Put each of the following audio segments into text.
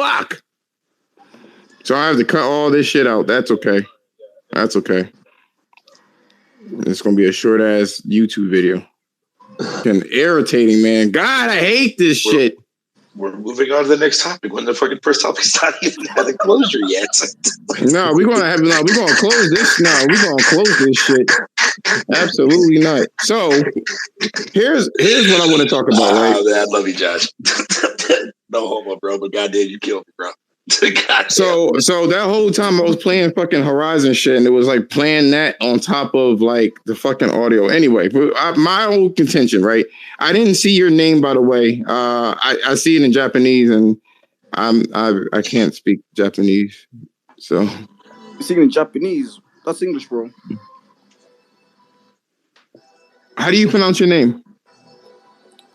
Fuck. So I have to cut all this shit out. That's okay. That's okay. It's gonna be a short ass YouTube video. Fucking irritating, man. God, I hate this shit. We're moving on to the next topic when the fucking first topic's not even had a closure yet. We're gonna close this. No, we're gonna close this shit. Absolutely not. So here's what I want to talk about, right? Man, I love you, Josh. No homo, bro, but goddamn, you killed me, bro. So that whole time I was playing fucking Horizon shit, and it was like playing that on top of like the fucking audio. Anyway, my whole contention, right? I didn't see your name, by the way. I see it in Japanese, and I can't speak Japanese, so You see it in Japanese? That's English, bro. How do you pronounce your name?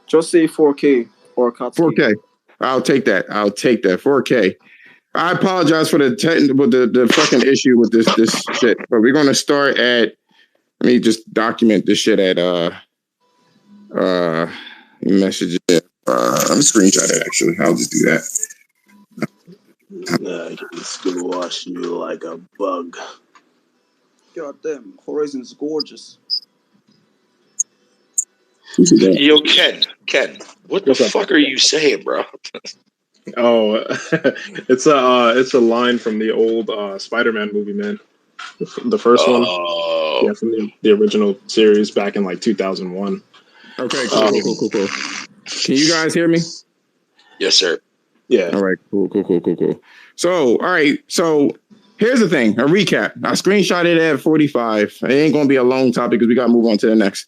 Just say 4K or Katsuki. 4K. I'll take that. 4K. I apologize for the fucking issue with this shit, but we're gonna start at. Let me just document this shit at message it. I'm screenshot it actually. I'll just do that. It's gonna wash you like a bug. God damn, Horizon's gorgeous. Yo, Ken, what the fuck are you saying, bro? Oh, it's a line from the old Spider-Man movie, man. The first one, yeah, from the original series back in like 2001. Okay, cool. Can you guys hear me? Yes, sir. Yeah. All right, cool. So, all right, so here's the thing: a recap. I screenshot it at 45. It ain't gonna be a long topic because we gotta move on to the next.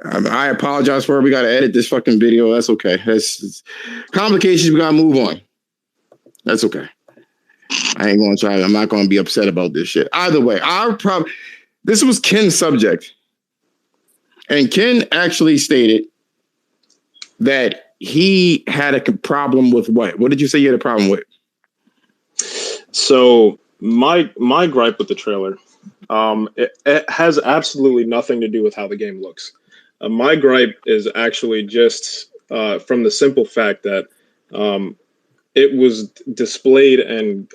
I apologize for it. We got to edit this fucking video. That's okay. That's complications. We got to move on. That's okay. I ain't going to try. I'm not going to be upset about this shit. Either way, this was Ken's subject. And Ken actually stated that he had a problem with what? What did you say you had a problem with? So my gripe with the trailer, it has absolutely nothing to do with how the game looks. My gripe is actually just from the simple fact that it was displayed and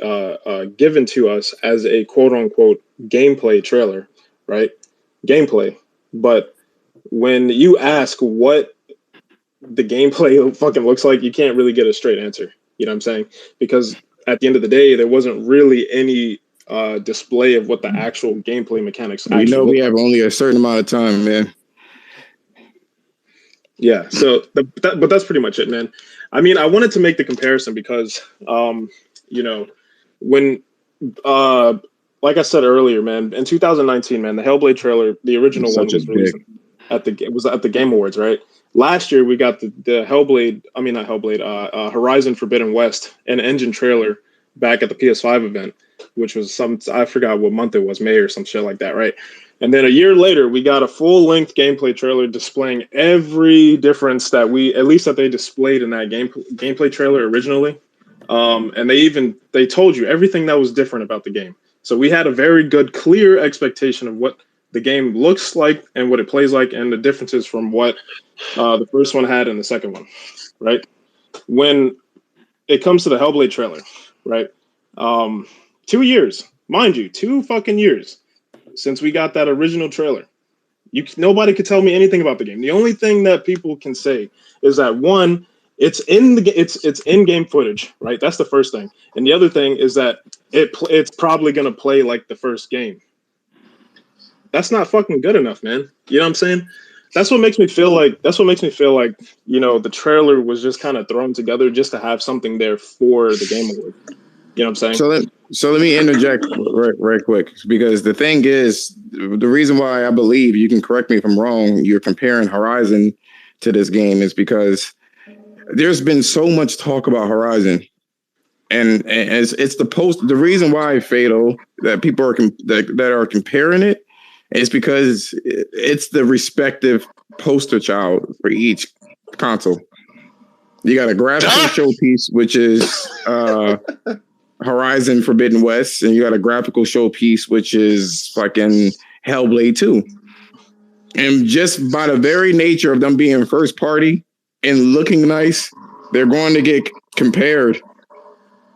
given to us as a quote-unquote gameplay trailer, right? Gameplay. But when you ask what the gameplay fucking looks like, you can't really get a straight answer. You know what I'm saying? Because at the end of the day, there wasn't really any display of what the actual gameplay mechanics actually look like. We have only a certain amount of time, man. Yeah, so but that's pretty much it, man. I mean, I wanted to make the comparison because, when, like I said earlier, man, in 2019, man, the Hellblade trailer, the original one was released at the Game Awards, right? Last year, we got the Horizon Forbidden West, an engine trailer back at the PS5 event, which was I forgot what month it was, May or some shit like that, right? And then a year later, we got a full-length gameplay trailer displaying every difference that they displayed in that gameplay trailer originally. And they told you everything that was different about the game. So we had a very good, clear expectation of what the game looks like and what it plays like and the differences from what the first one had and the second one, right? When it comes to the Hellblade trailer, right? 2 years, mind you, 2 fucking years since we got that original trailer. Nobody could tell me anything about the game. The only thing that people can say is that one, it's in-game footage, right? That's the first thing. And the other thing is that it's probably going to play like the first game. That's not fucking good enough, man. You know what I'm saying? That's what makes me feel like, the trailer was just kind of thrown together just to have something there for the Game Award. You know what I'm saying? So let me interject right quick, because the thing is, the reason why I believe, you can correct me if I'm wrong, you're comparing Horizon to this game is because there's been so much talk about Horizon, and it's the reason why Fatal that people are that are comparing it is because it's the respective poster child for each console. You got a graphical showpiece, which is Horizon Forbidden West, and you got a graphical showpiece, which is fucking Hellblade 2. And just by the very nature of them being first party and looking nice, they're going to get compared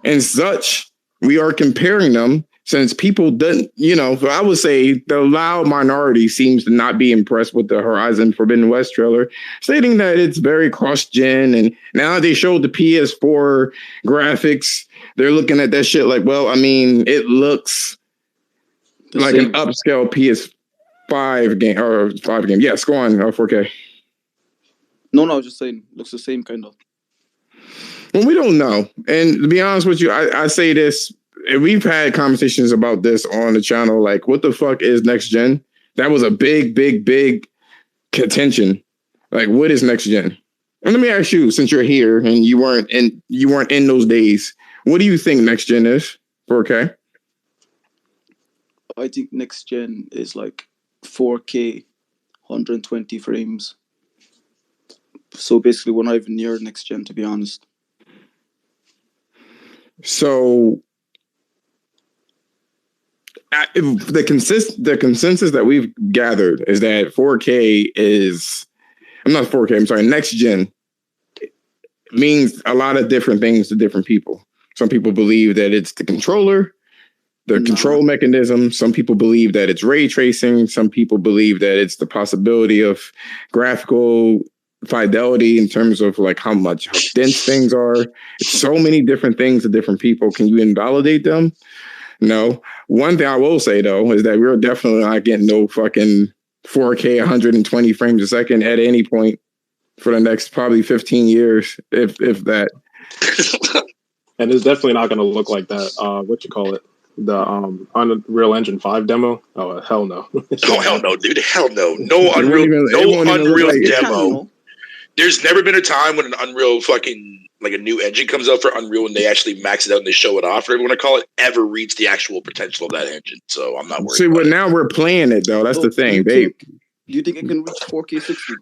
and such, we are comparing them since people doesn't, I would say the loud minority seems to not be impressed with the Horizon Forbidden West trailer, stating that it's very cross-gen, and now they showed the PS4 graphics. They're looking at that shit like, well, I mean, it looks like an upscale PS5 game or 5 game. Yes, go on, 4K. No, I was just saying, looks the same kind of. Well, we don't know. And to be honest with you, I say this, and we've had conversations about this on the channel, like, what the fuck is next gen? That was a big contention. Like, what is next gen? And let me ask you, since you're here and you weren't in those days, what do you think next gen is? 4K? I think next gen is like 4K, 120 frames. So basically, we're not even near next gen, to be honest. So the consensus that we've gathered is that 4K is, I'm not 4K, I'm sorry, next gen means a lot of different things to different people. Some people believe that it's the controller, the control mechanism. Some people believe that it's ray tracing. Some people believe that it's the possibility of graphical fidelity in terms of like how dense things are. It's so many different things to different people. Can you invalidate them? No. One thing I will say though is that we're definitely not getting no fucking 4K 120 frames a second at any point for the next probably 15 years, if that. And it's definitely not going to look like that. What you call it? The Unreal Engine 5 demo? Oh, hell no. Oh, hell no, dude. Hell no. No Unreal demo. There's never been a time when an Unreal fucking, like a new engine comes out for Unreal and they actually max it out and they show it off, whatever you want to call it, ever reach the actual potential of that engine. So I'm not worried. See, but now we're playing it, though. That's the thing. Do you think it can reach 4K 60?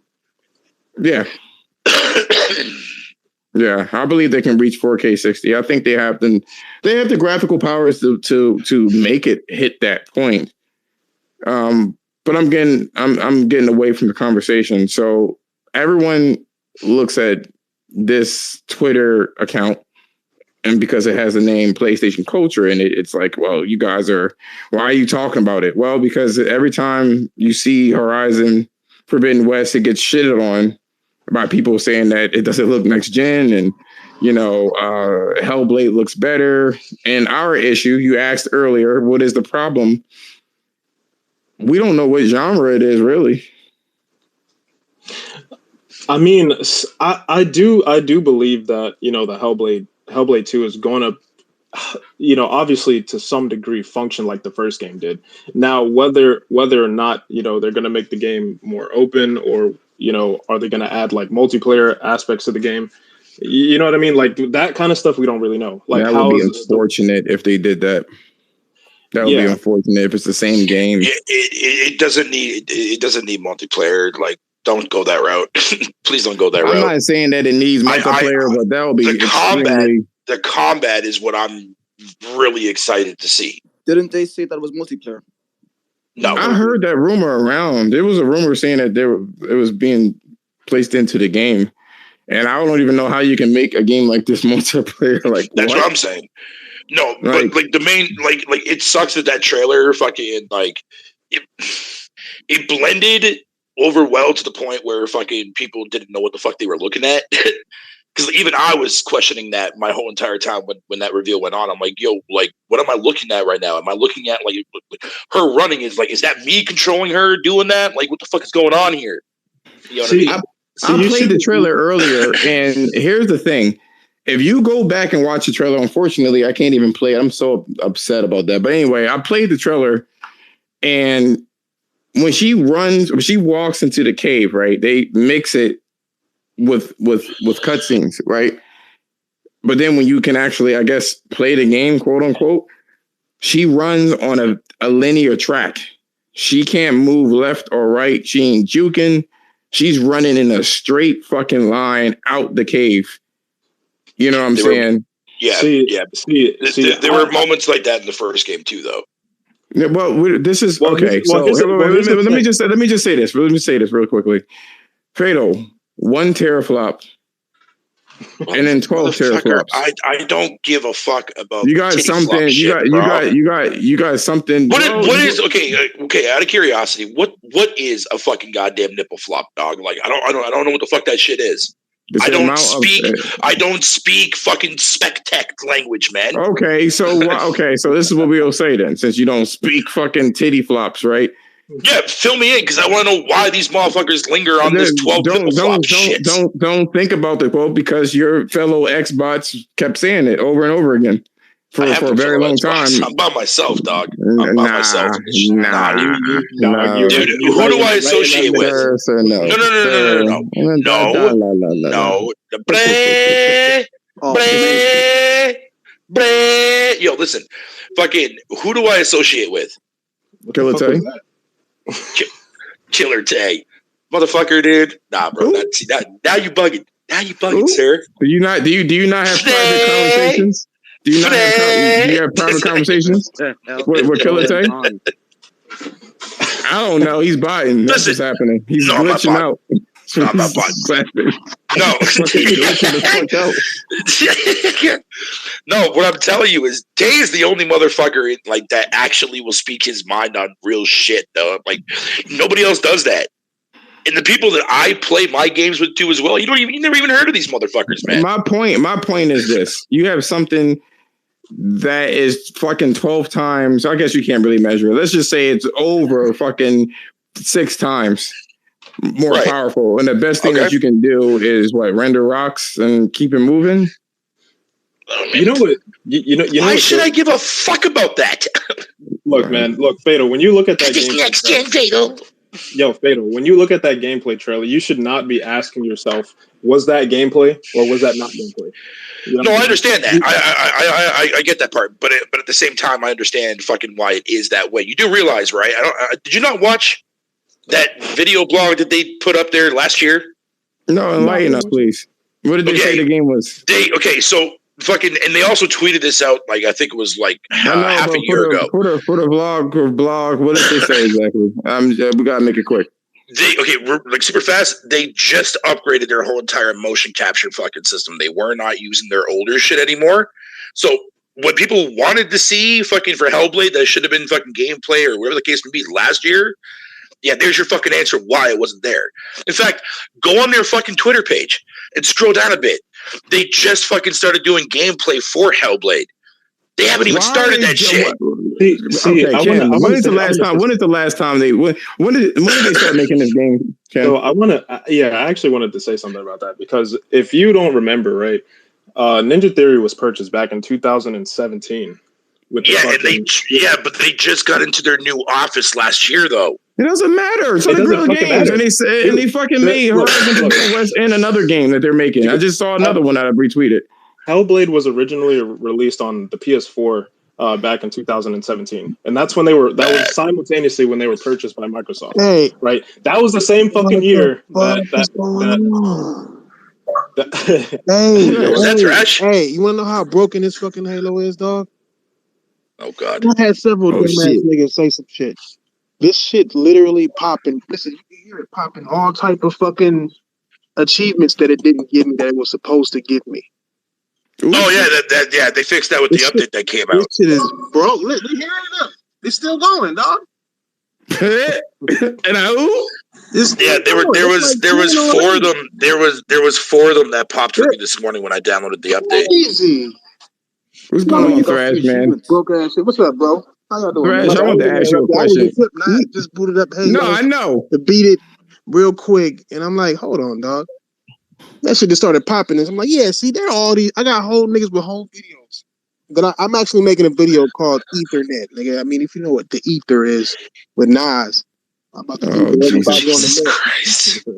Yeah. Yeah, I believe they can reach 4K 60. I think they have the graphical powers to make it hit that point. But I'm getting away from the conversation. So everyone looks at this Twitter account, and because it has the name PlayStation Culture in it, it's like, well, you guys why are you talking about it? Well, because every time you see Horizon Forbidden West, it gets shitted on by people saying that it doesn't look next gen, and Hellblade looks better. And our issue, you asked earlier, what is the problem? We don't know what genre it is, really. I mean, I do believe that the Hellblade 2 is going to, obviously to some degree function like the first game did. Now, whether or not they're going to make the game more open, or are they going to add like multiplayer aspects to the game? You know what I mean? Like that kind of stuff, we don't really know. Like, that would be unfortunate if they did that. That would be unfortunate if it's the same game. It doesn't need multiplayer. Like, don't go that route. Please don't go that route. I'm not saying that it needs multiplayer, but that will be the combat is what I'm really excited to see. Didn't they say that was multiplayer? No, I heard that rumor around. There was a rumor saying that it was being placed into the game, and I don't even know how you can make a game like this multiplayer. Like, that's what I'm saying. No, but like the main like it sucks that trailer fucking like it blended over well to the point where fucking people didn't know what the fuck they were looking at. Because even I was questioning that my whole entire time when that reveal went on. I'm like, yo, like, what am I looking at right now? Am I looking at like her running? Is that me controlling her doing that? Like, what the fuck is going on here? You know what I mean? I played the trailer earlier, and here's the thing. If you go back and watch the trailer, unfortunately, I can't even play it. I'm so upset about that. But anyway, I played the trailer, and when she walks into the cave, right, they mix it with cutscenes, right? But then when you can actually, I guess, play the game, quote unquote, she runs on a linear track. She can't move left or right. She ain't juking. She's running in a straight fucking line out the cave. You know what I'm saying? There were moments like that in the first game too, though. Yeah, well, this is okay. Let me just say this. Let me say this real quickly. Fredo, one teraflop and then 12 teraflops. I don't give a fuck about. You got something. You got something. What is okay? Okay, out of curiosity, what is a fucking goddamn nipple flop, dog? Like I don't know what the fuck that shit is. I don't speak fucking spec tech language, man. Okay, so this is what we'll say then, since you don't speak fucking titty flops, right? Yeah, fill me in because I want to know why these motherfuckers linger on this 12 nipple flop shit. Don't think about the quote because your fellow Xbots kept saying it over and over again for a very long time. I'm by myself, dog. Nah. Dude, who do I associate with? No. Yo, listen. Fucking, who do I associate with? Killer Tay. Killer Tay. Motherfucker, dude. Nah, bro. Now you bugging. Now you bugging, sir. Do you not have private conversations? Do you have private conversations with Killer Tay? I don't know. He's biting. That's what's happening. He's glitching out. No, I'm not biting. No, what I'm telling you is Tay is the only motherfucker like that actually will speak his mind on real shit, though. Like nobody else does that. And the people that I play my games with too as well, you never even heard of these motherfuckers, man. My point is this. You have something that is fucking 12 times. I guess you can't really measure it. Let's just say it's over fucking 6 times more powerful. And the best thing that you can do is render rocks and keep it moving. You know what? You know. Why should I give a fuck about that? Look, man. Look, Fatal. When you look at that game, next gen Fatal. Yo, Fatal. When you look at that gameplay trailer, you should not be asking yourself, was that gameplay or was that not gameplay? You know no, I understand that. I get that part, but at the same time, I understand fucking why it is that way. You do realize, right? Did you not watch that video blog that they put up there last year? No, enlighten us, please. What did they say the game was? So fucking, and they also tweeted this out. Like I think it was like half a year ago. For the blog. What did they say exactly? We gotta make it quick. Super fast. They just upgraded their whole entire motion capture fucking system. They were not using their older shit anymore. So what people wanted to see fucking for Hellblade that should have been fucking gameplay or whatever the case may be last year. Yeah, there's your fucking answer why it wasn't there. In fact, go on their fucking Twitter page and scroll down a bit. They just fucking started doing gameplay for Hellblade. They haven't even started that shit. When is the last time when did they start making this game? Ken? So I actually wanted to say something about that because if you don't remember, right, Ninja Theory was purchased back in 2017. But they just got into their new office last year, though. It doesn't matter. So the Guerrilla Games, and they fucking made Horizon Forbidden West and another game that they're making. I just saw another one that I retweeted. Hellblade was originally released on the PS4 back in 2017, and that's when that was simultaneously when they were purchased by Microsoft. Hey, right? That was the same fucking year. Hey, you wanna know how broken this fucking Halo is, dog? Oh God! I had several dumbass niggas say some shit. This shit literally popping. Listen, you can hear it popping all type of fucking achievements that it didn't give me that it was supposed to give me. Ooh. Oh yeah, they fixed that with the update that came out. This shit is broke. Look, hear it up. It's still going, dog. And there was 4 of them. There was 4 of them that popped for me this morning when I downloaded the update. Easy. What's going on, Thrash, man? Broke ass shit. What's up, bro? How y'all doing? Thrash, I want to ask you a question. I just booted up. Hey, I know. To beat it real quick, and I'm like, hold on, dog. That shit just started popping, and I'm like, yeah, see, they're all these. I got whole niggas with whole videos. But I'm actually making a video called Ethernet, nigga. I mean, if you know what the ether is with Nas, I'm about to do everybody on the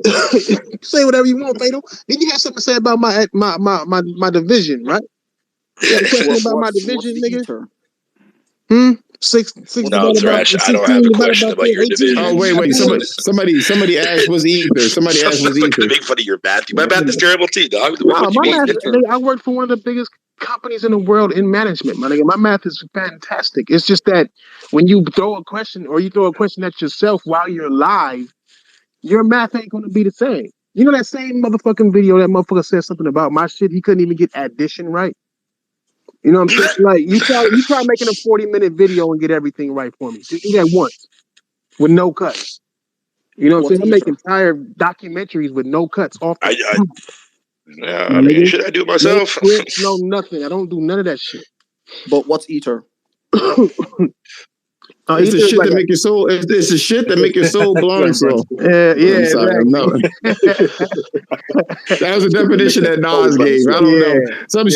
net. Say whatever you want, Fatal. Then you have something to say about my division, right? You have something about my division, nigga? No, Thrash, I don't have a question about your division. Oh, wait. Somebody asked was ether. Somebody asked was ether. To make fun of your math. My math is terrible too, dog. I work for one of the biggest companies in the world in management, my nigga. My math is fantastic. It's just that when you throw a question or you throw a question at yourself while you're live, your math ain't going to be the same. You know that same motherfucking video that motherfucker said something about my shit. He couldn't even get addition right. You know what I'm saying? Like you try making a 40-minute video and get everything right for me. Just do that once with no cuts. You know what I'm saying? I'm making entire documentaries with no cuts off. I mean, should I do it myself? No, nothing. I don't do none of that shit. But what's Ether? It's the shit that make your soul. It's the shit that make your soul belong. So yeah, exactly. No. That was the definition that Nas gave. I don't know. Some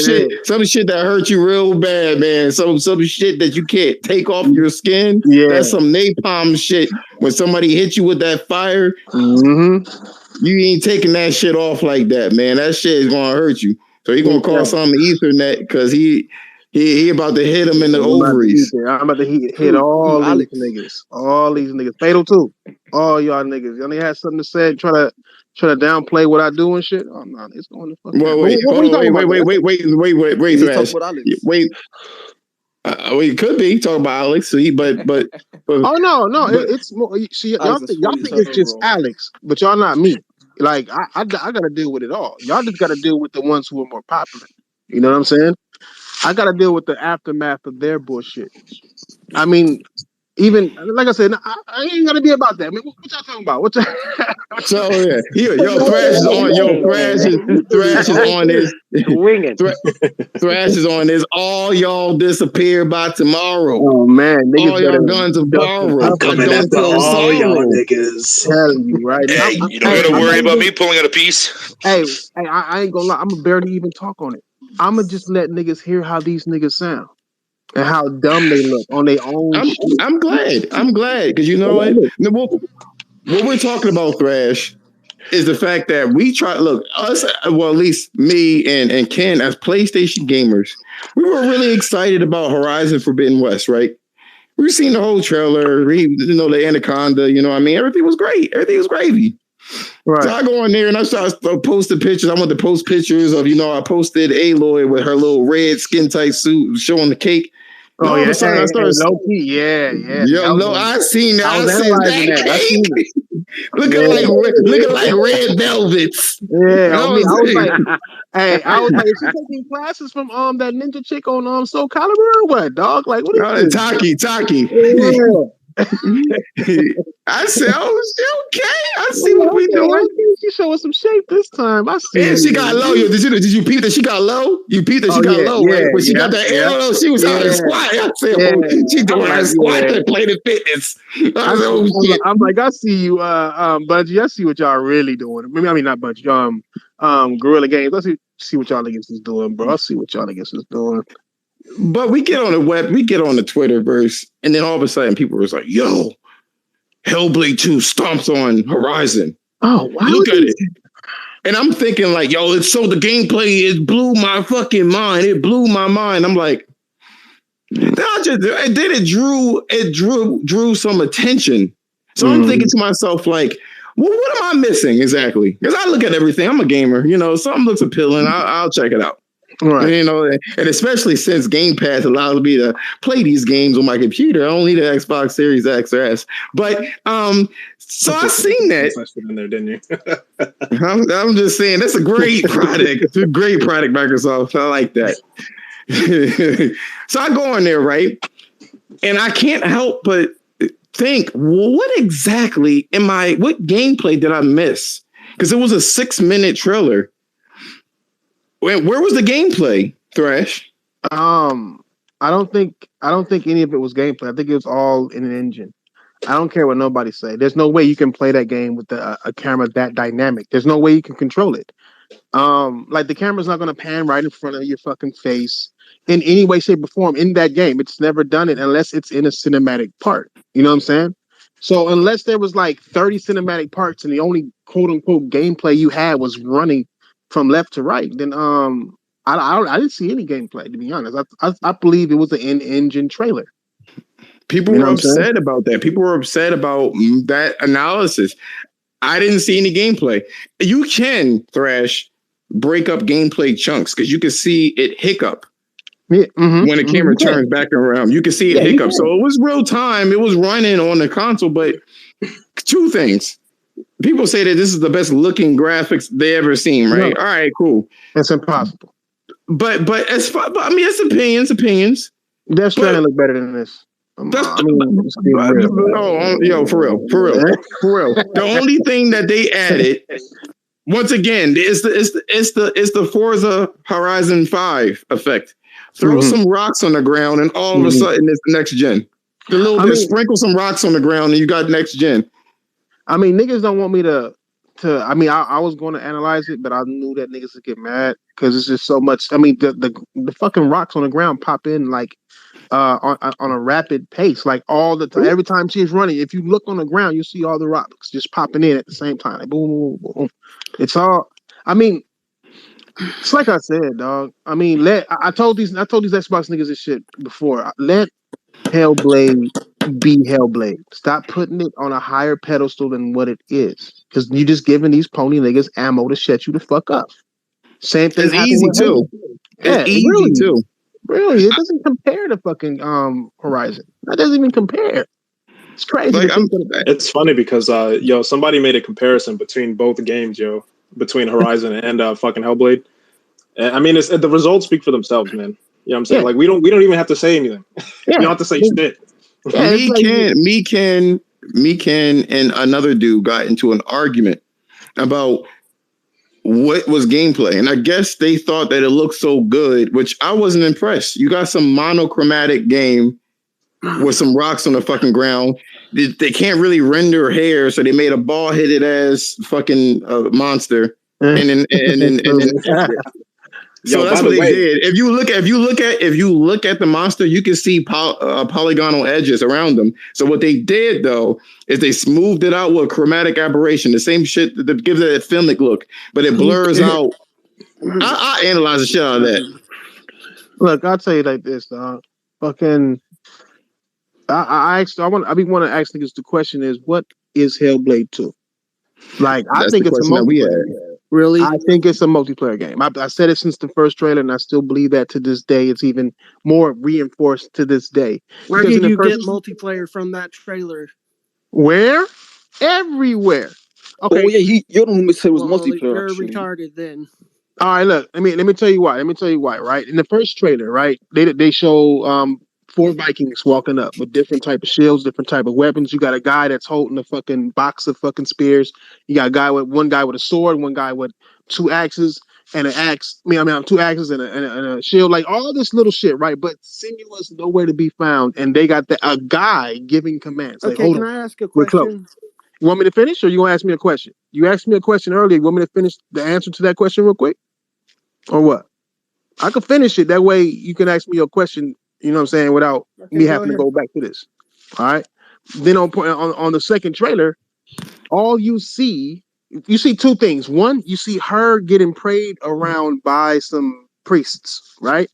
shit that hurt you real bad, man. Some shit that you can't take off your skin. Yeah. That's some napalm shit. When somebody hit you with that fire, you ain't taking that shit off like that, man. That shit is gonna hurt you. So he gonna call something Ethernet because he about to hit him in the ovaries. I'm about to hit all these niggas. All these niggas. Fatal too. All y'all niggas. Y'all had something to say, try to downplay what I do and shit. Oh no, it's going to fuck. Wait. We could be talking about Alex, but oh no, it's more. See, y'all think it's just Alex, but y'all not me. Like I gotta deal with it all. Y'all just gotta deal with the ones who are more popular. You know what I'm saying? I got to deal with the aftermath of their bullshit. I mean, even like I said, I ain't gonna be about that. I mean, what y'all talking about? So Thrash is on. Thrash is on this. Winging. Thrash is on this. All y'all disappear by tomorrow. Oh man, niggas all y'all guns are borrowed. I'm coming after all y'all niggas. Telling you right now. Hey, you don't gotta worry about me pulling out a piece. Hey, I ain't gonna lie. I'm gonna barely even talk on it. I'm gonna just let niggas hear how these niggas sound and how dumb they look on their own. I'm glad because you know what we're talking about, Thrash, is the fact that we try. Look, us, well, at least me and Ken as PlayStation gamers, we were really excited about Horizon Forbidden West, right? We've seen the whole trailer, the Anaconda. You know what I mean? Everything was great. Everything was gravy. Right. So I go in there and I start posting pictures. I want to post pictures of, I posted Aloy with her little red skin tight suit showing the cake. Oh, yeah. I started low key. Yeah. I seen that. I said that cake. looking like red velvets. Yeah. I was like, is she taking classes from that ninja chick on Soul Calibur or what, dog? Like, what is this? Taki. I said, okay. I see what we doing. She showing some shape this time. I see. And she got low. Did you peep that she got low? You peeped that she got low, right? When she got that arrow, she was out of squat. I said, she doing her squat and playing fitness. I'm like, I see you, Bungie. I see what y'all really doing. I mean, not Bungie. Guerrilla Games. Let's see what y'all niggas is doing, bro. I see what y'all niggas is doing. But we get on the web, we get on the Twitterverse, and then all of a sudden people was like, yo, Hellblade 2 stomps on Horizon. Oh, wow. Look at it. And I'm thinking like, yo, the gameplay, it blew my fucking mind. It blew my mind. I'm like, it drew some attention. So I'm thinking to myself, like, well, what am I missing exactly? Because I look at everything. I'm a gamer, something looks appealing. I'll check it out. Right. And especially since Game Pass allows me to play these games on my computer, I don't need an Xbox Series X or S. But so I seen that. In there, didn't you? I'm just saying that's a great product. It's a great product, Microsoft. I like that. So I go in there, right, and I can't help but think, well, what exactly what gameplay did I miss? Because it was a 6-minute trailer. Where was the gameplay, Thrash? I don't think any of it was gameplay. I think it was all in an engine. I don't care what nobody say. There's no way you can play that game with a camera that dynamic. There's no way you can control it. Like the camera's not going to pan right in front of your fucking face in any way, shape, or form in that game. It's never done it unless it's in a cinematic part. You know what I'm saying? So unless there was like 30 cinematic parts and the only quote unquote gameplay you had was running from left to right, then I didn't see any gameplay, to be honest. I believe it was an in-engine trailer. People were upset about that. People were upset about that analysis. I didn't see any gameplay. You can, Thrash, break up gameplay chunks because you can see it hiccup when the camera turns back around. You can see it hiccup. So it was real time. It was running on the console, but two things. people say that this is the best looking graphics they ever seen, right? No. All right, cool. That's impossible. But I mean, it's opinions. Death Stranding look better than this. Yo, for real. The only thing that they added, once again, is the Forza Horizon 5 effect. Throw some rocks on the ground, and all of a sudden, it's next gen. Sprinkle some rocks on the ground, and you got next gen. I mean, niggas don't want me to. I mean, I was going to analyze it, but I knew that niggas would get mad because it's just so much. I mean, the fucking rocks on the ground pop in like on a rapid pace, like all the time. Every time she's running, if you look on the ground, you see all the rocks just popping in at the same time. Like boom, boom, boom. It's all. I mean, it's like I said, dog. I mean, I told these Xbox niggas this shit before. Let Hellblade be Hellblade. Stop putting it on a higher pedestal than what it is, because you just giving these pony niggas ammo to shut you the fuck up. Same thing. It's easy too. Yeah, it's easy too. Really, it doesn't compare to fucking Horizon. That doesn't even compare. It's crazy. Like, it's funny because somebody made a comparison between both games, between Horizon and fucking Hellblade. I mean, the results speak for themselves, man. You know what I'm saying? Yeah. Like we don't even have to say anything. You don't have to say shit. Yeah, Meekan and another dude got into an argument about what was gameplay, and I guess they thought that it looked so good, which I wasn't impressed. You got some monochromatic game with some rocks on the fucking ground. They can't really render hair, so they made a bald-headed ass fucking monster, and then so that's what they did. If you look at the monster, you can see polygonal edges around them. So what they did though is they smoothed it out with chromatic aberration, the same shit that gives it a filmic look, but it blurs out. I analyze the shit out of that. Look, I'll tell you like this, dog. Fucking, I want to ask niggas. The question is, what is Hellblade 2? Like, I think it's a multiplayer. Really? I think it's a multiplayer game. I said it since the first trailer, and I still believe that to this day. It's even more reinforced to this day. Where did you get multiplayer from that trailer? Where? Everywhere. Okay. Oh yeah, you don't know who said it was multiplayer. You're retarded then. All right, look. Let me tell you why. Right in the first trailer, right? They show 4 Vikings walking up with different type of shields, different type of weapons. You got a guy that's holding a fucking box of fucking spears. You got one guy with a sword, one guy with 2 axes and an axe. I mean, 2 axes and a shield. Like all this little shit, right? But Sinuous nowhere to be found, and they got a guy giving commands. Okay, like, can I ask a question? You want me to finish, or you gonna ask me a question? You asked me a question earlier. You want me to finish the answer to that question real quick, or what? I could finish it. That way, you can ask me your question. You know what I'm saying? Without me having to go back to this. All right. Then on the second trailer, all you see 2 things. One, you see her getting prayed around by some priests, right?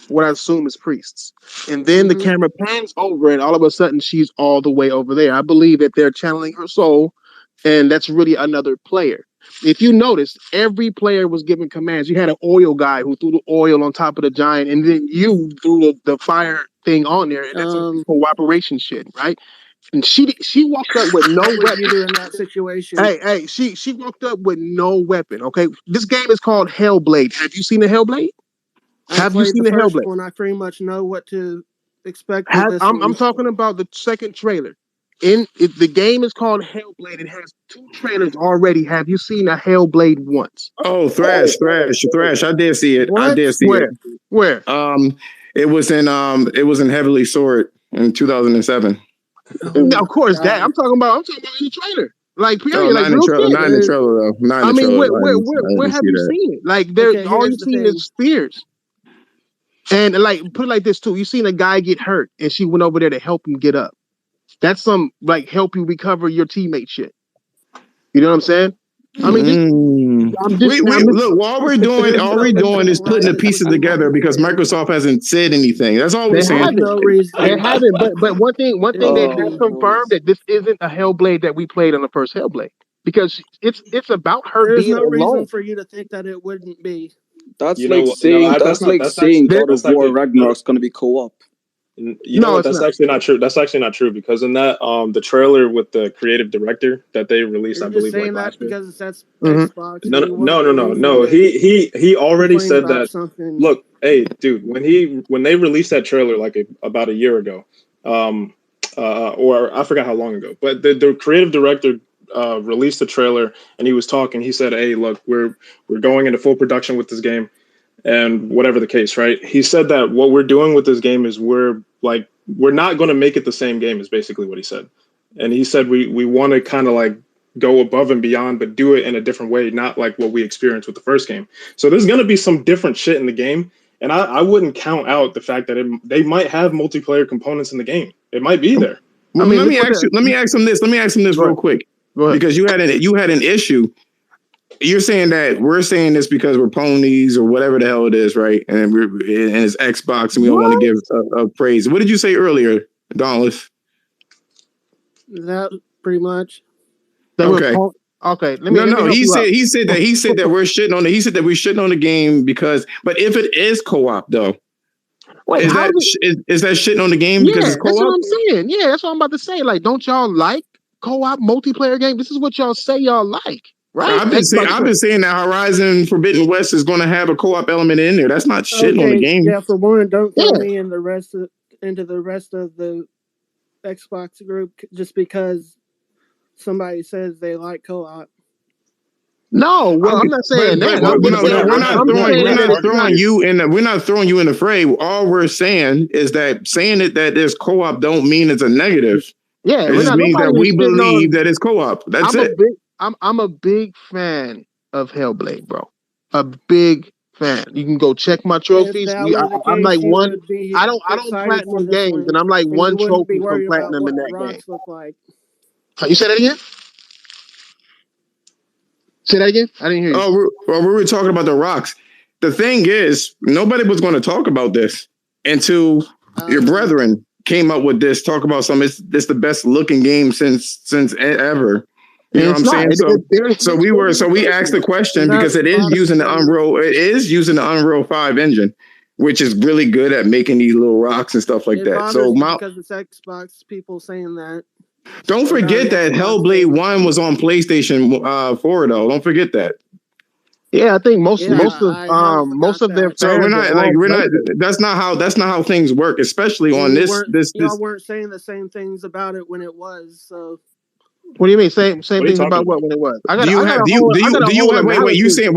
What I assume is priests. And then the camera pans over, and all of a sudden she's all the way over there. I believe that they're channeling her soul, and that's really another player. If you notice, every player was given commands. You had an oil guy who threw the oil on top of the giant, and then you threw the fire thing on there, and that's some cooperation shit, right? And she walked up with no weapon. You do in that situation? Hey, she walked up with no weapon. Okay, this game is called Hellblade. Have you seen the Hellblade? Have you seen the Hellblade? One, I pretty much know what to expect. I'm talking about the second trailer. The game is called Hellblade. It has 2 trailers already. Have you seen a Hellblade once? Oh, Thrash. I did see it. What? I did see it. Where? It was in Heavily Sword in 2007. Of course, that I'm talking about in the trailer. Like period. Not in the trailer though. I mean, where have you seen it? Like all you've seen is spears. And like put it like this too. You seen a guy get hurt, and she went over there to help him get up. That's some like help you recover your teammate shit. You know what I'm saying? I mean, look. All we're doing is putting the pieces together because Microsoft hasn't said anything. That's all we're saying. They haven't. But one thing they have confirmed that this isn't a Hellblade that we played on the first Hellblade, because it's about her There's being no alone. reason for you to think that it wouldn't be. That's saying God of War Ragnarok's going to be co-op. You know what? That's actually not true. That's actually not true because in that the trailer with the creative director that they released, I believe, like last year. Because it's Xbox. No. He already said that. Something. Look, hey, dude, when they released that trailer like about a year ago, or I forgot how long ago, but the creative director released the trailer and he was talking. He said, "Hey, look, we're going into full production with this game." And whatever the case, right? He said that what we're doing with this game is we're not going to make it the same game is basically what he said. And he said we want to kind of like go above and beyond, but do it in a different way, not like what we experienced with the first game. So there's going to be some different shit in the game. And I wouldn't count out the fact that they might have multiplayer components in the game. It might be there. Well, let me ask him this real quick. Because you had an issue. You're saying that we're saying this because we're ponies or whatever the hell it is, right? And it's Xbox, and we don't want to give a praise. What did you say earlier, Dauntless? That pretty much. Okay. He said that we're shitting on He said that we're shitting on the game because. But if it is co-op, though, is that shitting on the game because it's co-op? That's what I'm saying. Yeah, that's what I'm about to say. Like, don't y'all like co-op multiplayer game? This is what y'all say y'all like. Right. I've been saying that Horizon Forbidden West is going to have a co-op element in there. That's not shitting on the game. Yeah, for one, don't throw me in into the rest of the Xbox group just because somebody says they like co-op. No, well, I'm not saying that. We're not throwing you in the fray. All we're saying is that that there's co-op don't mean it's a negative. Yeah, it just means that we believe that it's co-op. That's it. I'm a big fan of Hellblade, bro. A big fan. You can go check my trophies. I'm like one. I don't platinum games, and I'm like one trophy from platinum in that game. Like. You say that again? Say that again? I didn't hear you. Oh, we were talking about the rocks. The thing is, nobody was going to talk about this until your brethren came up with this. Talk about something. It's the best looking game since ever. You know what I'm saying? So we asked the question because it is using the Unreal 5 engine, which is really good at making these little rocks and stuff like that. So because it's Xbox, people saying that. Don't forget that Hellblade 1 was on PlayStation 4 though. Don't forget that. Yeah, I think most of their fans. So we're not. That's not how things work, especially on this. Y'all weren't saying the same things about it when it was. So. What do you mean? Same things about what when it was? Wait. You saying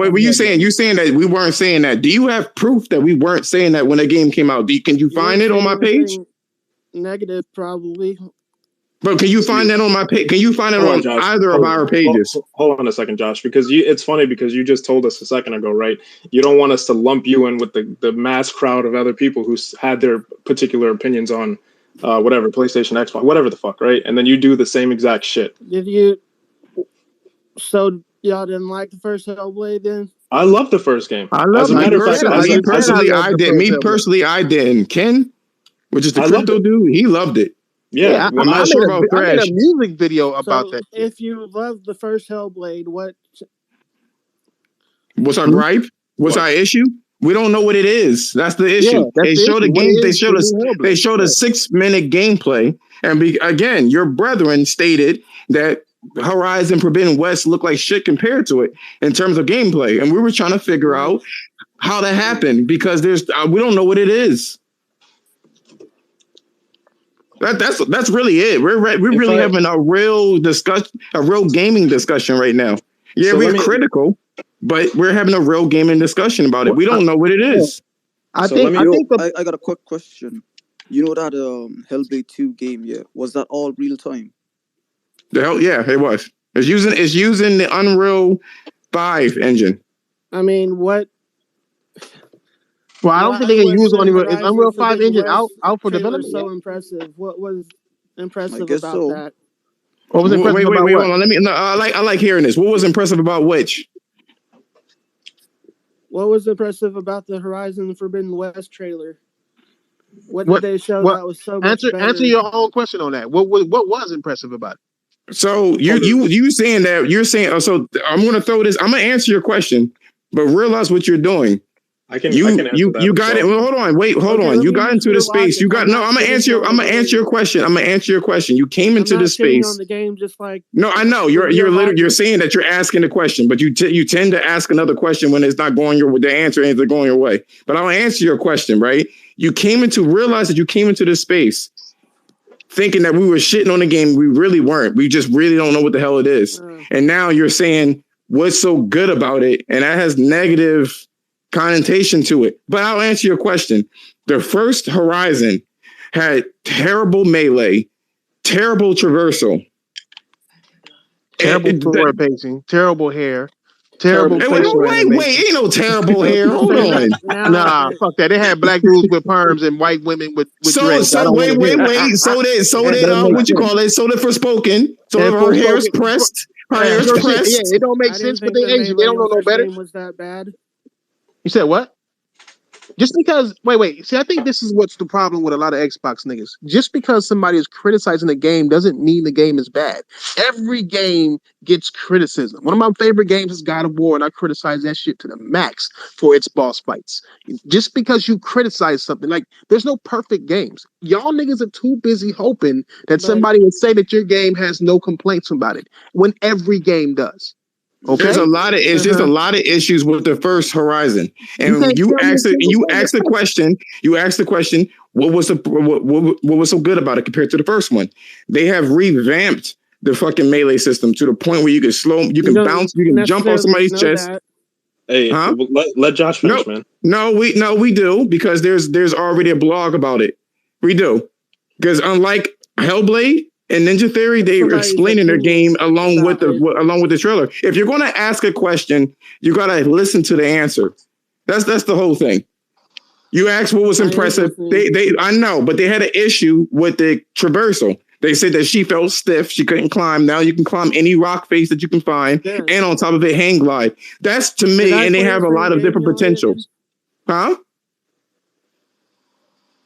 that we weren't saying that? Do you have proof that we weren't saying that when the game came out? Can you find it on my page? Negative, probably. But can you find that on my page? Can you find it on either of our pages? Hold on a second, Josh, because it's funny because you just told us a second ago, right? You don't want us to lump you in with the mass crowd of other people who had their particular opinions on whatever, PlayStation, Xbox, whatever the fuck, right? And then you do the same exact shit. So y'all didn't like the first Hellblade then? I love the first game. As a matter of fact, me personally, I didn't. Ken, which is the crypto dude, he loved it. Yeah, I'm not sure about Thresh. I made a music video about that. If you love the first Hellblade, what's our gripe? What's our issue? We don't know what it is. That's the issue. They showed a game. They showed a 6-minute gameplay, and again, your brethren stated that Horizon Forbidden West looked like shit compared to it in terms of gameplay, and we were trying to figure out how that happened because we don't know what it is. That's really it. We're really having a real discussion, a real gaming discussion right now. Yeah, we're critical, but we're having a real gaming discussion about it. We don't know what it is. I got a quick question. You know that Hellblade 2 game? Yeah, was that all real time? Yeah, it was. It's using the Unreal 5 engine. I mean, what? Well, I don't think they can use Unreal. Is Unreal 5 engine out for development? So impressive. What was impressive about that? What was impressive about wait, hold on. I like hearing this. What was impressive about which? What was impressive about the Horizon Forbidden West trailer? What did they show that was so much better? Answer your own question on that. What was impressive about it? So you saying that you're saying so I'm going to throw this. I'm going to answer your question, but realize what you're doing. I can answer that. You got it. Well, hold on. You got into the space. You got no. I'm gonna answer your question. I'm gonna answer your question. You came into the space. On the game, just like no, I know you're literally you're saying that you're asking the question, but you tend to ask another question when it's not going the answer ain't going your way. But I'll answer your question, right? You realize that you came into this space thinking that we were shitting on the game. We really weren't. We just really don't know what the hell it is. And now you're saying what's so good about it, and that has negative connotation to it. But I'll answer your question. The first Horizon had terrible melee, terrible traversal, terrible forward pacing, terrible hair, terrible. Wait, ain't no terrible hair. Hold on. Nah, fuck that. They had black dudes with perms and white women with dreads. So wait. So did what you call it? So did Forspoken. So her hair is pressed. Her hair is pressed. Yeah, it don't make sense, but they Asian. They don't know no better. Was that bad? You said what? Just because, wait. See, I think this is what's the problem with a lot of Xbox niggas. Just because somebody is criticizing a game doesn't mean the game is bad. Every game gets criticism. One of my favorite games is God of War, and I criticize that shit to the max for its boss fights. Just because you criticize something, like, there's no perfect games. Y'all niggas are too busy hoping that somebody would say that your game has no complaints about it, when every game does. Okay. There's a lot of a lot of issues with the first Horizon, and you asked the question. What was so good about it compared to the first one? They have revamped the fucking melee system to the point where you can bounce, you can jump on somebody's chest. That. Hey, let Josh finish, man. No, we do, because there's already a blog about it. We do, because unlike Hellblade and Ninja Theory, they're explaining their game along with the trailer. If you're going to ask a question, you got to listen to the answer. That's the whole thing. You asked what was impressive. I know, but they had an issue with the traversal. They said that she felt stiff. She couldn't climb. Now you can climb any rock face that you can find, and on top of it, hang glide. That's to me, and they have a lot of different potentials. Huh?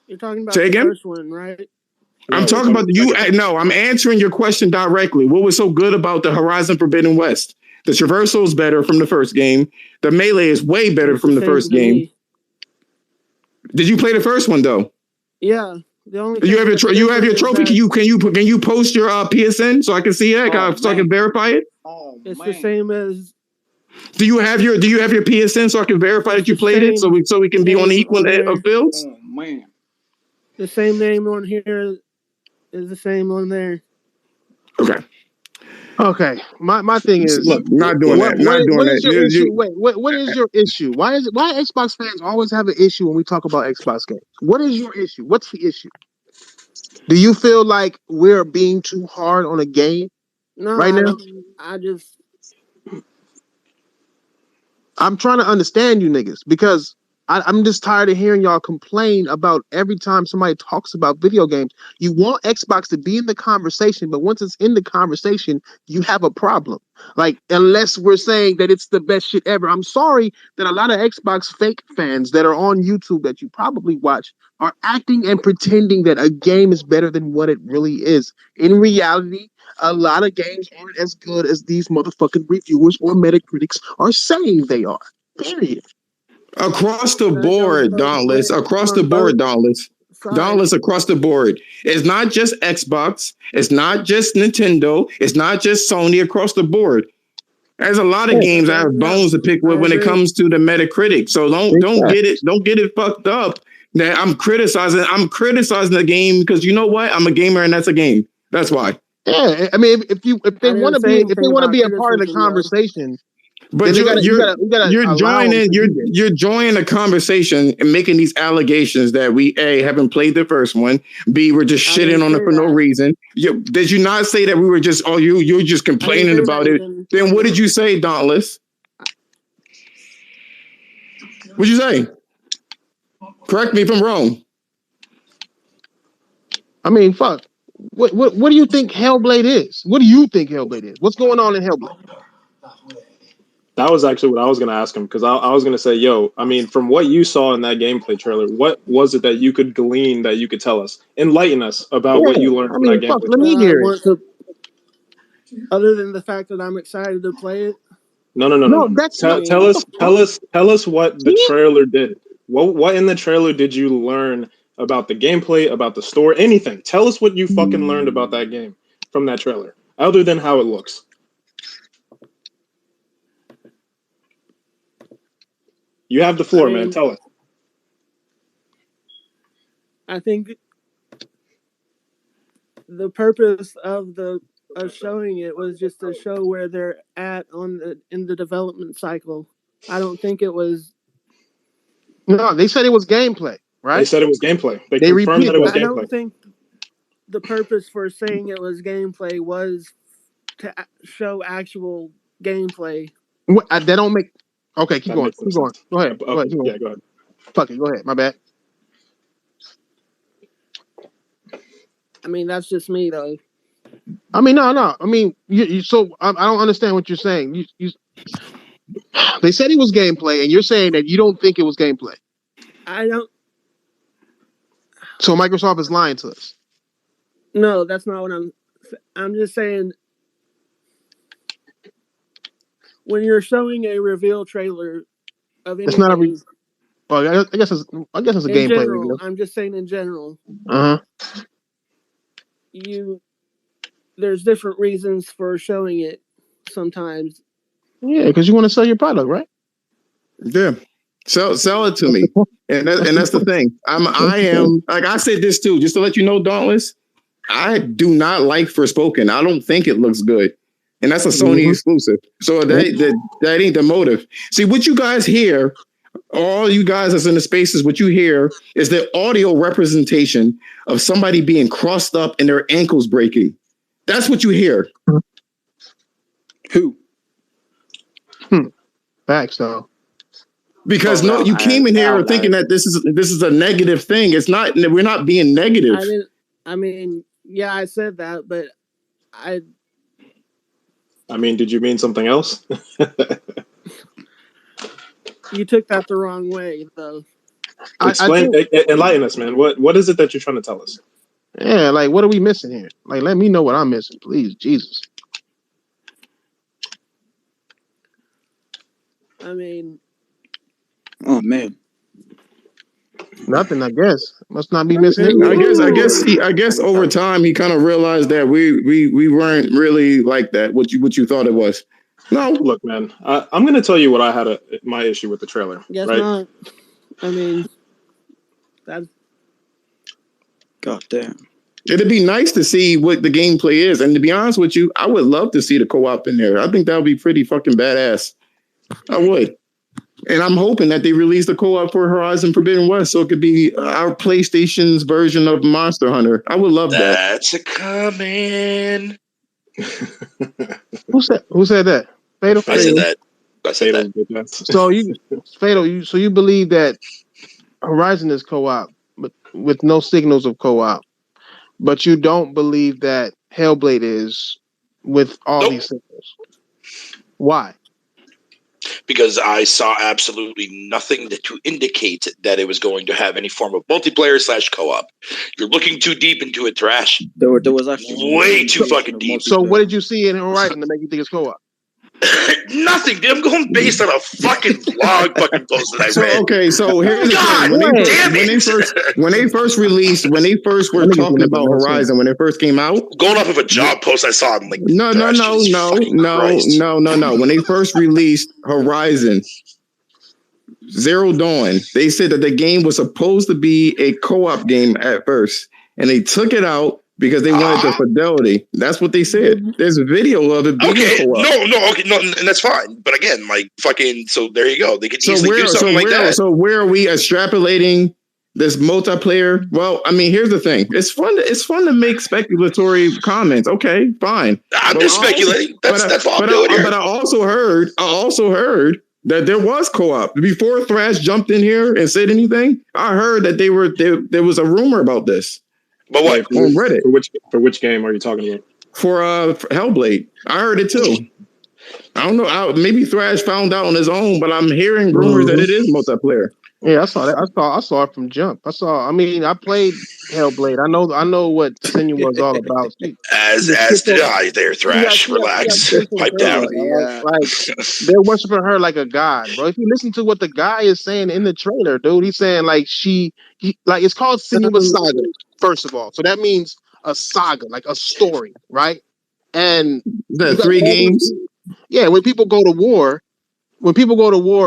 You're talking about the first one, right? I'm talking about you. No, I'm answering your question directly. What was so good about the Horizon Forbidden West? The traversal is better from the first game. The melee is way better from the first game. Did you play the first one though? Yeah. The only you have your trophy. Can you post your PSN so I can see it? So I can verify it. It's the same as. Do you have your PSN so I can verify that you played it? So we can be on the equal of fields. Oh man. The same name on here is the same on there. Okay. My thing is, look, not doing that. What is your issue? What is your issue? Why Xbox fans always have an issue when we talk about Xbox games? What is your issue? What's the issue? Do you feel like we're being too hard on a game right now? I'm trying to understand you niggas, because I'm just tired of hearing y'all complain about every time somebody talks about video games. You want Xbox to be in the conversation, but once it's in the conversation, you have a problem. Like, unless we're saying that it's the best shit ever. I'm sorry that a lot of Xbox fake fans that are on YouTube that you probably watch are acting and pretending that a game is better than what it really is. In reality, a lot of games aren't as good as these motherfucking reviewers or Metacritics are saying they are. Period. Across the board, Dauntless. Across the board, Dauntless. Dauntless across the board. It's not just Xbox. It's not just Nintendo. It's not just Sony. Across the board. There's a lot of games I have bones to pick with when it comes to the Metacritic. So don't get it fucked up that I'm criticizing the game, because you know what? I'm a gamer and that's a game. That's why. Yeah, I mean, if they want to be a part of the conversation. But you're joining the conversation and making these allegations that we haven't played the first one, B, we're just shitting on it for no reason. Did you not say that we were just you're just complaining about it? Then what did you say, Dauntless? What'd you say? Correct me if I'm wrong. I mean, fuck. What do you think Hellblade is? What do you think Hellblade is? What's going on in Hellblade? That was actually what I was going to ask him, because I was going to say, I mean, from what you saw in that gameplay trailer, what was it that you could glean, that you could tell us, enlighten us about what you learned from that gameplay? Let me hear it. Other than the fact that I'm excited to play it. No. Tell us what the trailer did. What in the trailer did you learn about the gameplay, about the story, anything? Tell us what you fucking learned about that game from that trailer, other than how it looks. You have the floor, man. Tell us. I think the purpose of showing it was just to show where they're at in the development cycle. I don't think it was. No, they said it was gameplay, right? They said it was gameplay. They confirmed that it was gameplay. I don't think the purpose for saying it was gameplay was to show actual gameplay. That don't make. Okay, keep going. Keep going. Go ahead. Go ahead. Yeah, go ahead. Fuck it. Go ahead. My bad. I mean, that's just me, though. I mean, no. I mean, so I don't understand what you're saying. They said it was gameplay, and you're saying that you don't think it was gameplay. I don't. So Microsoft is lying to us. No, that's not what I'm just saying. When you're showing a reveal trailer of anything, it's not a. Well, I guess it's a gameplay reveal. I'm just saying in general. There's different reasons for showing it sometimes. Yeah, because you want to sell your product, right? Yeah, sell it to me, and that's the thing. I am like I said this too, just to let you know, Dauntless. I do not like Forspoken. I don't think it looks good, and that's a Sony exclusive. So that ain't the motive. See, what you guys hear, all you guys that's in the spaces, what you hear is the audio representation of somebody being crossed up and their ankles breaking. That's what you hear. Who? Facts, though. Because you came in here thinking that this is a negative thing. It's not. We're not being negative. I mean, yeah, I said that, but I mean, did you mean something else? You took that the wrong way, though. Enlighten us, man. What is it that you're trying to tell us? Yeah, like, what are we missing here? Like, let me know what I'm missing, please, Jesus. I mean, oh man, nothing. I guess must not be missing anything. I guess over time he kind of realized that we weren't really like that. What you thought it was. No, look, man. I'm going to tell you what I had my issue with the trailer. Guess right? not. I mean, that's. God damn. It'd be nice to see what the gameplay is, and to be honest with you, I would love to see the co-op in there. I think that would be pretty fucking badass. I would. And I'm hoping that they release the co-op for Horizon Forbidden West so it could be our PlayStation's version of Monster Hunter. I would love that. That's a coming. Who said that? Fatal? I said that. So you believe that Horizon is co-op, but with no signals of co-op, but you don't believe that Hellblade is with all these signals. Why? Because I saw absolutely nothing to indicate that it was going to have any form of multiplayer / co-op. You're looking too deep into it, Trash. There was actually way too fucking deep. So what did you see in Horizon to make you think it's co-op? Nothing, dude. I'm going based on a fucking blog fucking post that I read. Okay, so here's the thing. When they first released, when they first were talking about Horizon, when it first came out, going off of a job post I saw on LinkedIn. No. When they first released Horizon Zero Dawn, they said that the game was supposed to be a co-op game at first, and they took it out because they wanted the fidelity. That's what they said. There's a video of it being co-op. No, and that's fine. But again, like fucking, so there you go. They could easily do something like that. So where are we extrapolating this multiplayer? Well, I mean, here's the thing. It's fun to make speculatory comments. Okay, fine. I'm just speculating. That's all I'm doing here. But I also heard that there was co-op before Thrash jumped in here and said anything. I heard that there was a rumor about this. But what? On Reddit. For which game are you talking about? For Hellblade. I heard it too. I don't know. Maybe Thrash found out on his own, but I'm hearing rumors that it is multiplayer. Yeah, I saw that. I saw it from Jump. I played Hellblade. I know what Sinu was all about. As there, Thrash, relax, pipe down. Like they're worshiping her like a god, bro. If you listen to what the guy is saying in the trailer, dude, he's saying like like it's called Senua's Saga, first of all. So that means a saga, like a story, right? And the 3 games. Yeah, when people go to war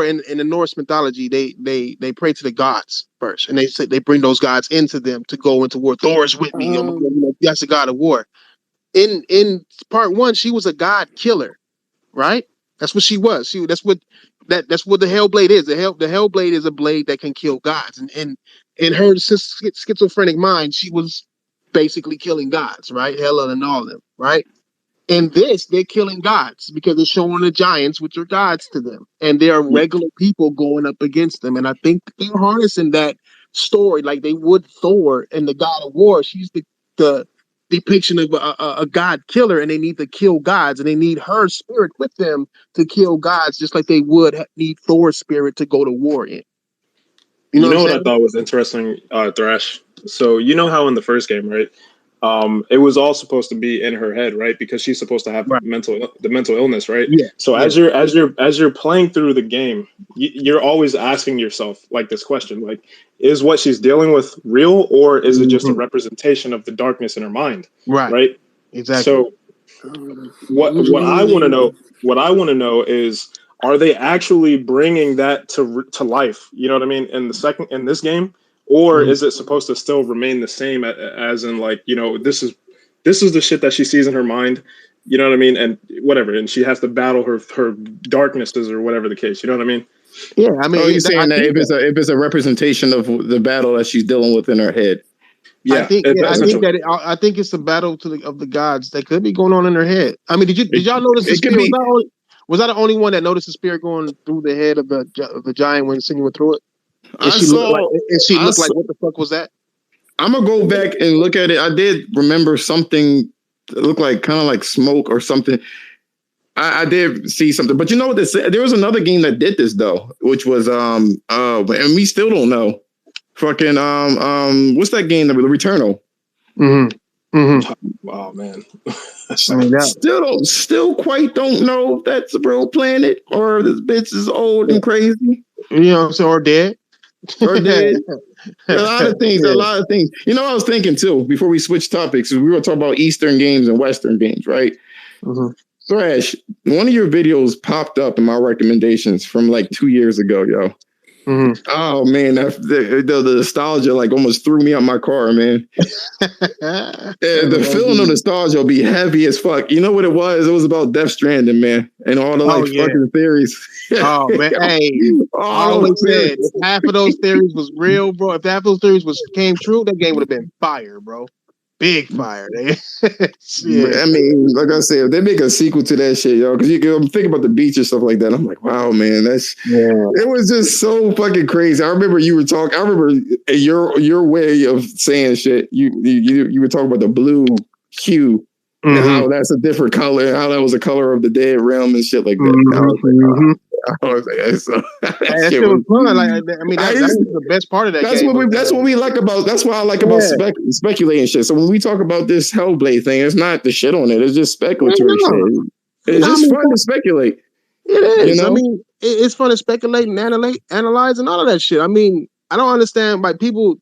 in the Norse mythology, they pray to the gods first, and they bring those gods into them to go into war. Thor's with me. That's the god of war. In part 1, she was a god killer, right? That's what she was. That's what the Hellblade is. The Hellblade is a blade that can kill gods, and in her schizophrenic mind, she was basically killing gods, right? Hela and all of them, right? In this, they're killing gods because they're showing the giants, which are gods to them. And there are regular people going up against them. And I think they're harnessing that story like they would Thor and the God of War. She's the depiction of a god killer, and they need to kill gods, and they need her spirit with them to kill gods, just like they would need Thor's spirit to go to war in. You know what I thought was interesting, Thrash? So you know how in the first game, right? It was all supposed to be in her head, right? Because she's supposed to have the mental illness, right? Yeah. So as you're playing through the game, you're always asking yourself like this question, like, is what she's dealing with real, or is it just a representation of the darkness in her mind? Right. Exactly. So what I want to know is, are they actually bringing that to life? You know what I mean? In this game. Or is it supposed to still remain the same as in, like, you know, this is the shit that she sees in her mind, you know what I mean? And whatever. And she has to battle her darknesses or whatever the case. You know what I mean? Yeah. I mean, you're saying that if it's a representation of the battle that she's dealing with in her head. Yeah. I think it's the battle of the gods that could be going on in her head. I mean, did y'all notice the spirit? Was I the only one that noticed the spirit going through the head of the giant when Senua threw it? She looked like, what the fuck was that? I'm gonna go back and look at it. I did remember something that looked like kind of like smoke or something. I did see something, but you know what? There was another game that did this though, which was and we still don't know. Fucking what's that game? The Returnal. Wow, man. Still quite don't know if that's a real planet or this bitch is old and crazy. You know what I'm saying? Or dead. Or dead. A lot of things. You know, I was thinking too, before we switch topics, we were talking about Eastern games and Western games, right? Thrash, one of your videos popped up in my recommendations from like 2 years ago, yo. Oh man, the nostalgia like almost threw me out my car, man. The feeling of nostalgia will be heavy as fuck. You know what it was? It was about Death Stranding, man, and all the fucking theories. Oh man, hey, I always said if half of those theories was real, bro. If half of those theories came true, that game would have been fire, bro. Big fire. I mean, like I said, if they make a sequel to that shit, yo, because I'm thinking about the beach and stuff like that. I'm like, wow, man, it was just so fucking crazy. I remember you were talking. I remember your way of saying shit. You were talking about the blue hue and how that's a different color, and how that was a color of the dead realm and shit like that. I was like, so that shit was fun. Like, I mean, that was the best part of that game. That's what we like about. That's what I like about speculating shit. So when we talk about this Hellblade thing, it's not the shit on it. It's just speculatory shit. It's just fun to speculate. It is. You know? I mean, it's fun to speculate and analyze and all of that shit. I mean, I don't understand why people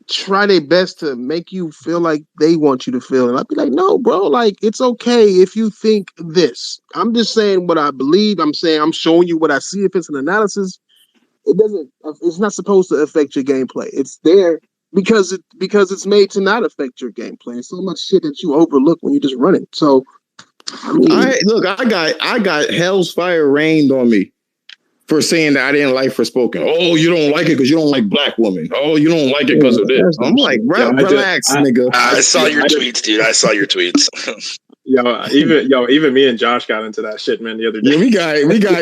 try their best to make you feel like they want you to feel. And I'd be like, no, bro, like, it's okay if you think this. I'm just saying what I believe. I'm showing you what I see. If it's an analysis, it's not supposed to affect your gameplay. It's there because it's made to not affect your gameplay. It's so much shit that you overlook when you're just running. So, I mean, I got hell's fire rained on me for saying that I didn't like Forspoken. Oh, you don't like it because you don't like black women. Oh, you don't like it because of this. I'm like, relax, nigga. I saw your tweets, dude. I saw your tweets. Even me and Josh got into that shit, man, the other day. Yeah, we got,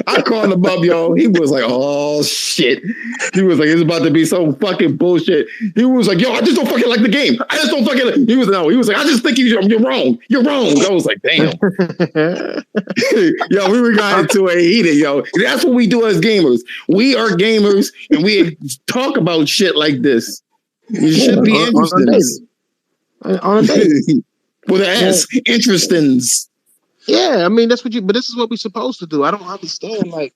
I called him up, yo. He was like, oh, shit. He was like, it's about to be some fucking bullshit. He was like, yo, I just don't fucking like the game. I just don't fucking, he was like, I just think you're wrong. You're wrong. I was like, damn. Yo, we got into a heated, yo. That's what we do as gamers. We are gamers, and we talk about shit like this. You should be interested in this. On a day. With an S, interestings. Yeah, I mean, but this is what we're supposed to do. I don't understand. Like,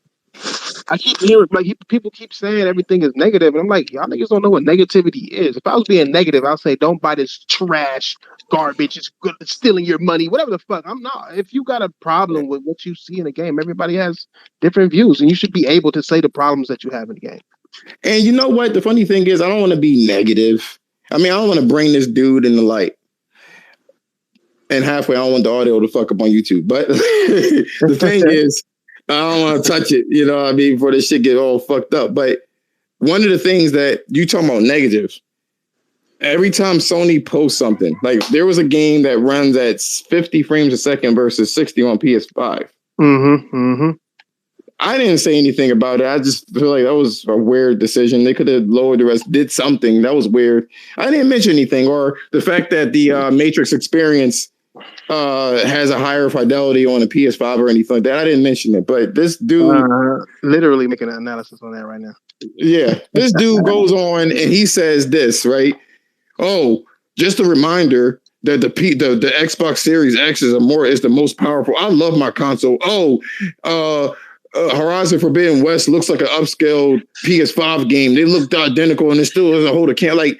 I keep hearing, people keep saying everything is negative, and I'm like, y'all niggas don't know what negativity is. If I was being negative, I'll say, don't buy this trash, garbage, it's good, it's stealing your money, whatever the fuck. I'm not. If you got a problem with what you see in the game, everybody has different views, and you should be able to say the problems that you have in the game. And you know what? The funny thing is, I don't want to be negative. I mean, I don't want to bring this dude in the light. And halfway, I don't want the audio to fuck up on YouTube. But the thing is, I don't want to touch it, you know what I mean, before this shit get all fucked up. But one of the things that you talking about negative, every time Sony posts something, like there was a game that runs at 50 frames a second versus 60 on PS5. I didn't say anything about it. I just feel like that was a weird decision. They could have lowered the rest, did something. That was weird. I didn't mention anything. Or the fact that the Matrix experience has a higher fidelity on a PS5 or anything like that. I didn't mention it. But this dude... literally making an analysis on that right now. Yeah. This dude goes on and he says this, right? Oh, just a reminder that the Xbox Series X is the most powerful. I love my console. Horizon Forbidden West looks like an upscaled PS5 game. They looked identical, and it still doesn't hold a can. Like,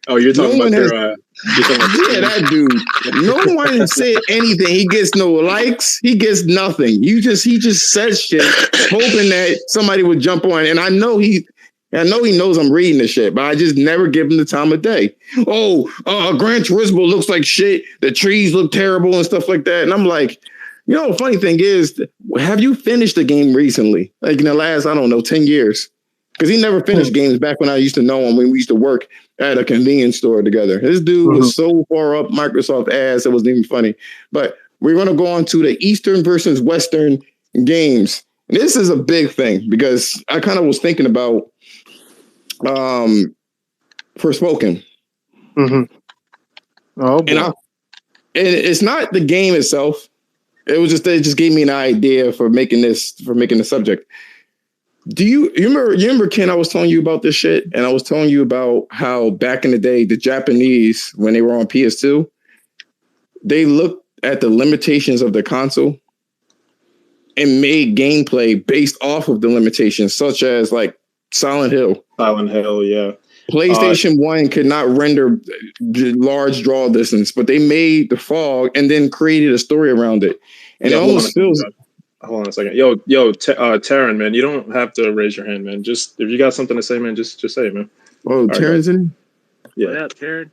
you're talking about that dude. No one said anything. He gets no likes. He gets nothing. He just says shit, hoping that somebody would jump on. And I know he knows I'm reading the shit, but I just never give him the time of day. Gran Turismo looks like shit. The trees look terrible and stuff like that. And I'm like, you know, the funny thing is, have you finished a game recently? Like in the last, 10 years? Because he never finished games back when I used to know him, when we used to work at a convenience store together. This dude was so far up Microsoft ass, it wasn't even funny. But we're going to go on to the Eastern versus Western games. And this is a big thing because I kind of was thinking about Forspoken. Oh, boy. And it's not the game itself. It just gave me an idea for making the subject. Do you remember, Ken, I was telling you about this shit, and I was telling you about how back in the day, the Japanese, when they were on PS2, they looked at the limitations of the console and made gameplay based off of the limitations, such as like Silent Hill. Silent Hill, yeah. PlayStation 1 could not render large draw distance, but they made the fog and then created a story around it. And it almost feels... Hold on a second. Yo, Taryn, man, you don't have to raise your hand, man. Just if you got something to say, man, just say it, man. Oh, Taryn's in? Yeah. What up, Taryn?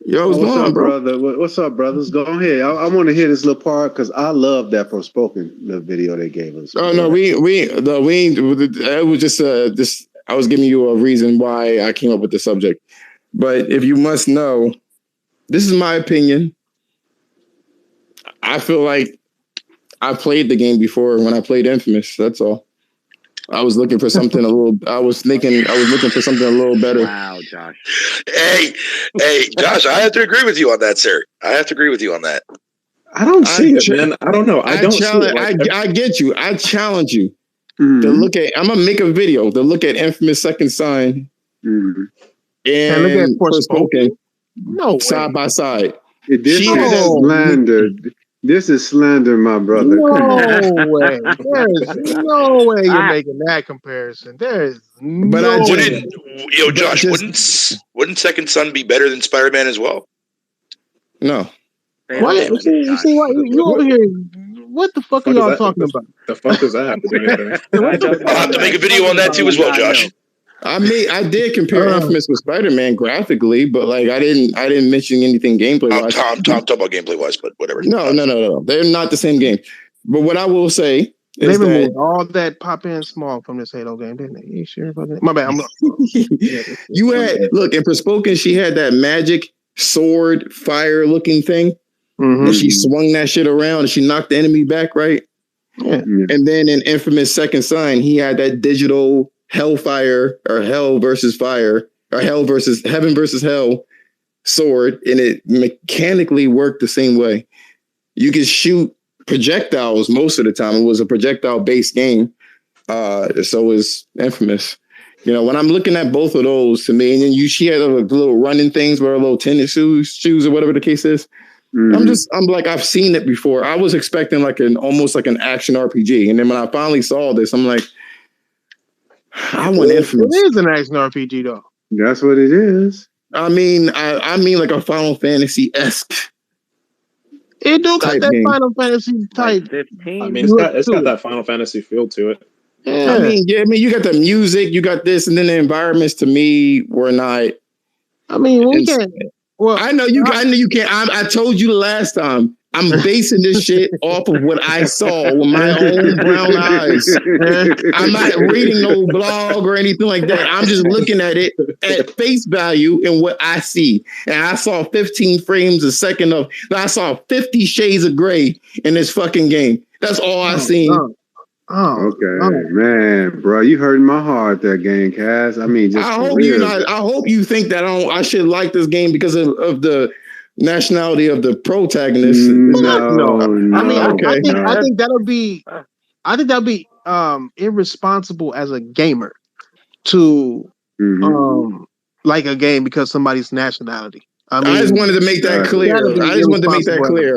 Yo, what's going on, bro? Brother? What's up, brothers? Go ahead. I want to hear this little part because I love that Forspoken, the video they gave us. Oh no, we it was just I was giving you a reason why I came up with the subject. But if you must know, this is my opinion. I feel like I played the game before when I played Infamous. That's all. I was looking for something I was looking for something a little better. Wow, Josh. Hey, Josh, I have to agree with you on that, sir. I have to agree with you on that. I don't see it, man. I don't know. I get you. I challenge you to look at. I'm gonna make a video to look at Infamous Second Son and look at Forspoken. No, side by side. This is slander. This is slander, my brother. No way. There's no way you're making that comparison. There's no way. Josh, wouldn't Second Son be better than Spider-Man as well? No. What? You see what? You over here. What the fuck are y'all talking about? The fuck does that have to do with anything? I'll have to make a video on that too as well, Josh. I did compare Infamous with Spider-Man graphically, but like I didn't mention anything gameplay wise. Tom talk about gameplay wise, but whatever. No. They're not the same game. But what I will say is they removed all that pop in small from this Halo game, didn't they? You sure about that? My bad. You had look in Forspoken, she had that magic sword fire looking thing. And she swung that shit around and she knocked the enemy back, right? Yeah. And then in Infamous Second Son, he had that digital hellfire or hell versus fire or hell versus heaven versus hell sword, and it mechanically worked the same way. You could shoot projectiles most of the time. It was a projectile based game. So is Infamous. You know, when I'm looking at both of those, to me, and then she had little running things with her little tennis shoes or whatever the case is. I'm like, I've seen it before. I was expecting like almost like an action RPG. And then when I finally saw this, I'm like, I want Infamous. It is an action RPG though. That's what it is. I mean like a Final Fantasy-esque. It do got that game. Final Fantasy type. I mean, it's got that Final Fantasy feel to it. Yeah. I mean, you got the music, you got this, and then the environments to me were not. I mean, we can't. Well, I know you can't. I told you the last time. I'm basing this shit off of what I saw with my own brown eyes. I'm not reading no blog or anything like that. I'm just looking at it at face value and what I see. And I saw 15 frames a second I saw 50 shades of gray in this fucking game. That's all I seen. Man, bro, you hurt my heart that game, Cass. I mean, just I hope you think that I should like this game because of the nationality of the protagonist. No. I mean, I think that'll be irresponsible as a gamer to like a game because somebody's nationality. I just wanted to make that clear.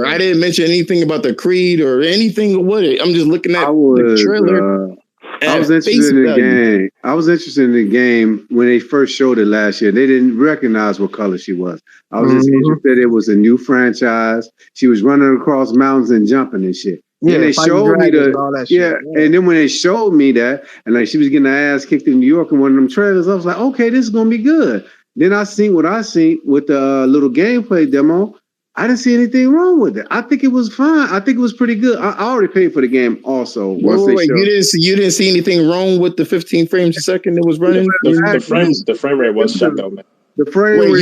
I didn't mention anything about the creed or anything with it. I'm just looking at the trailer. I was interested in the game. I was interested in the game when they first showed it last year. They didn't recognize what color she was. I was just interested. It was a new franchise. She was running across mountains and jumping and shit. Yeah, they showed me and then when they showed me that, and like she was getting her ass kicked in New York in one of them trailers, I was like, okay, this is gonna be good. Then I seen what I seen with the little gameplay demo. I didn't see anything wrong with it. I think it was fine. I think it was pretty good. I already paid for the game also. Wait, you didn't see anything wrong with the 15 frames a second it was running? The frame rate was shut though, man. The frame rate.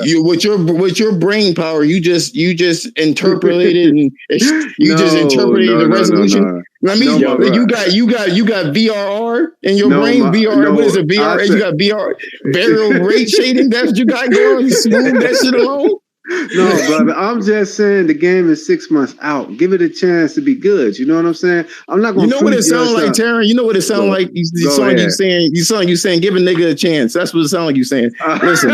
You with your brain power, you just interpolated and interpreted the resolution. I mean, you got VRR in your brain. VR, what is it? VR, you got VR variable rate shading. That's what you got going. You smooth that shit alone. No, brother. I'm just saying the game is 6 months out. Give it a chance to be good. You know what I'm saying? I'm not going to. You know what it sounds like, Taryn? You know what it sounds like? You saying give a nigga a chance. That's what it sounds like you saying. Listen,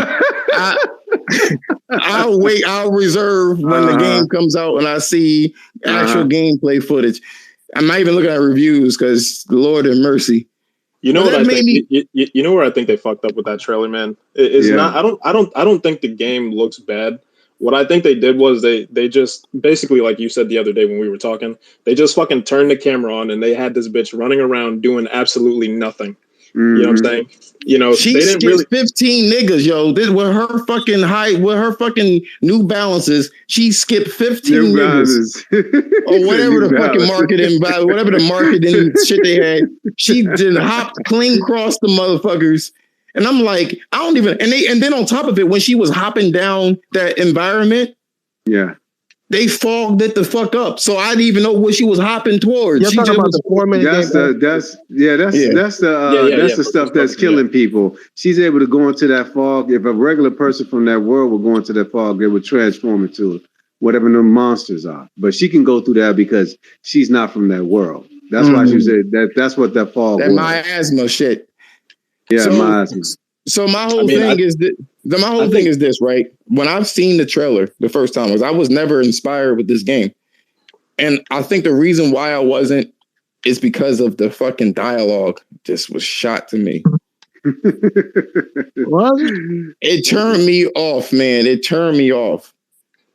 I'll wait. I'll reserve when the game comes out and I see actual gameplay footage. I'm not even looking at reviews because Lord have mercy. You know what I think? You know where I think they fucked up with that trailer, man. It's not. I don't think the game looks bad. What I think they did was they just basically, like you said the other day when we were talking, they just fucking turned the camera on and they had this bitch running around doing absolutely nothing. You know what I'm saying? You know, she they didn't really 15 niggas, yo. This with her fucking height, with her fucking New Balances, she skipped 15 niggas. Or whatever the fucking marketing shit they had. She just hopped clean across the motherfuckers. And I'm like, I don't even and then on top of it, when she was hopping down that environment, they fogged it the fuck up. So I didn't even know what she was hopping towards. You're talking about the 4 minute that's the stuff that's killing people. She's able to go into that fog. If a regular person from that world would go into that fog, they would transform into whatever the monsters are. But she can go through that because she's not from that world. That's why she said that's what that fog was. That miasma shit. Yeah, so my whole thing is this, right? When I've seen the trailer the first time, I was never inspired with this game. And I think the reason why I wasn't is because of the fucking dialogue just was shot to me. What? It turned me off, man. It turned me off.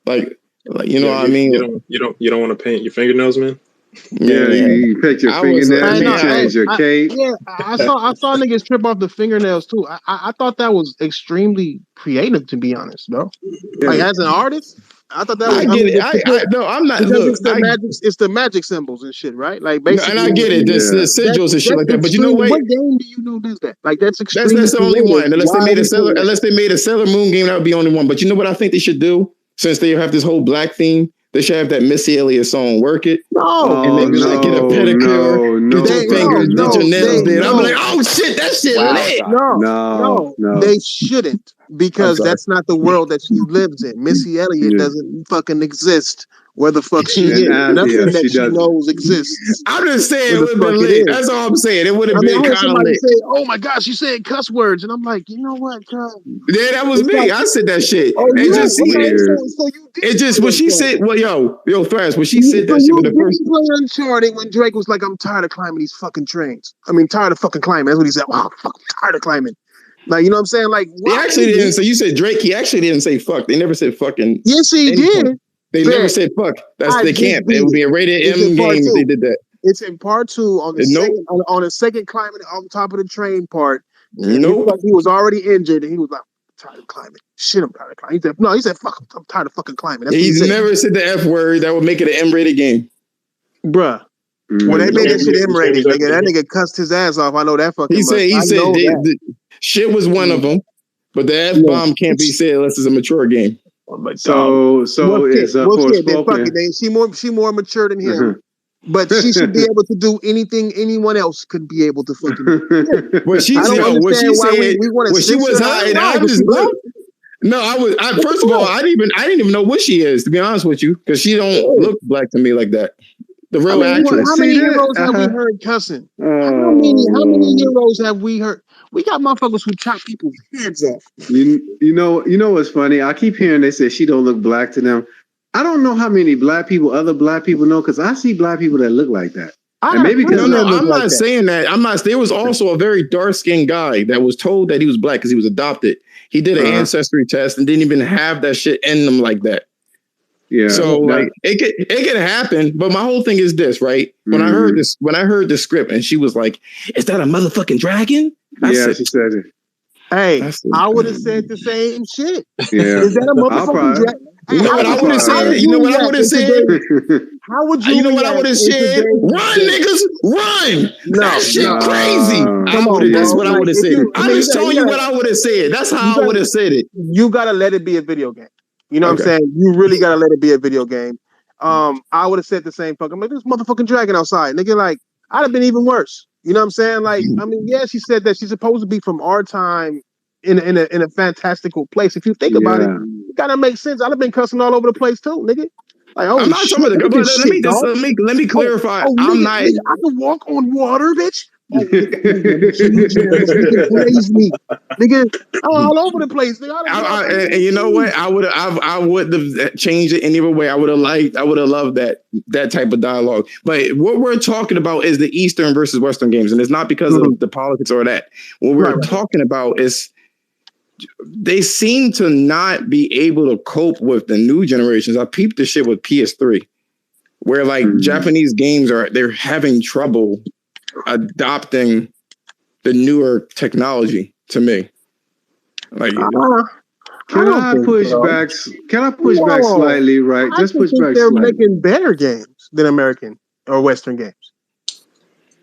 Like you know what I mean? You don't want to paint your fingernails, man? Yeah, you pick your fingernails, you change your cape. I saw niggas trip off the fingernails too. I thought that was extremely creative, to be honest, bro. Yeah. Like as an artist, I thought that was. I get it. No, I'm not. Look, it's the magic symbols and shit, right? Like basically, and I get it. The sigils and shit like that. But you know what? What game do you know does that? Like that's extremely. That's the only one. Unless they made a Sailor Moon game, that would be the only one. But you know what I think they should do? Since they have this whole black theme, they should have that Missy Elliott song "Work It." And they like get a pedicure, get your fingers, get your nails did. I'm like, oh shit, that shit lit. No, they shouldn't, because that's not the world that she lives in. Missy Elliott doesn't fucking exist where the fuck she is. Nothing that she knows exists. I'm just saying it would have been lit. That's all I'm saying. It would have been kind of lit. Say, "Oh my gosh, you said cuss words," and I'm like, you know what, cuz? Yeah, that was me. I said that shit. Oh, and just so you did. It just when she said, "Well, yo, Thrash," when she said that shit with the first play Uncharted when Drake was like, "I'm tired of climbing these fucking trains. I mean, tired of fucking climbing." That's what he said. Wow, fuck, I'm tired of climbing. Like, you know what I'm saying? Like, he actually didn't. So you said Drake. He actually didn't say fuck. They never said fucking. Yes, he did. They never said fuck. They can't. It would be a rated M game if they did that. It's in part 2 on the second on the second climbing on top of the train part. Nope. Like he was already injured and he was like, I'm tired of climbing. Shit, I'm tired of climbing. He said, fuck, I'm tired of fucking climbing. That's He's never said the F word that would make it an M-rated game. Bruh. When they made that shit M-rated, nigga, that nigga cussed his ass off. I know that fucking He said shit was one of them, but the F-bomb can't be said unless it's a mature game. So it's she more mature than him. But she should be able to do anything anyone else could be able to fucking do. What she said, she was high, and I'm just no. First of all, I didn't even know what she is, to be honest with you, because she don't look black to me like that. The real actress. How many heroes have we heard cussing? How many heroes have we heard? We got motherfuckers who chop people's heads off. You know what's funny? I keep hearing they say she don't look black to them. I don't know how many other black people know, because I see black people that look like that. I'm not saying that. There was also a very dark-skinned guy that was told that he was black because he was adopted. He did an ancestry test and didn't even have that shit in them like that. Yeah. So like it could happen, but my whole thing is this, right? When I heard the script and she was like, "Is that a motherfucking dragon?" She said it. Hey, I would have said the same shit. Yeah. Is that a motherfucking dragon? You know what I would have said? You know what I would have said? How would you? You know what I would have said? Run, niggas, run! That shit crazy. That's what I would have said. I'm just telling you what I would have said. That's how I would have said it. You gotta let it be a video game. You know what I'm saying? You really gotta let it be a video game. I would have said the same fucking. Like, this motherfucking dragon outside, nigga. Like, I'd have been even worse. You know what I'm saying? Like, I mean, yeah, she said that she's supposed to be from our time in a fantastical place. If you think about it, it gotta make sense. I'd have been cussing all over the place too, nigga. Like, I'm not talking about the. Let me clarify. I'm not. Nigga, I can walk on water, bitch. Praise me, nigga. All over the place. Nigga. And you know what? I would have changed it any other way. I would have loved that type of dialogue. But what we're talking about is the Eastern versus Western games, and it's not because of the politics or that. What we're talking about is they seem to not be able to cope with the new generations. I peeped the shit with PS3, where like Japanese games they're having trouble adopting the newer technology. To me, like, can I push back slightly? Right, just push back. They're making better games than American or Western games.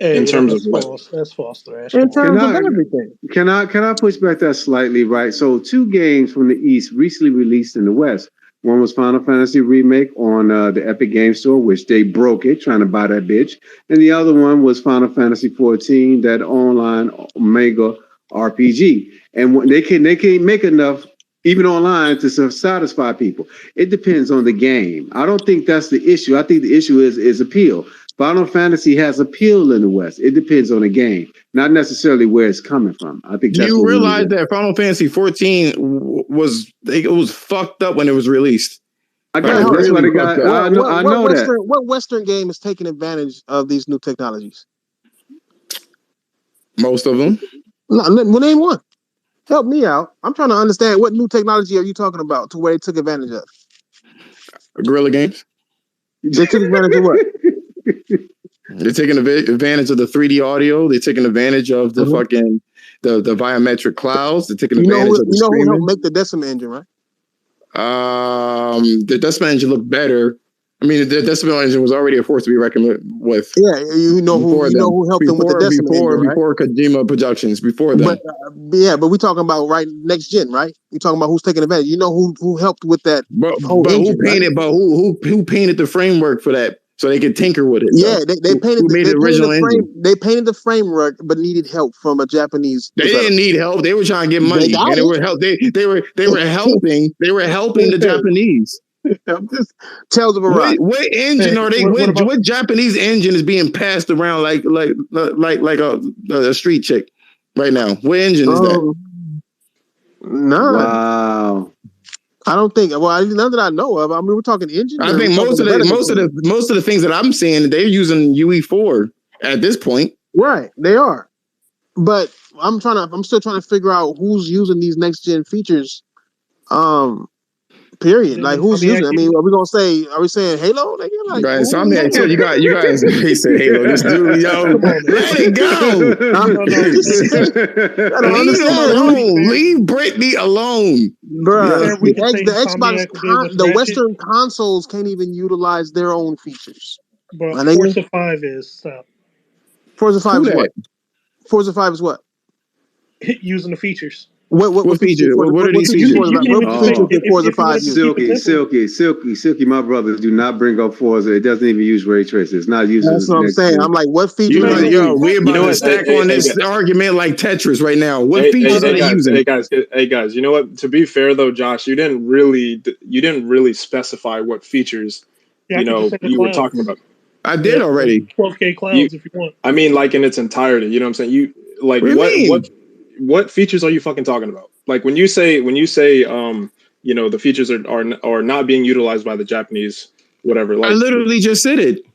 In terms of what? That's false, Thrash. In terms of everything. Can I push back that slightly? Right. So 2 games from the East recently released in the West. One was Final Fantasy Remake on the Epic Game Store, which they broke it trying to buy that bitch. And the other one was Final Fantasy 14, that online mega RPG. And they can't make enough, even online, to satisfy people. It depends on the game. I don't think that's the issue. I think the issue is appeal. Final Fantasy has appeal in the West. It depends on the game, not necessarily where it's coming from. I think that's you realize that Final Fantasy 14 was fucked up when it was released. I know that. What Western game is taking advantage of these new technologies? Most of them. Name one. Help me out. I'm trying to understand, what new technology are you talking about to where they took advantage of? Guerrilla Games. They took advantage of what? They're taking advantage of the 3D audio. They're taking advantage of the fucking the biometric clouds. They're taking advantage of the streaming. Who helped make the Decima engine, right? The Decima engine looked better. I mean, the Decima engine was already a force to be reckoned with. Yeah, who helped them with the Decima engine, right? Before Kojima Productions, before that. But we're talking about next gen, right? You're talking about who's taking advantage. You know who helped with that? But who painted the framework for that? So they could tinker with it. Yeah, they painted They painted the framework, but needed help from a Japanese. They didn't need help. They were trying to get money, and they were helping the Japanese. Just Tales of Arise. What engine are they? What Japanese engine is being passed around like a street chick right now? What engine is that? None. Wow. I don't think. Well, none that I know of. I mean, we're talking engine. I think most of the things that I'm seeing, they're using UE4 at this point. Right, they are. But I'm still trying to figure out who's using these next gen features. Period. Like who's using it? I mean, are we saying Halo? Like, right, Insomniac too. You guys he said Halo. This dude, yo, let it go. Leave him alone. Leave Brittany alone. Bruh. The Xbox the Western consoles can't even utilize their own features. But Forza 5 is Forza 5 is what? Forza 5 is what? Using the features. What features? What are these features? Forza 5 Silky, my brothers do not bring up Forza. It doesn't even use ray tracing. It's not using. That's what I'm saying. I'm like, what features? We're about to stack on this argument like Tetris right now. What features are they using? Hey guys, you know what? To be fair though, Josh, you didn't really specify what features you were talking about. I did already. 12K clouds if you want. I mean, like in its entirety. You know what I'm saying? What features are you fucking talking about? Like when you say the features are not being utilized by the Japanese, whatever. Like I literally just said it.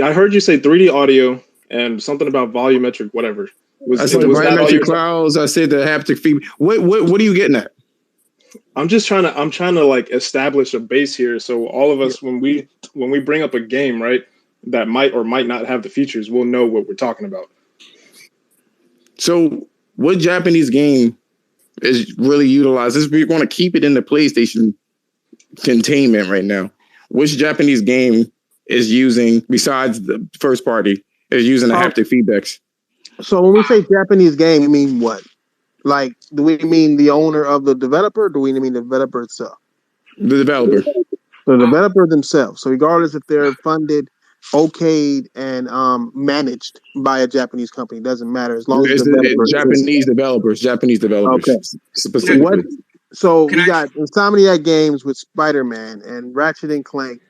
I heard you say 3D audio and something about volumetric, whatever. I said volumetric clouds. I said the haptic feedback. What are you getting at? I'm trying to like establish a base here, so all of us when we bring up a game, right, that might or might not have the features, we'll know what we're talking about. So what Japanese game is really utilized? We're going to keep it in the PlayStation containment right now. Which Japanese game is using, besides the first party, is using the haptic feedbacks? So when we say Japanese game, you mean what? Like, do we mean the owner of the developer, or do we mean the developer itself? The developer. The developer themselves. So regardless if they're funded, okayed, and managed by a Japanese company, doesn't matter as long as Japanese developers. Okay. Specifically. So we got Insomniac Games with Spider-Man and Ratchet and Clank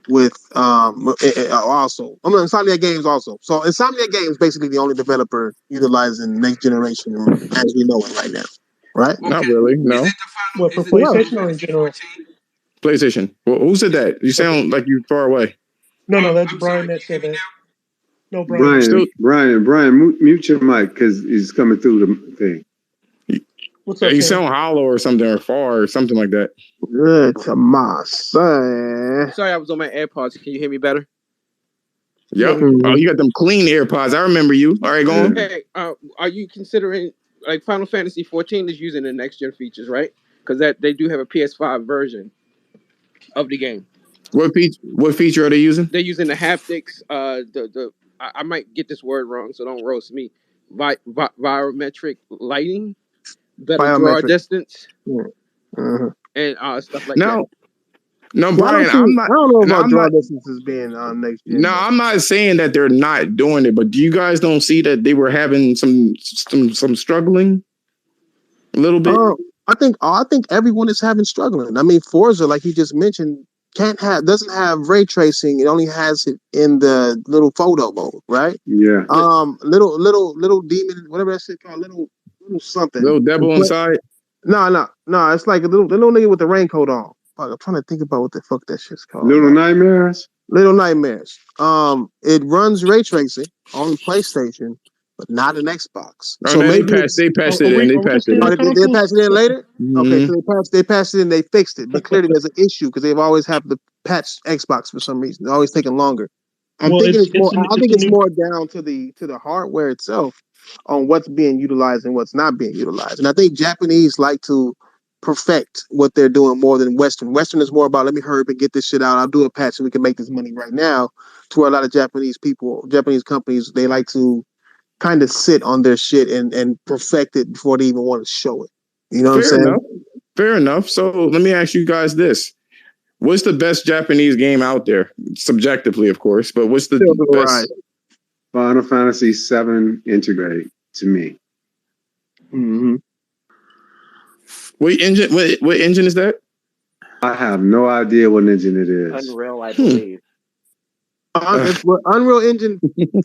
with also. Insomniac Games also. So Insomniac Games basically the only developer utilizing next generation as we know it right now. Right? Okay. Not really. No. What, for PlayStation or in general? PlayStation. Well, who said that? You sound like you're far away. No, that's Brian that said that. No, Brian. Brian, mute your mic because it's coming through the thing. What's up? You sound hollow or something, or far, or something like that. Good to my son. Sorry, I was on my AirPods. Can you hear me better? Yep. Oh, you got them clean AirPods. I remember you. All right, go on. Hey, are you considering, like, Final Fantasy 14 is using the next gen features, right? Because they do have a PS5 version of the game. What feature are they using? They're using the haptics. I might get this word wrong, so don't roast me. Biometric lighting, better draw distance, and stuff like that. No, Brian, I don't know about draw distances being next gen. No, I'm not saying that they're not doing it, but do you guys don't see that they were having some struggling a little bit? I think everyone is having struggling. I mean, Forza, like you just mentioned, doesn't have ray tracing. It only has it in the little photo mode, right? Yeah. Little demon, whatever that shit called, little something. Little devil inside. No. It's like a little nigga with the raincoat on. Fuck, I'm trying to think about what the fuck that shit's called. Little Nightmares. It runs ray tracing on PlayStation, but not an Xbox. So maybe they patched it in. They patched it in. They patched it in later? Mm-hmm. Okay, so they patched it in, they fixed it. But clearly there's an issue because they've always have to patch Xbox for some reason. It's always taking longer. I think it's more down to the hardware itself on what's being utilized and what's not being utilized. And I think Japanese like to perfect what they're doing more than Western. Western is more about, let me hurry up and get this shit out. I'll do a patch so we can make this money right now. To where a lot of Japanese companies, they like to kind of sit on their shit and perfect it before they even want to show it. You know what I'm saying? Fair enough. So let me ask you guys this. What's the best Japanese game out there? Subjectively, of course, but what's the best? Final Fantasy VII Integrate to me. Mm-hmm. What engine is that? I have no idea what engine it is. Unreal, I believe. Unreal Engine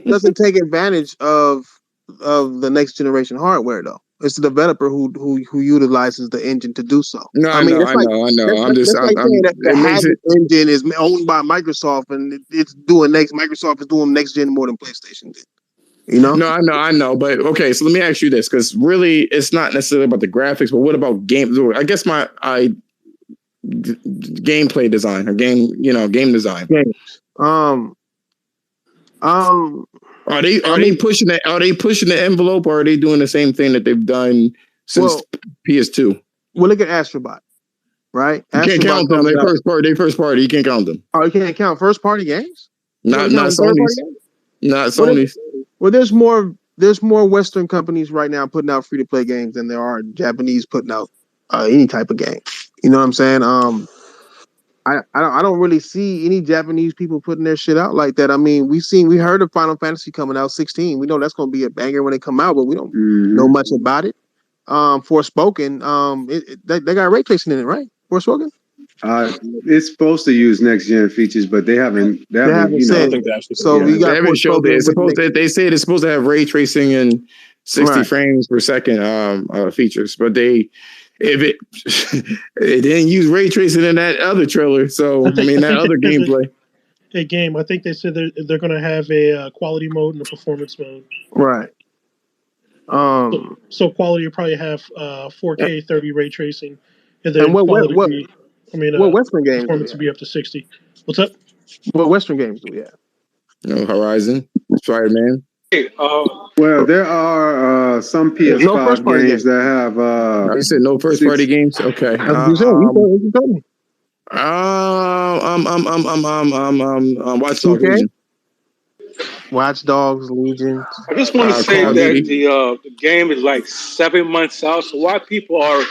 doesn't take advantage of the next generation hardware though. It's the developer who utilizes the engine to do so. No, I know. I'm like saying that the Habit engine is owned by Microsoft and it's doing Microsoft is doing next gen more than PlayStation did. You know? No, I know. But okay, so let me ask you this, because really it's not necessarily about the graphics, but what about games? I guess gameplay design or game design. Games. Are they pushing the envelope, or are they doing the same thing that they've done since PS2? Well, look at Astrobot, right? You can't count them. They first party. You can't count them. Oh, you can't count first party games? Not Sony's. Not Sony's. Well, there's more Western companies right now putting out free to play games than there are Japanese putting out any type of game. You know what I'm saying? I don't really see any Japanese people putting their shit out like that. I mean, we heard of Final Fantasy coming out 16. We know that's going to be a banger when it come out, but we don't know much about it. Forspoken, they got ray tracing in it, right? Forspoken. It's supposed to use next gen features, but they haven't said. So we got. They haven't showed it. They said it's supposed to have ray tracing and 60 frames per second features, but it didn't use ray tracing in that other trailer. So that other gameplay. I think they said they're going to have a quality mode and a performance mode. Right. So quality will probably have 4K 30 ray tracing, and then what Western games performance will be up to 60. What's up? What Western games do we have? Horizon, Spider-Man. Well, there are some PS5 games that have. You said no first party games. Okay. Watch Dogs Legion. Watch Dogs Legion. I just want to say that the game is like 7 months out, so why people are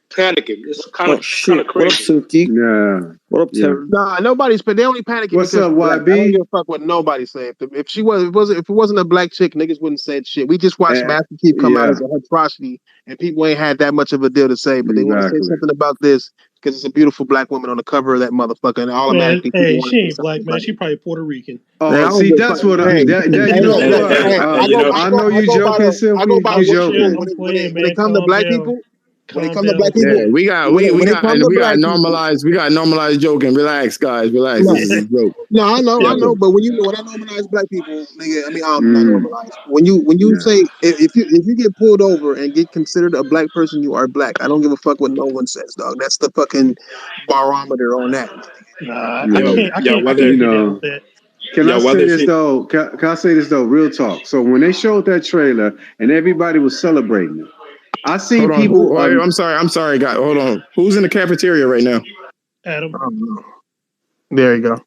panicking? It's kind of crazy. What up, Silky? Yeah. What up, Terry? Nah, nobody's. But they only panicking. What's up, YB? I don't give a fuck what nobody said. If it wasn't a black chick, niggas wouldn't say shit. We just watched Master Chief come out as a atrocity, and people ain't had that much of a deal to say. But they want to say something about this because it's a beautiful black woman on the cover of that motherfucker, and automatically. Hey, she ain't black, man. She probably Puerto Rican. Oh, see, that's what I. I know you joking, Silky. I go by when it comes to black people. When it comes to black people, we got normalized joking. Relax, guys. Relax. No, I know. But when I normalize black people, nigga, I'm not normalized. When you say if you get pulled over and get considered a black person, you are black. I don't give a fuck what no one says, dog. That's the fucking barometer on that. I can't. Can I say this though? Can I say this though? Real talk. So when they showed that trailer and everybody was celebrating it. I seen people. I'm sorry, guys. Hold on. Who's in the cafeteria right now? Adam. There you go.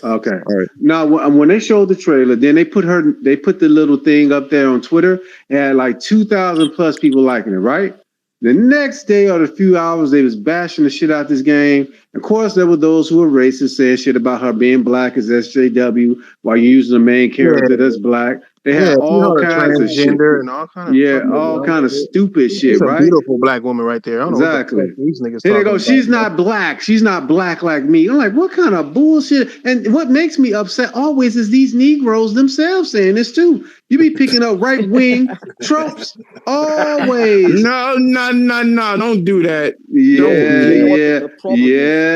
Okay. All right. Now, when they showed the trailer, then they put the little thing up there on Twitter. And had like 2,000 plus people liking it. Right. The next day or a few hours, they was bashing the shit out this game. Of course, there were those who were racist, saying shit about her being black as SJW while you're using the main character that's black. They had all kinds of shit. And all kinds of all kind of stupid shit, right? Beautiful black woman right there. I don't exactly. know what these niggas Here they go. She's not black. She's not black like me. I'm like, what kind of bullshit? And what makes me upset always is these Negroes themselves saying this too. You be picking up right wing tropes always. No. Don't do that.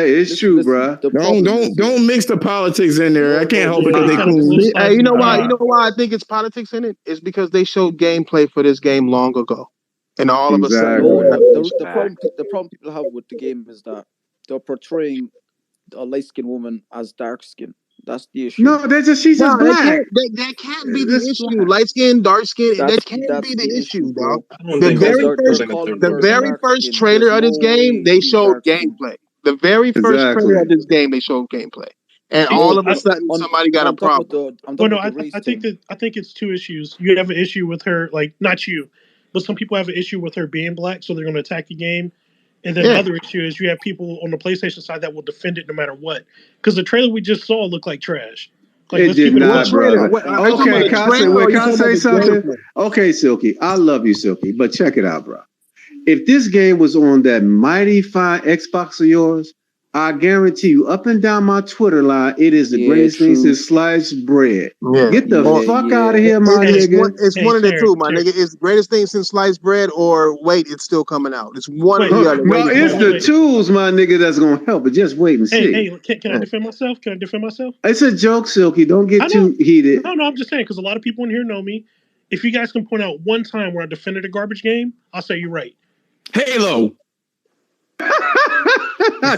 It's true, bro. Don't mix the politics in there. I can't help it that they cool. Hey, you know why? You know why I think it's politics in it? It's because they showed gameplay for this game long ago, and all of a sudden, the problem people have with the game is that they're portraying a light-skinned woman as dark-skinned. That's the issue. No, she's just black. That can't be the issue. Light skin, dark skin. That can't be the issue, dog. The very first trailer of this game, they showed gameplay. The very first trailer of this game, they showed gameplay. And all of a sudden, somebody got a problem. I think it's two issues. You have an issue with her, like not you, but some people have an issue with her being black, so they're going to attack the game. And then the other issue is you have people on the PlayStation side that will defend it no matter what. Because the trailer we just saw looked like trash. Like, it did not, brother. Okay, can I say something? Okay, Silky, I love you, Silky, but check it out, bro. if this game was on that mighty fine Xbox of yours, I guarantee you, up and down my Twitter line, it is the greatest thing since sliced bread. Yeah. Get the fuck out of here, my nigga. It's one of the two, my nigga. It's the greatest thing since sliced bread, or wait, it's still coming out. It's one or the other. No, it's the tools, my nigga, that's gonna help. But just wait and see. Hey, can I defend myself? It's a joke, Silky. Don't get too heated. No, I'm just saying because a lot of people in here know me. If you guys can point out one time where I defended a garbage game, I'll say you're right. Halo. Okay,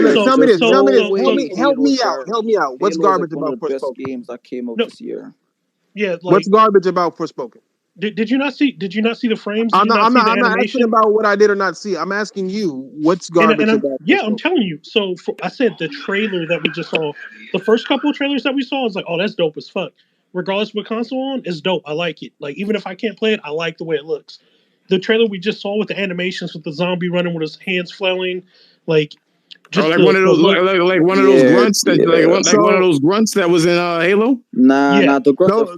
look, tell me this. Help me out. What's garbage about Forspoken? Games that came out this year. Yeah, like, what's garbage about Forspoken? Did you not see the frames? I'm not asking about what I did or not see. I'm asking you what's garbage about. Yeah, I'm telling you. So I said the trailer that we just saw, the first couple of trailers that we saw, is like, oh, that's dope as fuck. Regardless of what console on, it's dope. I like it. Like, even if I can't play it, I like the way it looks. The trailer we just saw with the animations with the zombie running with his hands flailing, like just one of those grunts that one of those grunts that was in Halo. Nah, the grunts.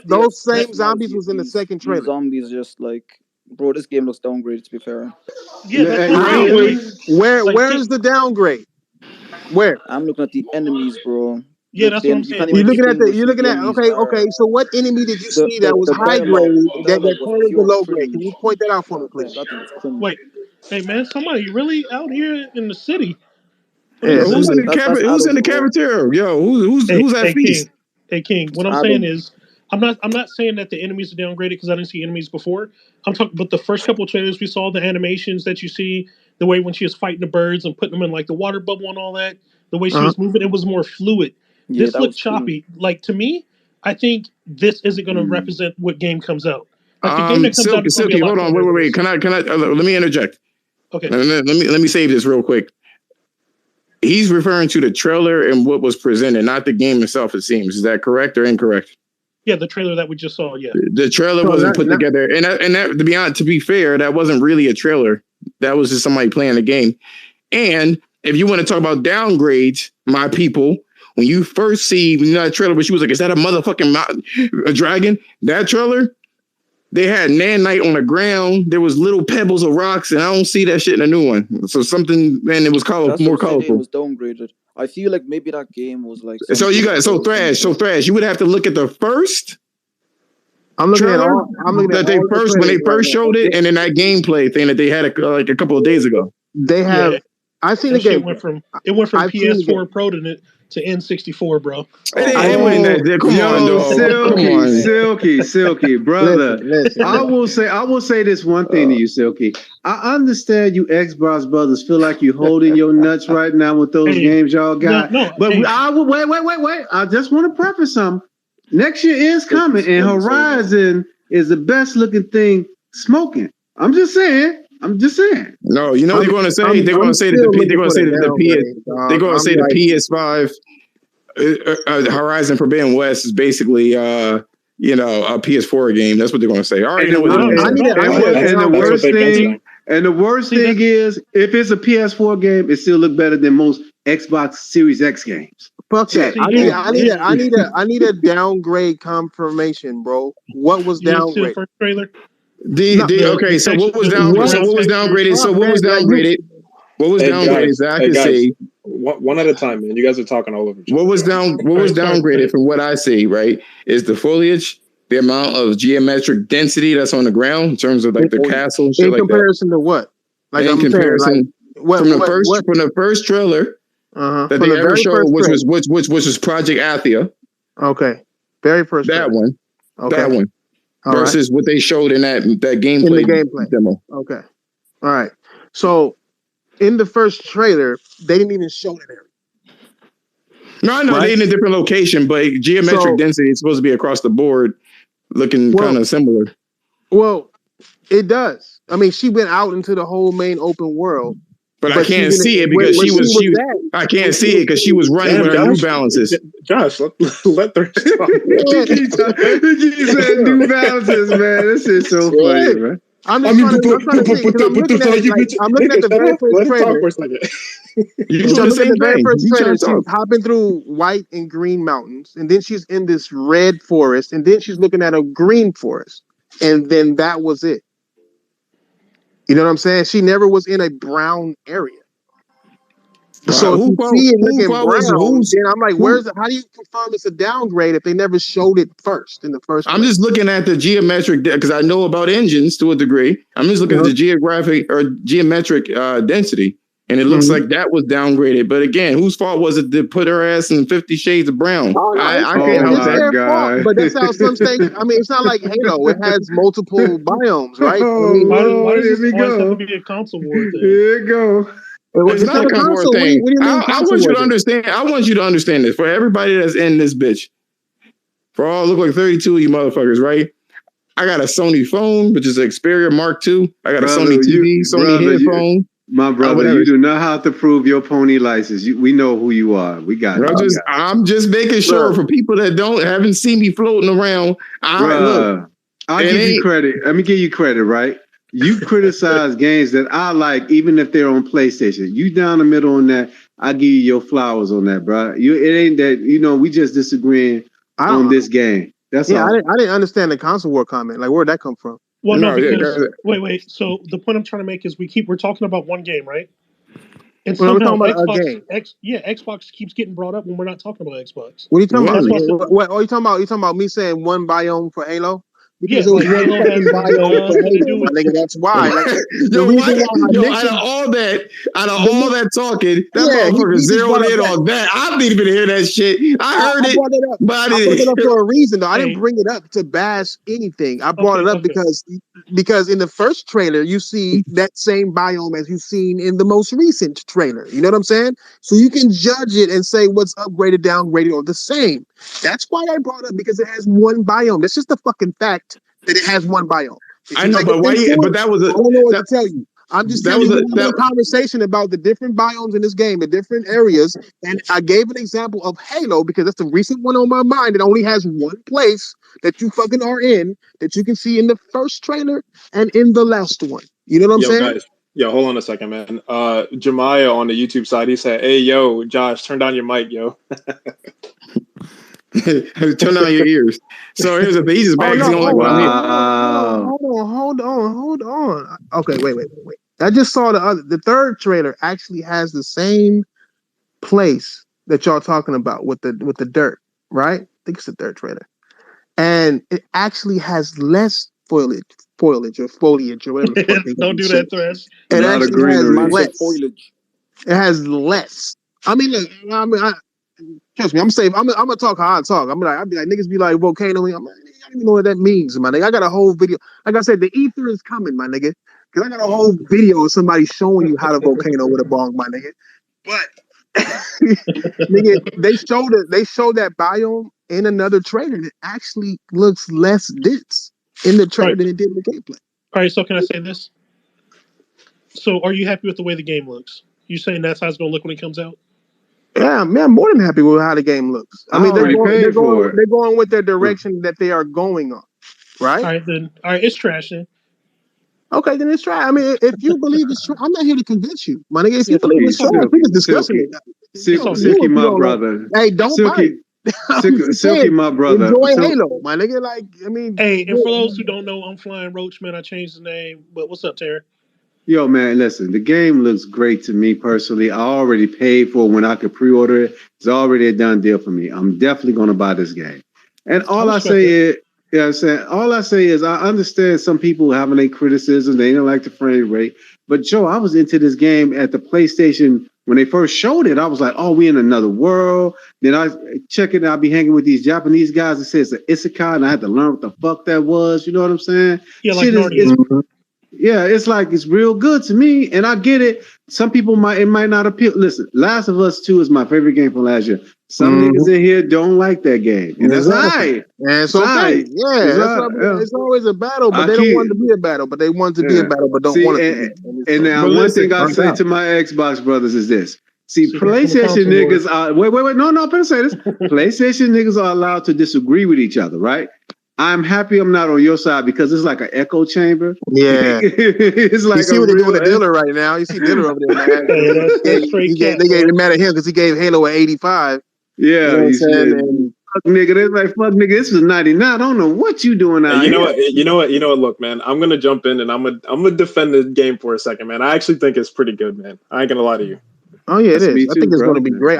Those same zombies was in the second trailer. Zombies just like, bro, this game looks downgraded. To be fair. Where is the downgrade? Where? I'm looking at the enemies, bro. Yeah, that's what I'm saying. You're looking at okay. So what enemy did you see that was high grade that was the low grade? Can you point that out for me, please? Wait, hey man, somebody really out here in the city? Who's in the cafeteria? Yo, who's at feast? King. What I'm saying is, I'm not saying that the enemies are downgraded because I didn't see enemies before. I'm talking about the first couple of trailers we saw, the animations that you see, the way when she was fighting the birds and putting them in like the water bubble and all that, the way she was moving, it was more fluid. Yeah, this looked choppy. Cool. Like, to me, I think this isn't going to represent what game comes out. Like, the game that comes out is Silky, hold on, wait. Can I? Let me interject. Okay. Let me save this real quick. He's referring to the trailer and what was presented, not the game itself. It seems. Is that correct or incorrect? Yeah, the trailer that we just saw. Yeah, the trailer wasn't put together, and that, to be fair, that wasn't really a trailer. That was just somebody playing the game. And if you want to talk about downgrades, my people. When you first see that trailer, but she was like, "Is that a motherfucking dragon?" That trailer, they had nanite on the ground. There was little pebbles of rocks, and I don't see that shit in the new one. So something, man, it was more colorful. It was downgraded. I feel like maybe that game was like. So Thrash. You would have to look at the first. I'm looking at when they first showed it, and then that gameplay thing that they had like a couple of days ago. They have. I seen the game. It went from PS4 Pro to N64, bro. Silky, brother. Listen. I will say this one thing to you, Silky. I understand you Xbox brothers feel like you holding your nuts right now with those games y'all got. I will wait. I just want to preface something. Next year is coming, and Horizon is the best looking thing smoking. I'm just saying. No, you know they're going to say. They're going to say the PS5 Horizon Forbidden West is basically a PS4 game. That's what they're going to say. All right, and the worst thing is, if it's a PS4 game, it still look better than most Xbox Series X games. Fuck that. I need a downgrade confirmation, bro. What was downgraded? First trailer. Okay, so what was downgraded? What was downgraded? I can see one at a time, man. You guys are talking all over. What was downgraded from what I see? Right, is the foliage, the amount of geometric density that's on the ground in terms of like the castle. And shit in comparison to what? Like in comparison from the first trailer that they ever showed, which was Project Athia. Okay, very first. That one. Okay. That one. Versus what they showed in that gameplay demo. Okay. All right. So in the first trailer, they didn't even show that area. No, I know they're in a different location, but geometric density is supposed to be across the board, looking kind of similar. Well, it does. I mean, she went out into the whole main open world. But I can't see it because I can't see it because she was running with her New Balances. Josh, let her stop. He said New Balances, man. This is so funny, man. I'm looking at the very first trailer. She's hopping through white and green mountains, and then she's in this red forest, and then she's looking at a green forest. and then that was it. You know what I'm saying? She never was in a brown area. Wow. So if you see it looking brown, then I'm like, how do you confirm it's a downgrade if they never showed it first in the first place? I'm just looking at the geometric, because I know about engines to a degree. I'm just looking at the geometric density, and it looks like that was downgraded. But again, whose fault was it to put her ass in 50 Shades of Brown? Oh, no, I can't help that. Fault, but that's how some states. I mean, it's not like Halo. It has multiple biomes, right? I mean, why does this always have to be a console war thing? Here you go. It's not a console thing. What do you mean I want you to understand. I want you to understand this for everybody that's in this bitch. For all look like 32 of you motherfuckers, right? I got a Sony phone, which is an Xperia Mark II. I got a Sony TV, Sony headphone. My brother, you do not have to prove your pony license. We know who you are. We got it. I'm just making sure for people that haven't seen me floating around. I'll give you credit. Let me give you credit, right? You criticize games that I like, even if they're on PlayStation. You down the middle on that. I give you your flowers on that, bro. It ain't that, we just disagreeing on this game. That's all. I didn't understand the console war comment. Like, where'd that come from? Well, no, because wait. So the point I'm trying to make is we're talking about one game, right? And somehow Xbox keeps getting brought up when we're not talking about Xbox. What are you talking about? What are you talking about? You talking about me saying one biome for Halo? Because it was Halo has nigga, that's why. Out of all that talking, that motherfucker zeroed in on that. I didn't even hear that shit. I heard it, but I brought it up for a reason, though. I didn't bring it up to bash anything. I brought it up because in the first trailer, you see that same biome as you've seen in the most recent trailer. You know what I'm saying? So you can judge it and say what's upgraded, downgraded, or the same. That's why I brought it up, because it has one biome. That's just a fucking fact. That it has one biome. I know, but why? But that was I don't know what to tell you. I'm just telling you a conversation about the different biomes in this game, the different areas, and I gave an example of Halo because that's the recent one on my mind. It only has one place that you fucking are in that you can see in the first trailer and in the last one. You know what I'm saying? Guys. Yo, hold on a second, man. Jemiah on the YouTube side, he said, "Hey, yo, Josh, turn down your mic, yo." Turn on your ears. So here's the thing. He just bags on like hold on. Okay, wait. I just saw the third trailer actually has the same place that y'all talking about with the dirt, right? I think it's the third trailer. And it actually has less foliage or whatever. Don't do that, Thresh. It actually has less foliage. It has less. I mean, look, trust me, I'm safe. I'm gonna talk how I talk. I'll be like, niggas be like volcano. I'm like, I don't even know what that means, my nigga. I got a whole video. Like I said, the ether is coming, my nigga. Because I got a whole video of somebody showing you how to volcano with a bong, my nigga. But nigga, they showed that biome in another trailer that actually looks less dense in the trailer than it did in the gameplay. All right, so can I say this? So are you happy with the way the game looks? You saying that's how it's gonna look when it comes out? Yeah, man, I'm more than happy with how the game looks. I mean, they're going with their direction that they are going on, right? All right, it's trashing. Okay, then it's trash. I mean, if you believe it's true, I'm not here to convince you, my nigga. If you believe it's trash, we can discuss it. Silky, my brother. Hey, don't bite. Silky, my brother. Enjoy Halo, my nigga. Like, I mean, hey, and for those who don't know, I'm Flying Roach, man. I changed the name, but what's up, Terry? Yo, man, listen, the game looks great to me personally. I already paid for it when I could pre-order it. It's already a done deal for me. I'm definitely going to buy this game. And all I say is, I understand some people having a criticism. They don't like the frame rate. But, Joe, I was into this game at the PlayStation. When they first showed it, I was like, oh, we in another world. Then I check it, I'll be hanging with these Japanese guys that say it's an isekai, and I had to learn what the fuck that was. You know what I'm saying? Yeah, like yeah, it's like it's real good to me, and I get it. Some people might not appeal. Listen, Last of Us 2 is my favorite game from last year. Some niggas in here don't like that game, and that's all right. And it's okay. Yeah, it's always a battle, but they don't want it to be a battle. But they want it to be a battle, but don't want it to be. And now, one thing I say to my Xbox brothers is this: see, PlayStation niggas are wait. No, I'm gonna say this. PlayStation niggas are allowed to disagree with each other, right? I'm happy I'm not on your side because it's like an echo chamber. Yeah. It's like you see what they're doing to Diller right now. You see Diller over there, man. They gave him mad at him because he gave Halo an 85. Yeah. You know what I'm saying? nigga. They're like, fuck, nigga. This was 99. I don't know what you doing out You know here. what? You know what? You know what? Look, man. I'm gonna jump in and I'm gonna defend the game for a second, man. I actually think it's pretty good, man. I ain't gonna lie to you. Oh yeah, That's it is. me I too, think it's bro. going to be great.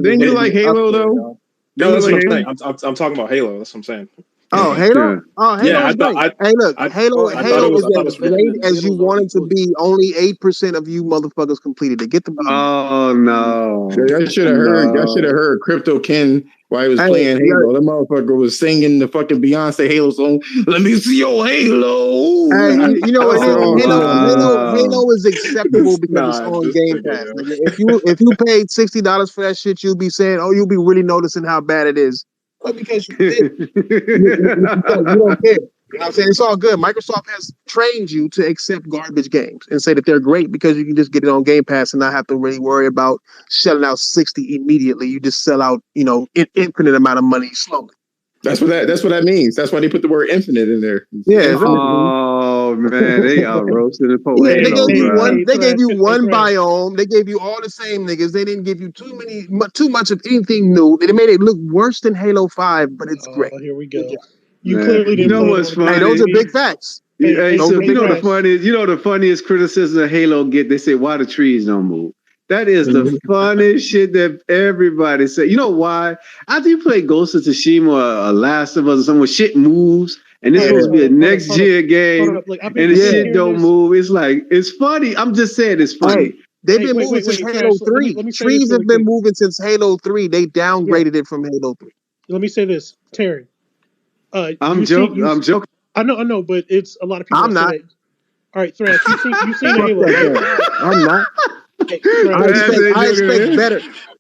Didn't you like Halo though? No, that's like what I'm Halo? saying. I'm talking about Halo. That's what I'm saying. Oh, Halo? Oh, Halo Yeah, is great. Hey, look, Halo I thought it is was as pretty great good. as you want it to be. Only 8% of you motherfuckers completed it. Get the beat. Oh no! I should have heard. I should have heard Crypto Ken while he was playing Halo. That motherfucker was singing the fucking Beyonce Halo song. Let me see your Halo. Hey, you know what? Halo is acceptable because it's on Game Pass. Nigga. If you paid $60 for that shit, you'll be saying, "Oh, you'll be really noticing how bad it is." But because you did, you don't care. You know what I'm saying? It's all good. Microsoft has trained you to accept garbage games and say that they're great because you can just get it on Game Pass and not have to really worry about shelling out 60 immediately. You just sell out, infinite amount of money slowly. That's what that means. That's why they put the word infinite in there. Yeah. Oh man, they are roasting the post. Yeah, they gave you one. They gave you one Thrash. biome. They gave you all the same niggas. They didn't give you too much of anything new. They made it look worse than Halo 5, but it's great. Here we go. You clearly didn't. You know what's funny? Hey, those are big facts. The funniest criticism of Halo get. They say, "Why the trees don't move?" That is the funniest shit that everybody say. You know why? After you play Ghost of Tsushima or Last of Us or something, shit moves, and this supposed to be a next gen game, and the shit don't move. It's like, it's funny. I'm just saying it's funny. They've been moving since Halo 3. Let me say Trees this have really been quick. moving since Halo 3. They downgraded it from Halo 3. Let me say this, Taryn. I'm joking. I know, but it's a lot of people. I'm not. All right, Thrash, you've seen Halo, right? I'm not. I expect better.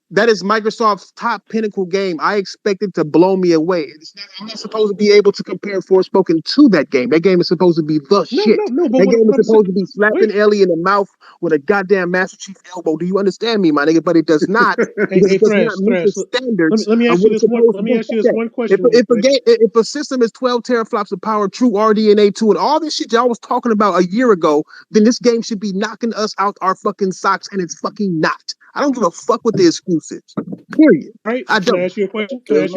That is Microsoft's top pinnacle game. I expect it to blow me away. I'm not supposed to be able to compare Forspoken to that game. That game is supposed to be the shit. No, that game is supposed to be slapping Ellie in the mouth with a goddamn Master Chief elbow. Do you understand me, my nigga? But it does not. It does not meet the standards. Let me ask you this one question. If a system is 12 teraflops of power, true RDNA 2, and all this shit y'all was talking about a year ago, then this game should be knocking us out our fucking socks, and it's fucking not. I don't give a fuck what the excuse is. Period. All right. I don't. Can I ask you a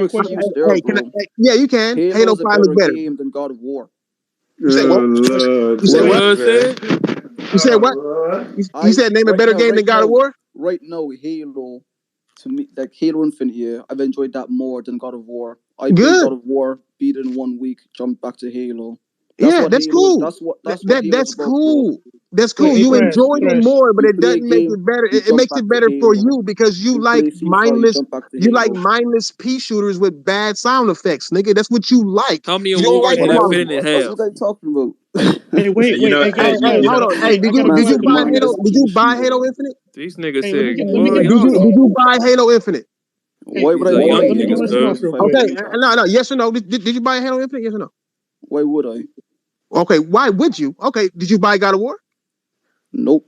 question? Yeah, you can. Halo 5 is better game than God of War. You said what? You said what? You said what? You said name a better game than God of War? Right now, Halo, to me, like Halo Infinite, I've enjoyed that more than God of War. I played God of War, beat it in 1 week, jumped back to Halo. That's cool. That's cool. That's cool. You enjoy it more, but it doesn't make it better. It makes it better for you because you like mindless. You like mindless pea shooters with bad sound effects, nigga. That's what you like. Tell me a you don't like movie that fit in That's what I'm talking about. Hey, wait. Hey, hold on. Hey, did you buy Halo? Did you buy Halo Infinite? These niggas said, did you buy Halo Infinite? Why would I? Okay, no. Yes or no? Did you buy Halo Infinite? Yes or no? Why would I? Okay, why would you? Okay, did you buy God of War? Nope.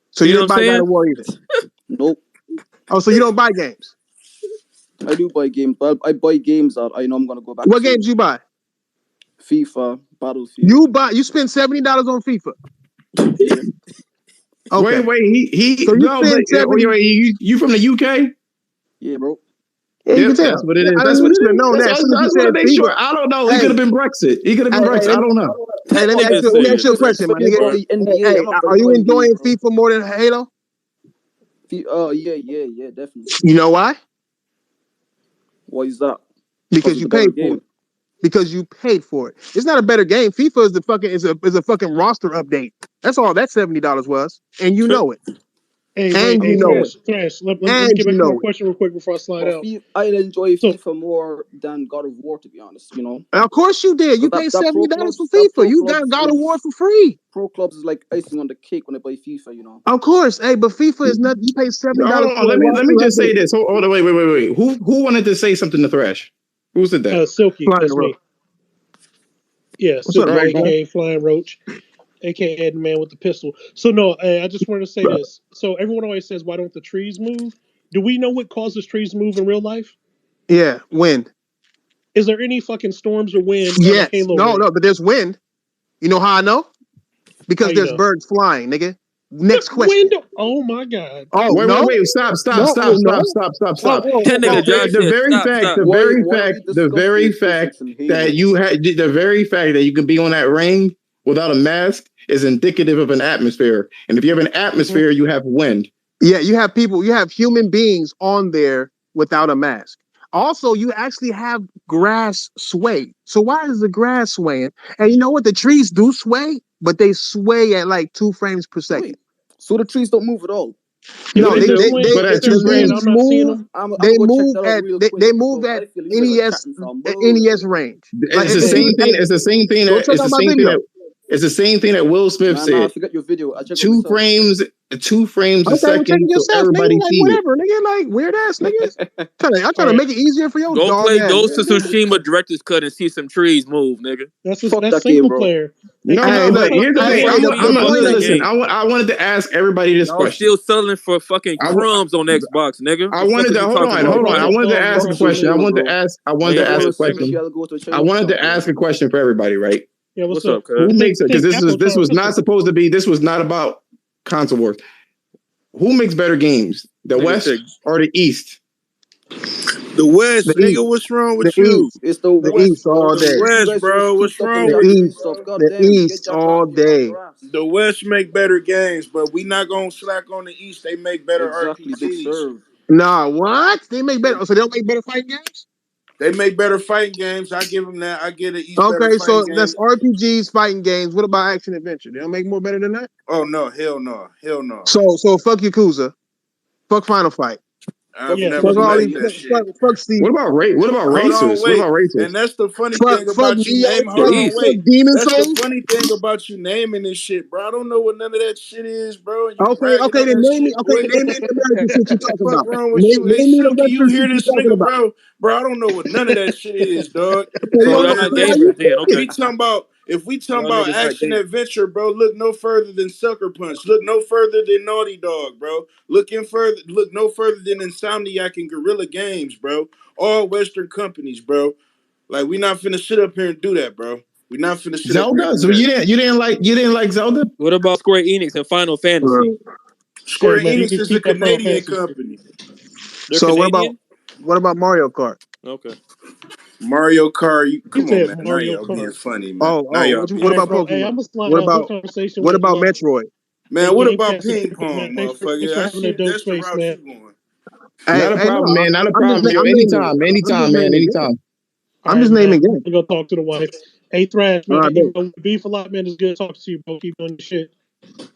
So you didn't buy God of War either? Nope. Oh, so you don't buy games? I do buy games, but I buy games that I know I'm gonna go back. What games you buy? FIFA, Battlefield. You spend $70 on FIFA. Yeah. Okay. Wait. So you from the UK? Yeah, bro. Yeah, you can tell. That's what it is. I should have known that. I don't know. He could have been Brexit. I don't know. Hey, let me ask you a question, my nigga. Are you enjoying FIFA more than Halo? Yeah, definitely. You know why? Why is that? Because you paid for it. Because you paid for it. It's not a better game. FIFA is a fucking roster update. That's all that $70 was, and you know it. Thrash. Let me get back to my question real quick before I slide out. I enjoy FIFA more than God of War, to be honest. You know. Of course you did. You paid $70 for FIFA. You got God of War for free. Pro clubs is like icing on the cake when I buy FIFA. You know. Of course, but FIFA is not. You pay $70. Let me just say this. Hold on, wait. Who wanted to say something to Thrash? Who said that? Silky. That's me. Yeah, Silky, aka Flying Roach. AKA the man with the pistol. So no, I just wanted to say this. So everyone always says, "Why don't the trees move?" Do we know what causes trees to move in real life? Yeah, wind. Is there any fucking storms or wind? Yes. No, but there's wind. You know how I know? Because there's birds flying, nigga. Next question. Oh my God. Oh wait, no! wait, stop. No, That nigga Josh The said, very "Stop, fact, stop." the very fact that you can be on that ring without a mask is indicative of an atmosphere. And if you have an atmosphere, you have wind. Yeah, you have people, you have human beings on there without a mask. Also, you actually have grass sway. So why is the grass swaying? And you know what? The trees do sway, but they sway at like 2 frames per second. Wait, so the trees don't move at all? No, If they they're swaying, but at if they're 2 swaying, frames, I'm not seeing them. they move at they move at NES NES range. Like it's the same thing. It's the same thing. Go check out my video. It's the same thing that Will Smith Nah, said. forget your video. I check 2 frames a Okay, well, check second, it so yourself, everybody nigga. Like see it. whatever, nigga. Like weird ass niggas. I'm trying to make it easier for your Go dog play ass. Ghost of Tsushima director's cut and see some trees move, nigga. That's that single game, player. No, Hey, but look, here's the thing. Listen. game. I wanted to ask everybody this Y'all question. still selling for fucking crumbs on Xbox, nigga. I wanted to hold on. I wanted to ask a question. I wanted to ask a question. I wanted to ask a question for everybody, right? Yeah, what's up, cuz? Who makes it? Because this was not supposed to be. This was not about console wars. Who makes better games, the West or the East? The West, nigga. What's wrong with you? It's the East all day. The West, bro. What's wrong with you? The East all day. The West make better games, but we not gonna slack on the East. They make better RPGs. Nah, what? They make better. So they don't make better fighting games? They make better fighting games. I give them that. I get it. East better Okay, so fighting that's games. RPGs, fighting games. What about action adventure? They don't make more better than that? Oh no, hell no, hell no. So fuck Yakuza, fuck Final Fight. I've Fuck never all played these. that shit. Fuck Steve. What about racers? What about racers? And that's the funny fuck thing about you Neo, naming. Hold on, wait. Demon That's Souls? the funny thing about you naming this shit, bro. I don't know what none of that shit is, bro. And you Okay, bragging on then that name me. shit, Okay, boy. name me the American shit you talking Fuck about. wrong with you? Hey, Name me the Silky, you Western hear shit you this talking nigga, about. bro? Bro, I don't know what none of that shit is, dog. Okay, so y'all not gamers then, okay. If we talking Y'all about niggas not action gamers. adventure, bro, look no further than Sucker Punch. Look no further than Naughty Dog, bro. Look no further than Insomniac and Guerrilla Games, bro. All Western companies, bro. Like we not finna sit up here and do that, bro. We not finna sit up here. Zelda. So you didn't like Zelda? What about Square Enix and Final Fantasy? Square Hey, man, Enix is a Canadian company. They're so Canadian? what about Mario Kart? Okay. Mario Kart, come on, man. Now Mario y'all Kart. being funny, man. What about Pokemon? Hey, I'm What about Metroid? Man, what about ping pong, motherfucker? That's the route you going. Not a problem, man. Not a problem. Yo, anytime, man. Anytime. I'm just naming games. I'm gonna talk to the wife. Hey, Thrash, man. Even though we beef a lot, man. It's good talking to you, bro. Keep doing your shit.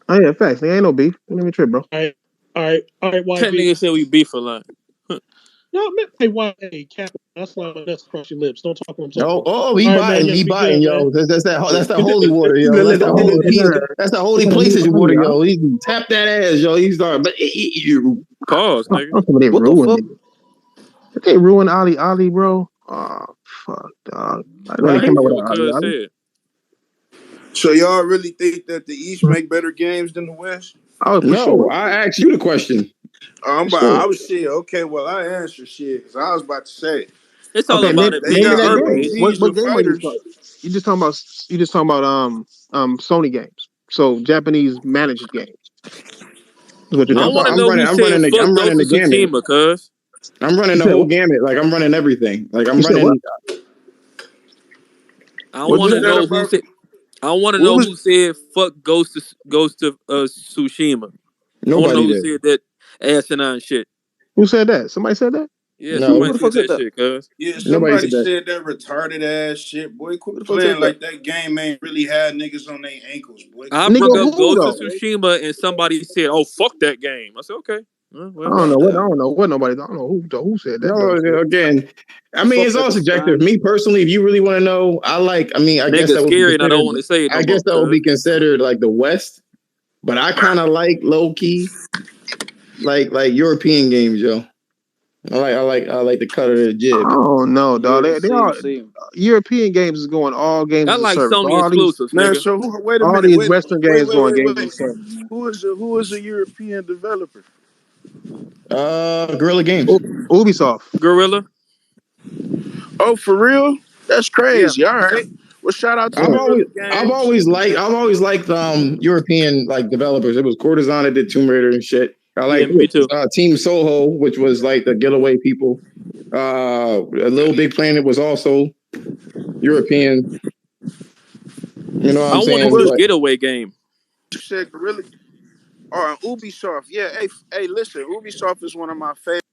Oh yeah, facts. There ain't no beef. Let me trip, bro. All right, wife. That nigga said we beef a lot. No, man. Hey, wife. Hey, Cap. That's why that's across your lips. Don't talk to him. He biting, yo. That's that holy water, yo. That's the holy places water, yo. He can tap that ass, yo. He start, but pause, nigga. What the fuck? They ruined Ali, bro. Oh fuck, dog. I really came up with Ali. So y'all really think that the East make better games than the West? Oh, for sure. I asked you the question. I was shit. Okay, well I answered shit because I was about to say. It's all about it. They got RPGs what game are you fighters. talking? You just talking about Sony games. So Japanese managed games. What I want to know who said fuck Ghost of Tsushima, cuz. I'm running the whole gamut. Like I'm running everything. Like I'm running. I want to know who said. I want to know who said fuck Ghost of Tsushima. Nobody who said that asinine shit. Who said that? Somebody said that? Yeah, somebody said that shit, cuz. Yeah, somebody said that retarded ass shit. Boy, quit playing like that game ain't really had niggas on their ankles, boy. I brought up Ghost of Tsushima and somebody said, "Oh, fuck that game." I said, "Okay." Well, I don't know what nobody. I don't know who said that. No, again, I mean it's all subjective. Me personally, if you really want to know, I guess that scary, and I don't want to say it. I guess that would be considered like the West, but I kind of like low key, like European games, yo. I like the cut of the jib. Oh no, dog. They all European games is going all games. I like service. Sony exclusives, man. nigga. So wait a minute. All these Western games going games as service. Who is a European developer? Guerrilla Games. Ubisoft. Guerrilla. Oh, for real? That's crazy. Yeah. All right. Well, shout out to I've always liked European like developers. It was Courtesan that did Tomb Raider and shit. I like me too. Team Soho, which was like the Getaway people. A Little Big Planet was also European. You know what I'm saying? I want a new Getaway game. You said Gorilla or Ubisoft. Yeah, hey, listen, Ubisoft is one of my favorite.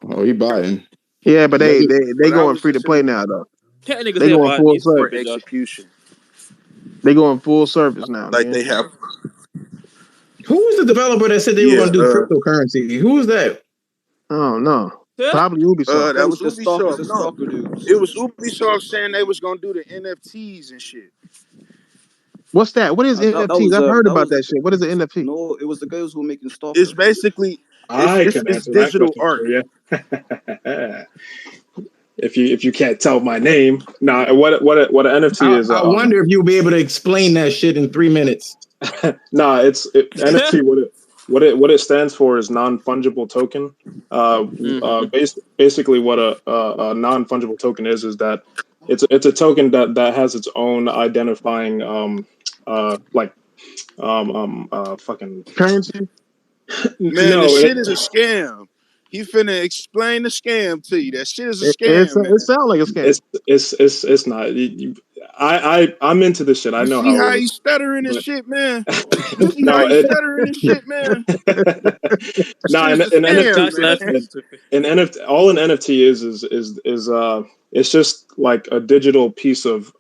Oh, he buying. Yeah, but they going free to play now though. Can't niggas They say going about full these for service. execution. They going full service now. Like nigga. they have. Who was the developer that said they were going to do cryptocurrency? Who was that? Oh no, probably Ubisoft. That was the Ubisoft. stalker dudes. It was Ubisoft saying they was gonna do the NFTs and shit. What's that? What is NFTs? I've heard about that shit. What is an NFT? No, it was the guys who were making Stalker. It's basically it's digital art. You. If you can't tell my name, what an NFT is. I wonder if you'll be able to explain that shit in 3 minutes. NFT. What it stands for is non-fungible token. Basically, what a non-fungible token is that it's a token that has its own identifying fucking currency. Man, this shit is a scam. He finna explain the scam to you. That shit is a scam. It sounds like a scam. It's not. I'm into this shit. I know see how it is. he's stuttering and shit, man. You see how he's stuttering and shit, man. All an NFT is it's just like a digital piece of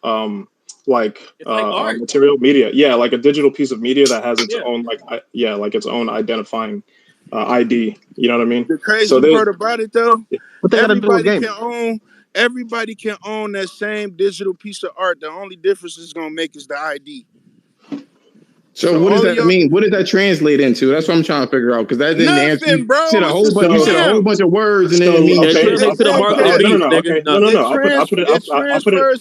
material media. Yeah, like a digital piece of media that has its own its own identifying ID. You know what I mean? The crazy part about it though, everybody can own that same digital piece of art. The only difference it's gonna make is the ID. So what does that mean? What does that translate into? That's what I'm trying to figure out. Because that didn't answer. Bro. You said a whole bunch of words, and then it means it transfers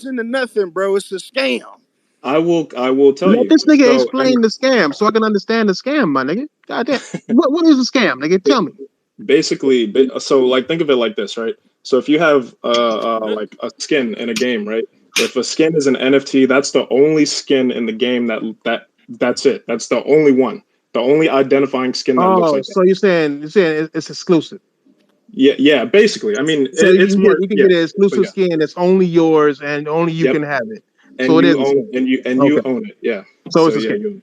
into nothing, bro. It's a scam. I will tell you. Let this nigga explain the scam so I can understand the scam, my nigga. Goddamn. What is a scam, nigga? Tell me. Basically, so like think of it like this, right? So if you have like a skin in a game, right? If a skin is an NFT, that's the only skin in the game that's it. That's the only one. The only identifying skin that looks like that. So you're saying it's exclusive. Yeah, basically. I mean, so you can get an exclusive skin that's only yours and only you can have it. And so you own it. Yeah. So it's a scam.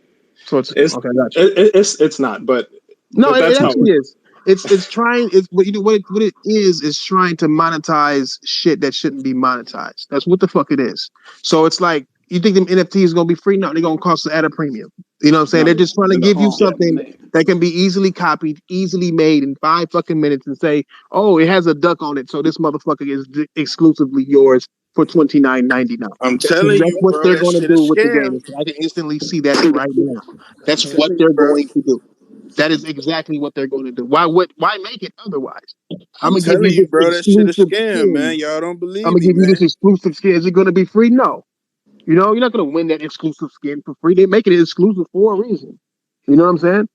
Okay, gotcha. It's not, but no, it actually is. It's trying. What it is trying to monetize shit that shouldn't be monetized. That's what the fuck it is. So it's like, you think them NFTs is gonna be free? No, they're gonna cost at a premium. You know what I'm saying? They're just trying to give you something that can be easily copied, easily made in 5 fucking minutes, and say, oh, it has a duck on it, so this motherfucker is exclusively yours for $29.99. I'm telling you, what bro, they're going to do with the scam. game. I can instantly see that right now. That's what they're going to do. That is exactly what they're going to do. Why make it otherwise? I'm telling you, bro, that shit is scam, man. Y'all don't believe me, I'm gonna give you this exclusive skin. Is it going to be free? No. You know, you're not going to win that exclusive skin for free. They make it exclusive for a reason. You know what I'm saying?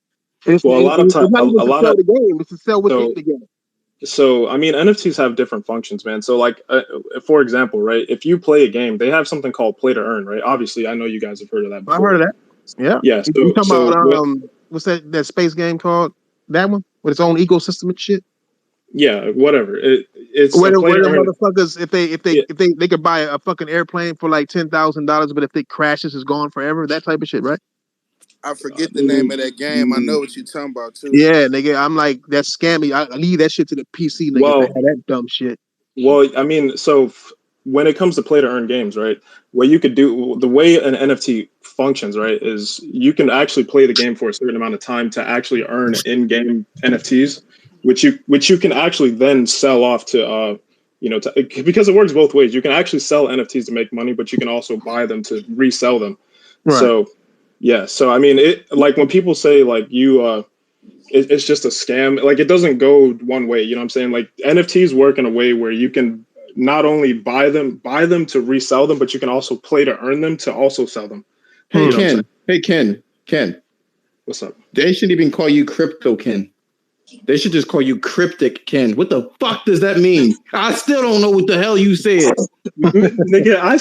It's not even to sell the game. It's to sell within the game. So, I mean, NFTs have different functions, man. So, like, for example, right, if you play a game, they have something called play to earn, right? Obviously, I know you guys have heard of that before. I heard of that. Yeah. Yeah. So, you talking about, what's that space game called? That one? With its own ecosystem and shit? Yeah, whatever. It's where the motherfuckers, if they could buy a fucking airplane for like $10,000, but if it crashes, it's gone forever. That type of shit, right? I forget the name of that game. I know what you're talking about too. Yeah, nigga. I'm like, that's scammy. I leave that shit to the PC niggas to have that dumb shit. Well, I mean, so when it comes to play to earn games, right? What you could do, the way an NFT functions, right, is you can actually play the game for a certain amount of time to actually earn in-game NFTs, which you can actually then sell off to because it works both ways. You can actually sell NFTs to make money, but you can also buy them to resell them. Right. So yeah, so I mean, it like when people say like it's just a scam, like it doesn't go one way. You know what I'm saying? Like NFTs work in a way where you can not only buy them to resell them, but you can also play to earn them to also sell them. Hey Ken, Ken, what's up? They shouldn't even call you Crypto Ken. They should just call you Cryptic Ken. What the fuck does that mean? I still don't know what the hell you said. Nigga, I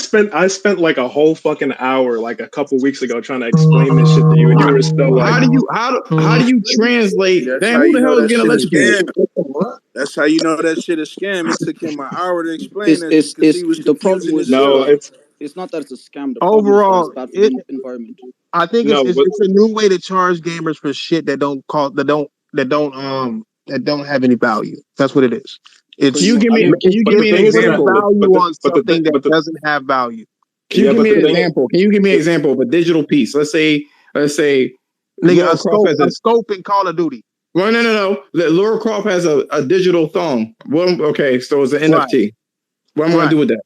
spent like a whole fucking hour like a couple weeks ago trying to explain this shit to you, and you were still like, how do you translate? That's Damn, how who you the hell know is that getting shit is electrocuted? scam. That's how you know that shit is scam. It took him an hour to explain that It's because he was the problem confusing with as hell. it's not that it's a scam. The problem is that Overall, it's bad for the environment. I think it's a new way to charge gamers for shit that don't have any value. That's what it is. Can you give me an example? Value on something that doesn't have value. Can you give me an example? Can you give me an example of a digital piece? Let's say, nigga, a scope in Call of Duty. Well, no. Laura Croft has a digital thong. Well, okay, so it's an NFT. What am I gonna do with that?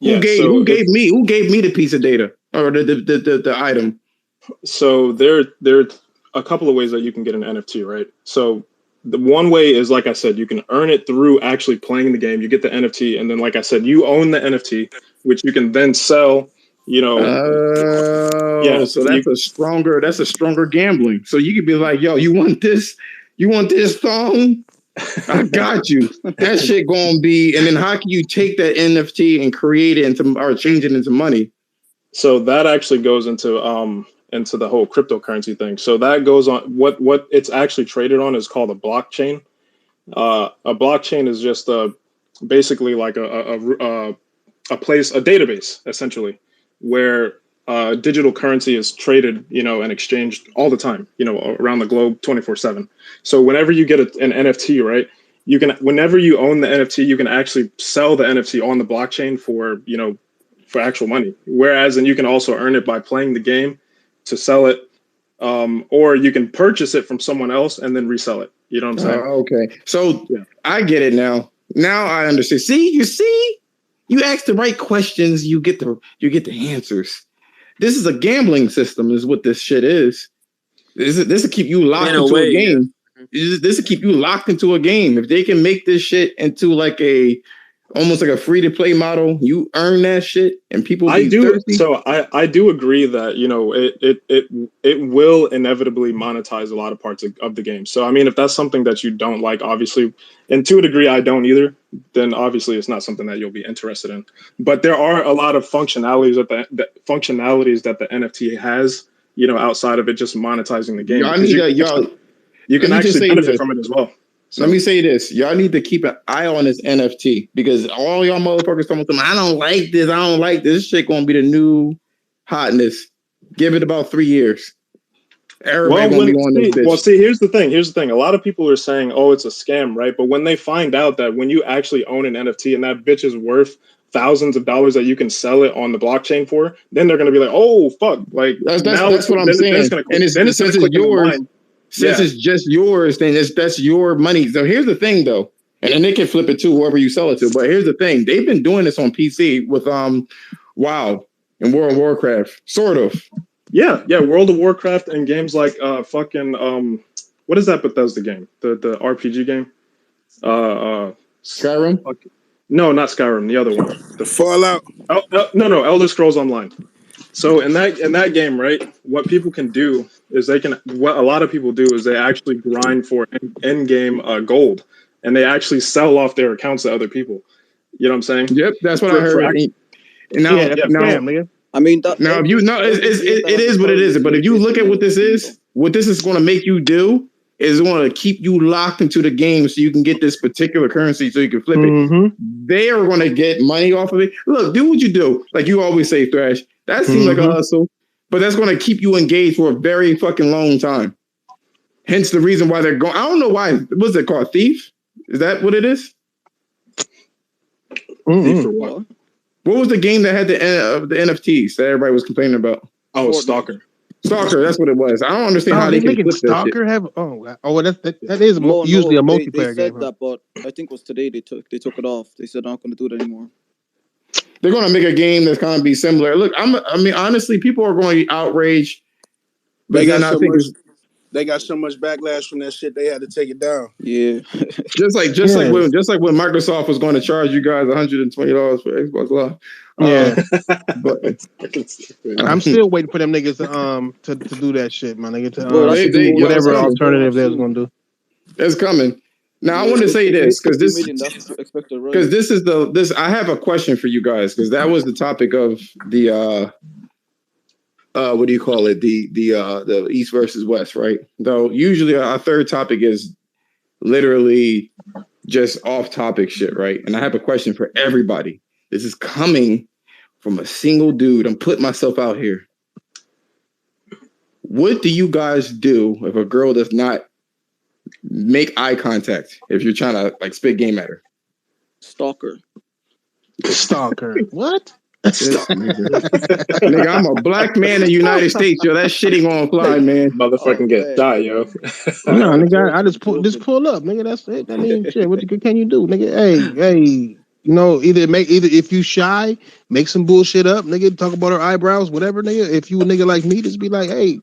Who gave me the piece of data or the item? So there are a couple of ways that you can get an NFT, right? So the one way is, like I said, you can earn it through actually playing the game. You get the NFT, and then, like I said, you own the NFT, which you can then sell. So that's a stronger gambling. So you could be like, yo, you want this thong? I got you. That shit gonna be, and then how can you take that NFT and create it or change it into money? So that actually goes into the whole cryptocurrency thing. So that goes on what it's actually traded on is called a blockchain. A blockchain is just basically like a database essentially where digital currency is traded, and exchanged all the time, around the globe 24/7. So whenever you get an NFT, right, you can, whenever you own the NFT, you can actually sell the NFT on the blockchain for actual money. Whereas, and you can also earn it by playing the game to sell it, or you can purchase it from someone else and then resell it. You know what I'm saying? Okay. So I get it now. Now I understand. You ask the right questions, you get the answers. This is a gambling system, is what this shit is. This will keep you locked into a game. Yeah. This will keep you locked into a game. If they can make this shit into like almost like a free to play model, you earn that shit, and people be thirsty. So I do agree that it will inevitably monetize a lot of parts of the game. So I mean, if that's something that you don't like, obviously, and to a degree I don't either, then obviously it's not something that you'll be interested in. But there are a lot of functionalities that the NFT has, outside of it just monetizing the game. You can actually benefit from it as well. So. Let me say this. Y'all need to keep an eye on this NFT because all y'all motherfuckers talking to me, I don't like this. This shit gonna be the new hotness. Give it about 3 years. Everybody gonna be on this bitch. Well, see, here's the thing. A lot of people are saying, oh, it's a scam, right? But when they find out that when you actually own an NFT and that bitch is worth thousands of dollars that you can sell it on the blockchain for, then they're gonna be like, oh, fuck. Like, that's what I'm saying. Since it's yours. Since it's just yours, then that's your money. So here's the thing, though, and then they can flip it to whoever you sell it to. But here's the thing: they've been doing this on PC with WoW and World of Warcraft, sort of. Yeah, World of Warcraft and games like what is that Bethesda game? The RPG game? Skyrim? No, not Skyrim. The other one, the Fallout. Oh no, Elder Scrolls Online. So in that game, right, what people can do is what a lot of people do is they actually grind for end game gold, and they actually sell off their accounts to other people. You know what I'm saying? Yep, that's what I heard. I mean, it is what it is. But if you look at what this is going to make you do is going to keep you locked into the game so you can get this particular currency so you can flip it. They are going to get money off of it. Look, do what you do. Like you always say, Thrash. That seems like a hustle, but that's going to keep you engaged for a very fucking long time. Hence the reason why they're going. I don't know why. What's it called? Thief? Is that what it is? Thief for what? What was the game that had the NFTs that everybody was complaining about? Oh, Stalker. Stalker, that's what it was. I don't understand how they can flip Stalker that shit. That is usually a multiplayer they said game. That, but I think it was today they took it off. They said they're not going to do it anymore. They're going to make a game that's going to be similar. Look, honestly, people are going to be outraged. They got so much backlash from that shit. They had to take it down. Yeah, just like when Microsoft was going to charge you guys $120 for Xbox Live. Yeah, but I'm still waiting for them niggas to do that shit, man. Whatever alternative they was going to do. It's coming. Now I want to say this because this I have a question for you guys because that was the topic of the what do you call it? The East versus West, right? Though usually our third topic is literally just off topic shit, right? And I have a question for everybody. This is coming from a single dude. I'm putting myself out here. What do you guys do if a girl does not make eye contact if you're trying to like spit game at her? Stalker. What? Nigga, I'm a black man in the United States, yo. That shit ain't gonna fly, man. Motherfucking get die, yo. No, nigga, I just pull up, nigga. That's it. I mean, shit. What can you do, nigga? Hey. You know, either if you shy, make some bullshit up, nigga. Talk about her eyebrows, whatever, nigga. If you a nigga like me, just be like, hey,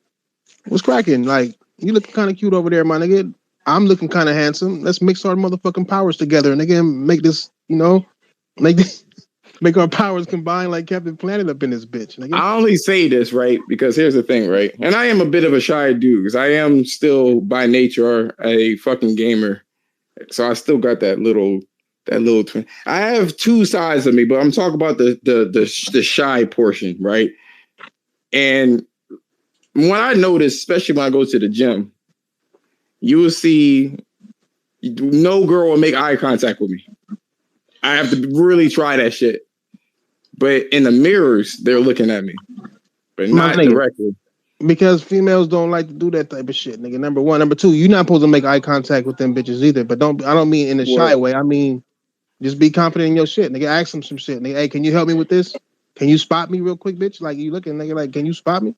what's cracking? Like, you looking kind of cute over there, my nigga. I'm looking kind of handsome. Let's mix our motherfucking powers together, nigga, and make this, you know, make our powers combine like Captain Planet up in this bitch, nigga. I only say this, right, because here's the thing, right? And I am a bit of a shy dude because I am still by nature a fucking gamer. So I still got that little twin. I have two sides of me, but I'm talking about the shy portion, right? And when I notice, especially when I go to the gym, you will see no girl will make eye contact with me. I have to really try that shit. But in the mirrors, they're looking at me, but not directly. Because females don't like to do that type of shit, nigga. Number one. Number two, you're not supposed to make eye contact with them bitches either. But I don't mean in a shy way. I mean, just be confident in your shit, nigga. Ask them some shit, nigga. Hey, can you help me with this? Can you spot me real quick, bitch? Like, you looking, nigga, like, can you spot me?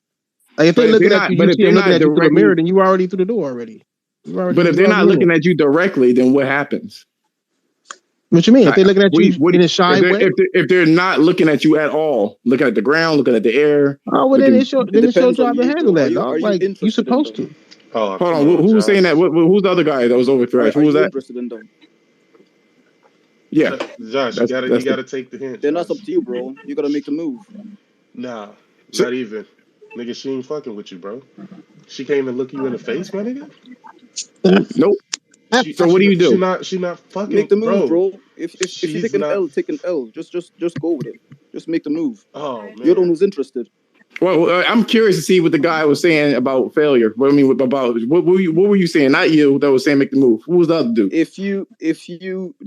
Like, if they're looking at you, you see them looking at you through the mirror, then you already through the door already. But if they're not looking at you directly, then what happens? What you mean? If they're looking at you in a shy way? If they're not looking at you at all, looking at the ground, looking at the air. Oh, well, then it's your job to handle that, dog. Like, you're supposed to. Oh, hold on. Who was saying that? Who's the other guy that was over Thresh? Who was that? Yeah, Josh, you gotta take the hint. Then that's up to you, bro. You gotta make the move. Nah, not even. Nigga, she ain't fucking with you, bro. She can't even look you in the face, my nigga. Nope. So what do you do? She not fucking. Make the move, bro. If you take an L, take an L. Just go with it. Just make the move. Oh man, you're the one who's interested. Well, I'm curious to see what the guy was saying about failure. What were you saying? Not you that was saying make the move. Who was the other dude? If you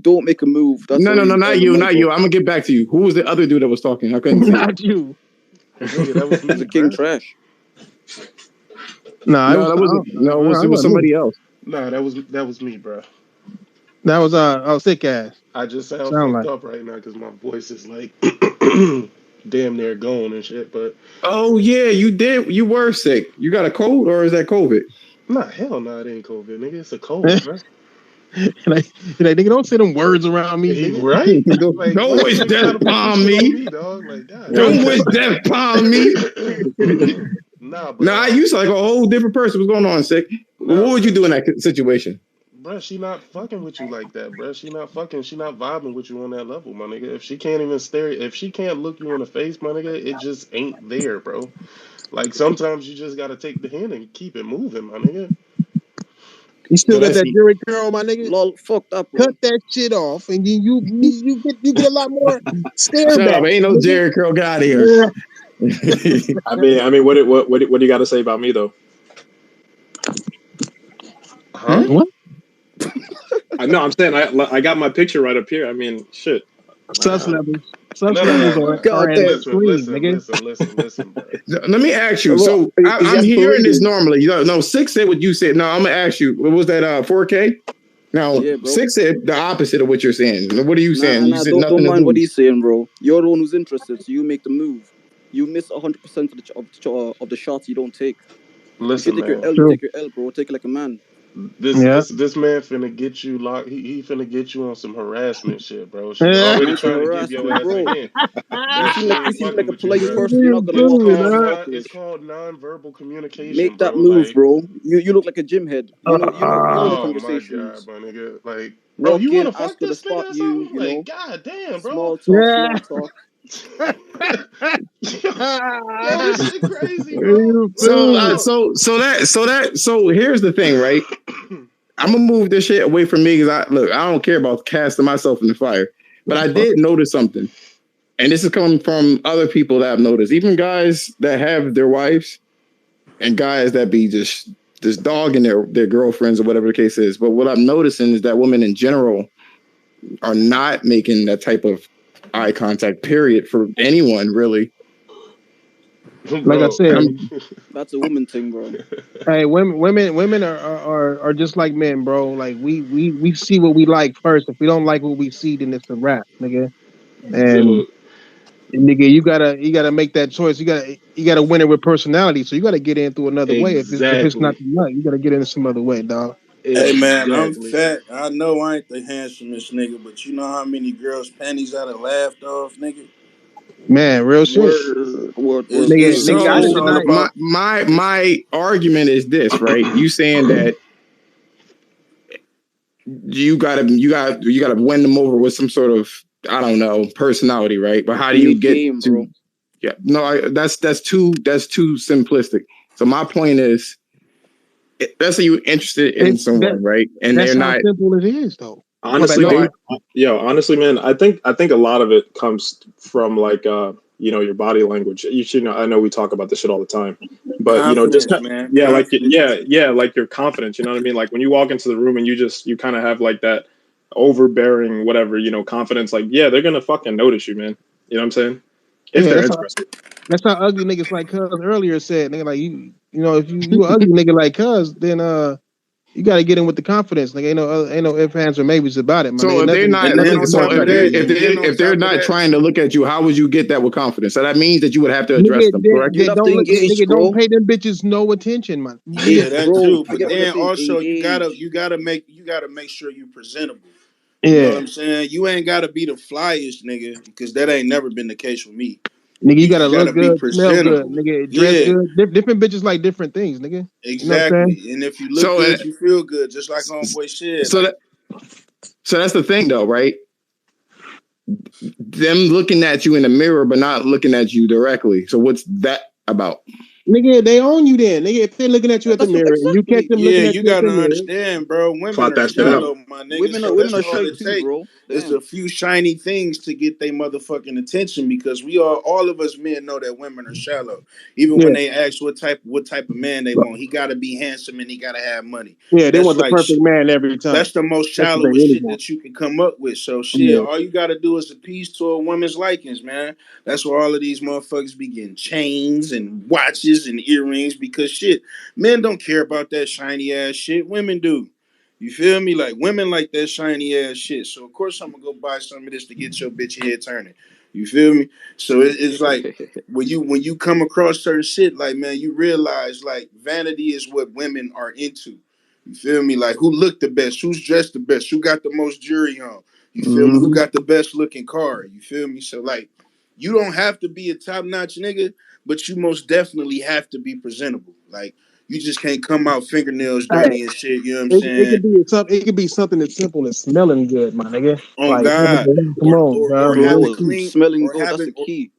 don't make a move, that's no, not you. I'm gonna get back to you. Who was the other dude that was talking? I couldn't. Not you. That was the King Trash. No, it was somebody else. No, that was me, bro. That was sick ass. I just sound fucked up right now because my voice is like damn near gone and shit. But oh yeah, you did. You were sick. You got a cold or is that COVID? Nah, hell no, it ain't COVID, nigga. It's a cold, bro. like, nigga, don't say them words around me, nigga. Right? Don't wish death upon me, dog. Like, God, don't wish death upon me. Nah, you sound like a whole different person. What's going on, sick? What would you do in that situation? Bruh, she not fucking with you like that, bruh. She not vibing with you on that level, my nigga. If she can't even if she can't look you in the face, my nigga, it just ain't there, bro. Like, sometimes you just gotta take the hand and keep it moving, my nigga. You still got that Jerry curl, my nigga? Lol, fucked up, bro. Cut that shit off, and then you get a lot more stare Shut back. Up, ain't no Jerry curl guy here. I mean, what do you got to say about me though? Huh? What? No, I'm saying I got my picture right up here. I mean, shit. Sus levels. Listen, bro. Let me ask you. So I'm hearing this normally. No, 6 said what you said. No, I'm gonna ask you. What was that? 4K. Now, 6 said the opposite of what you're saying. What are you saying? You said don't mind what he's saying, bro. You're the one who's interested, so you make the move. You miss 100% of the shots you don't take. Listen, if you take your L, you take your L, bro. Take it like a man. This man finna get you locked. He finna get you on some harassment shit, bro. She's already trying to give your ass a hint. You seem like a polite person. You're not gonna walk It's called non-verbal communication. Make that move, bro. You look like a gym head. You know the conversations. Oh my god, my nigga. Like, bro, you wanna fuck this thing or something? Like, god damn, bro. Small talk. Yo, this shit crazy, bro. So here's the thing, right? I'm gonna move this shit away from me because I don't care about casting myself in the fire. But I did notice something. And this is coming from other people that I've noticed, even guys that have their wives and guys that be just dogging their girlfriends or whatever the case is. But what I'm noticing is that women in general are not making that type of eye contact, period, for anyone, really. Like I said, that's a woman thing, bro. Hey, women are just like men, bro. Like we see what we like first. If we don't like what we see, then it's a wrap, nigga. And nigga, you gotta make that choice. You gotta win it with personality. So you gotta get in through another way. If it's not the nut, you gotta get in some other way, dog. Hey man, I'm fat. I know I ain't the handsomest nigga, but you know how many girls' panties I done laughed off, nigga? Man, real shit. Nigga, my argument is this, right? You saying that you gotta win them over with some sort of, I don't know, personality, right? But how do you get to? Bro. Yeah, no, that's too simplistic. So my point is, let's say you're interested in someone, right? And they're not simple it is, though. Honestly, honestly, man, I think a lot of it comes from like your body language. You should know. I know we talk about this shit all the time, but confidence, like your confidence. You know what I mean? Like when you walk into the room and you kind of have like that overbearing whatever confidence. Like they're gonna fucking notice you, man. You know what I'm saying? If they're interested. That's how ugly niggas like Cuz earlier said. Nigga, like if you ugly nigga like Cuz, then you got to get in with the confidence. Like ain't no ifs, ands, or maybes about it. Man. So if they're not, if they're not trying to look at you, how would you get that with confidence? So that means that you would have to address them, correct? Don't pay them bitches no attention, man. Yeah, that too. But then also you gotta make sure you presentable. You know what I'm saying? You ain't gotta be the flyest nigga, because that ain't never been the case with me. Nigga, you gotta look good, smell good, nigga, dress good. Different bitches like different things, nigga. Exactly. And if you look good, you feel good, just like homeboy said. So that's the thing, though, right? Them looking at you in the mirror, but not looking at you directly. So what's that about? Nigga, they own you then. Nigga, if they're looking at you at the mirror and you catch them looking at you gotta understand, bro. Women are shallow, my nigga. Women are shaped too, bro. It's a few shiny things to get their motherfucking attention, because all of us men know that women are shallow. Even when they ask what type of man they want, he gotta be handsome and he gotta have money. Yeah, they want the perfect man every time. That's the most shallowest shit that you can come up with. So shit, all you gotta do is appease to a woman's likings, man. That's where all of these motherfuckers be getting chains and watches and earrings, because shit, men don't care about that shiny ass shit. Women do. You feel me? Like women like that shiny ass shit. So of course I'm gonna go buy some of this to get your bitch head turning. You feel me? So it's like when you come across certain shit, like man, you realize like vanity is what women are into. You feel me? Like who looked the best, who's dressed the best, who got the most jewelry on. You feel me? Who got the best looking car? You feel me? So like, you don't have to be a top notch nigga, but you most definitely have to be presentable. Like you just can't come out fingernails dirty and shit. You know what I'm saying? It could be something as simple as smelling good, my nigga. Oh God, or having clean, smelling good. That's the key.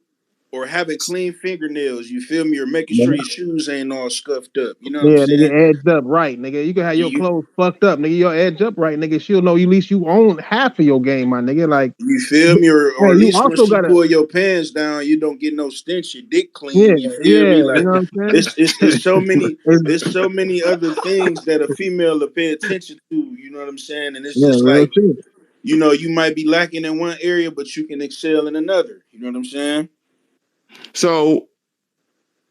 Or having clean fingernails. You feel me? Or making sure your shoes ain't all scuffed up. You know what I'm saying? Nigga, edged up right, nigga. You can have your clothes fucked up, nigga. Your edge up right, nigga. She'll know at least you own half of your game, my nigga. Like you feel me? Or at least when she pull your pants down, you don't get no stench. Your dick clean. You feel me? Like you know what I'm saying? it's so many. There's so many other things that a female will pay attention to. You know what I'm saying? And it's just like, you might be lacking in one area, but you can excel in another. You know what I'm saying? So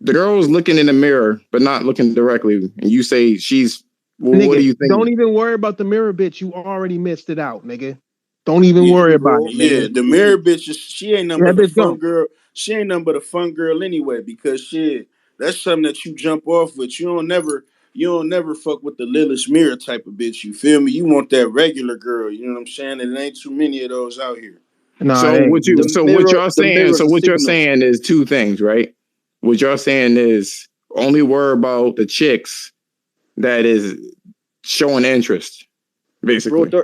the girl's looking in the mirror, but not looking directly, and you say she's. Well, nigga, what do you think? Don't even worry about the mirror, bitch. You already missed it out, nigga. Don't even worry about it, nigga. Yeah, the mirror bitch, she ain't nothing but a fun girl. She ain't nothing but a fun girl anyway, because shit, that's something that you jump off with. You don't never fuck with the Lilith mirror type of bitch. You feel me? You want that regular girl. You know what I'm saying? And there ain't too many of those out here. So what you're saying is two things, right? What you're saying is only worry about the chicks that is showing interest, basically. Bro,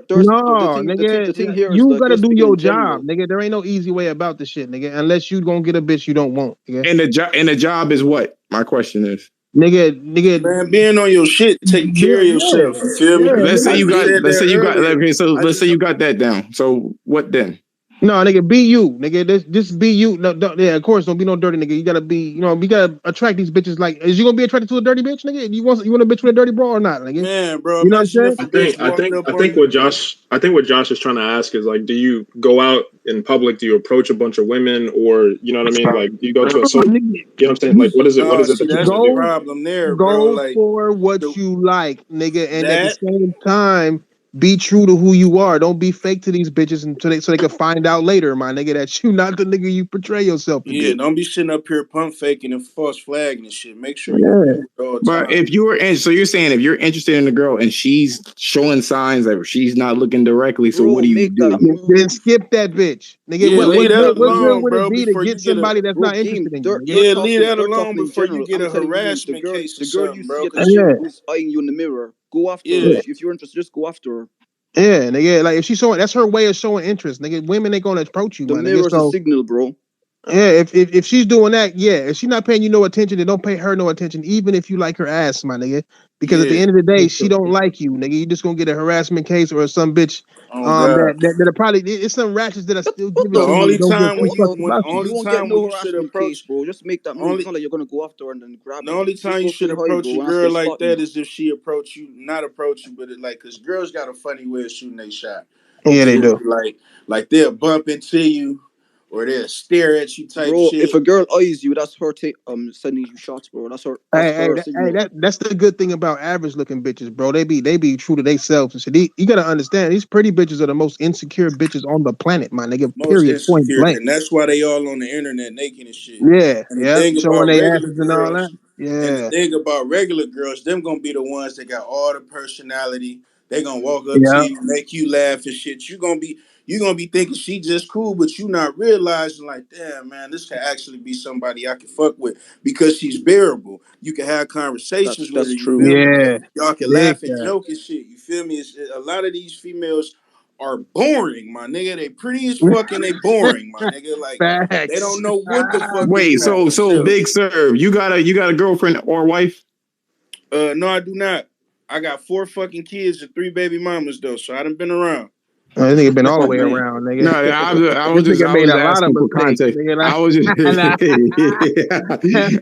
nigga, you gotta do your job, nigga. There ain't no easy way about the shit, nigga. Unless you gonna get a bitch you don't want. Nigga. And the job is what? My question is. Nigga, man, being on your shit, taking care of yourself. You feel me? Let's say you got. said Let's that say you got. earlier. Okay, so let's say you got that down. So what then? No, nigga, be you, nigga. Just be you. No, yeah, of course, don't be no dirty nigga. You gotta be, you gotta attract these bitches. Like, is you gonna be attracted to a dirty bitch, nigga? You want a bitch with a dirty bra or not, nigga? Man, bro, You know what I'm imagine saying? if a bitch walked up I on think you. what Josh is trying to ask is like, do you go out in public? Do you approach a bunch of women, or you know what I mean? Like, do you go to a social? You know what I'm saying? Like, what is it? What No, is it see, that you're that's trying the to do? problem there, bro. Go Like for what you like, nigga, and at the that. same time, be true to who you are. Don't be fake to these bitches until so they can find out later, my nigga, that you not the nigga you portray yourself to Yeah, be. don't be sitting up here pump faking and false flagging and shit. Make sure you Yeah. cool at all But times. if you were in, so you're saying if you're interested in a girl and she's showing signs that she's not looking directly, so what do you do? Then skip that bitch, nigga. Yeah, leave that What good alone, would it bro. be to Before you get get a somebody that's Bro, not game. interested in you, They're, nigga? they're yeah, leave talking. that They're alone talking in before you general. get I'm a telling you, harassment case or the girl you something, see bro. at the Cause gym Yeah. who's eyeing you in the mirror, go after her. yeah, If you're interested, just go after her. Yeah, nigga. Like if she's showing, that's her way of showing interest, nigga. Women ain't gonna approach you, The my nigga. mirror's a So signal, bro. yeah, if she's doing that, yeah, if she's not paying you no attention, then don't pay her no attention, even if you like her ass, my nigga. Because at the yeah. end of the day, she don't like you, nigga. You just gonna get a harassment case or some bitch Oh God. that probably it's some ratchets that are still What giving The the to you fuck? only and don't give time two when What you fucks the? when about you. only You won't get time when no you should harassment case, approach bro. Just make that move. It's only not like you're gonna go after her and then grab the her. only Just time you go should say hi, approach a bro, and ask her girl to like spot you. that is if she approach you, not approach you, but it like because girls got a funny way of shooting their shot. You Yeah, they feel do. me? Like they'll bump into you or they'll stare at you type Bro, if shit. a girl eyes you, that's her sending you shots, bro. That's her. That's her signal. That's the good thing about average looking bitches, bro. They be true to themselves and shit. You gotta understand, these pretty bitches are the most insecure bitches on the planet, my nigga. Most Period. Point insecure, blank. and that's why they all on the internet naked and shit. Yeah, And the yeah. thing Showing about their regular asses and all that. girls, and the Yeah. thing about regular girls, them gonna be the ones that got all the personality. They gonna walk up to Yeah. you, make you laugh and shit. You gonna be thinking she just cool, but you not realizing like, damn man, this can actually be somebody I can fuck with because she's bearable. You can have conversations with her. That's You true. feel me? Yeah. Y'all can Big laugh and time. joke and shit. You feel me? A lot of these females are boring, my nigga. They pretty as fuck and they boring, my nigga. Like they Facts. don't know what the fuck to Wait, do with so themselves. Big Serve, you got a girlfriend or wife? No, I do not. I got 4 fucking kids and 3 baby mamas though, so I done been around. This nigga been all the Oh way man. around, nigga. No, This nigga I made was a lot of asking for mistakes, context. nigga. I was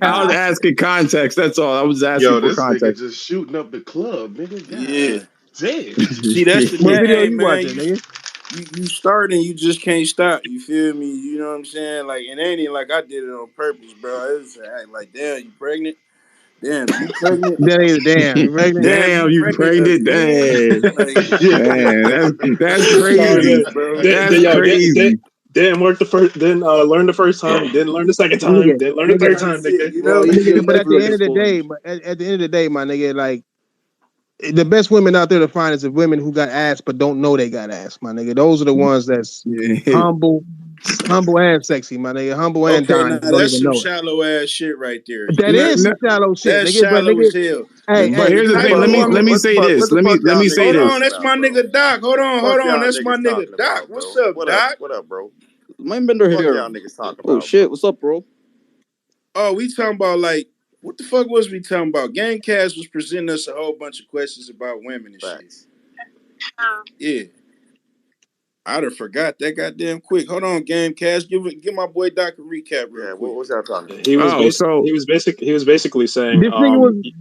I was asking context. That's all. I was asking Yo, for this nigga context. just shooting up the club, nigga. Yeah. God damn. See, that's the What thing, video hey you man. watching, nigga? You start and you just can't stop. You feel me? You know what I'm saying? Like it ain't even like I did it on purpose, bro. It was like, damn, you pregnant? Damn, you pregnant? Damn, you pregnant? Damn, you Damn, you pregnant pregnant? again? Dang, Like, that's Oh, crazy. That's crazy. didn't work the first. Didn't learn the first time. Didn't learn the second time. Didn't learn the third type time, shit, nigga. you Well, know? he's Nigga, but at never the like a end of the day, sponge. at the end of the day, my nigga, like the best women out there to find is the women who got ass but don't know they got ass, my nigga. Those are the ones that's Yeah. humble and sexy, my nigga. Humble and Okay, dying, now don't that's even some know it. shallow ass shit right there. That You No, is feel no, some me? shallow shit, That's nigga. But shallow nigga, as hell. hey, but The here's the type thing. of woman. Let me What the say fuck? this. What the fuck Let y'all me say niggas Hold this. on, talking that's about, my bro? nigga Doc. Hold on, Fuck hold on. y'all That's my niggas nigga talking Doc. about, What's bro? up, What up? Doc? What up, bro? My bender Fuck here. y'all niggas talking Oh about, shit, bro? what's up, bro? Oh, we talking about like what the fuck was we talking about? Gamecast was presenting us a whole bunch of questions about women and shit. Facts. Yeah. I'd have forgot that goddamn quick. Hold on, Gamecast. Give my boy Doc a recap real Yeah, quick. what was y'all talking about? He was Oh, so basically saying,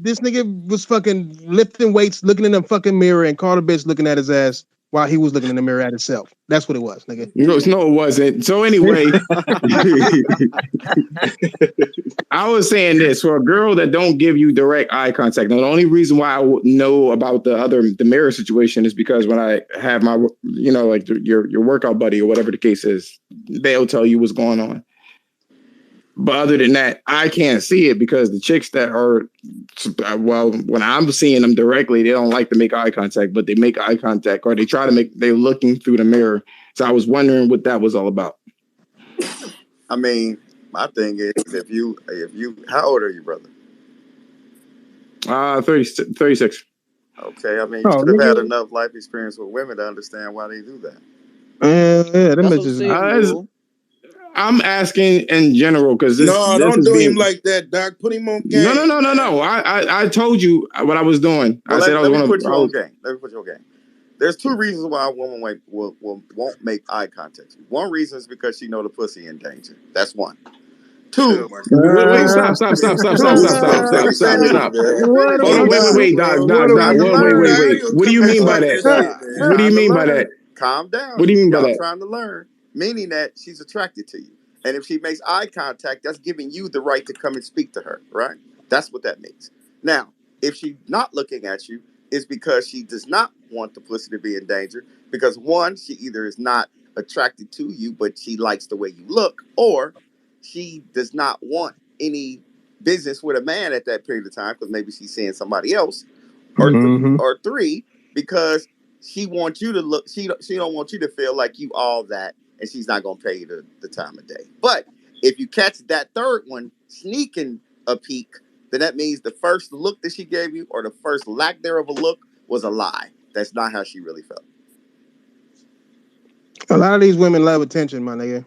this nigga was fucking lifting weights, looking in the fucking mirror, and called a bitch looking at his ass while he was looking in the mirror at himself. That's what it was, nigga. no, it wasn't. So anyway, I was saying this for a girl that don't give you direct eye contact. Now, the only reason why I know about the mirror situation is because when I have my, like your workout buddy or whatever the case is, they'll tell you what's going on. But other than that, I can't see it because the chicks that are, well, when I'm seeing them directly, they don't like to make eye contact, but they make eye contact or they're looking through the mirror. So I was wondering what that was all about. I mean, my thing is, if you, how old are you, brother? 36. Okay, I mean, you should have had enough life experience with women to understand why they do that. Yeah, That's what I'm saying, bro. I'm asking in general because this don't is do being... him like that, Doc. Put him on game. No. I told you what I was doing. Well, I said I was going to put you on game. Let me put you on game. There's two reasons why a woman won't make eye contact. One reason is because she know the pussy in danger. That's one. Two. Wait, stop. What Hold on, wait, Doc. Wait. What do you mean by that? What do you mean by that? Calm down. What do you mean by that? Trying to learn, meaning that she's attracted to you, and if she makes eye contact, that's giving you the right to come and speak to her, right? That's what that means. Now, if she's not looking at you, it's because she does not want the pussy to be in danger. Because one, she either is not attracted to you, but she likes the way you look, or she does not want any business with a man at that period of time because maybe she's seeing somebody else, or or three, because she wants you to look. She don't want you to feel like you all that, and she's not gonna pay you the time of day. But if you catch that third one sneaking a peek, then that means the first look that she gave you, or the first lack thereof a look, was a lie. That's not how she really felt. A lot of these women love attention, my nigga.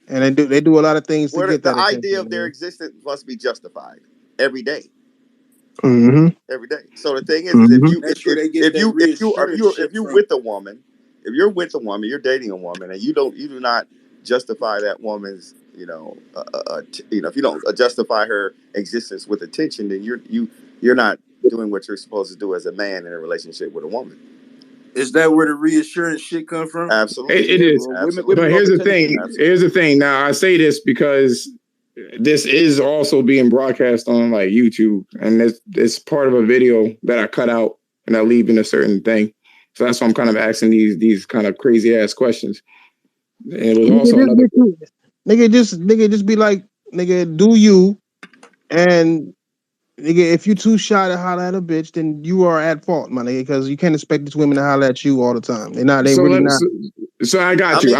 And they do a lot of things to get that attention. The idea of their existence must be justified every day. Every day. So the thing is, if you with a woman, if you're with a woman, you're dating a woman, and you do not justify that woman's, if you don't justify her existence with attention, then you're not doing what you're supposed to do as a man in a relationship with a woman. Is that where the reassurance shit come from? Absolutely. It is. Absolutely. But here's the thing. Absolutely. Here's the thing. Now, I say this because this is also being broadcast on like YouTube, and it's part of a video that I cut out and I leave in a certain thing. So that's why I'm kind of asking these kind of crazy ass questions. And it was also another nigga just be like, nigga, do you, and nigga, if you too shy to holler at a bitch, then you are at fault, my nigga, because you can't expect these women to holler at you all the time. So I got you.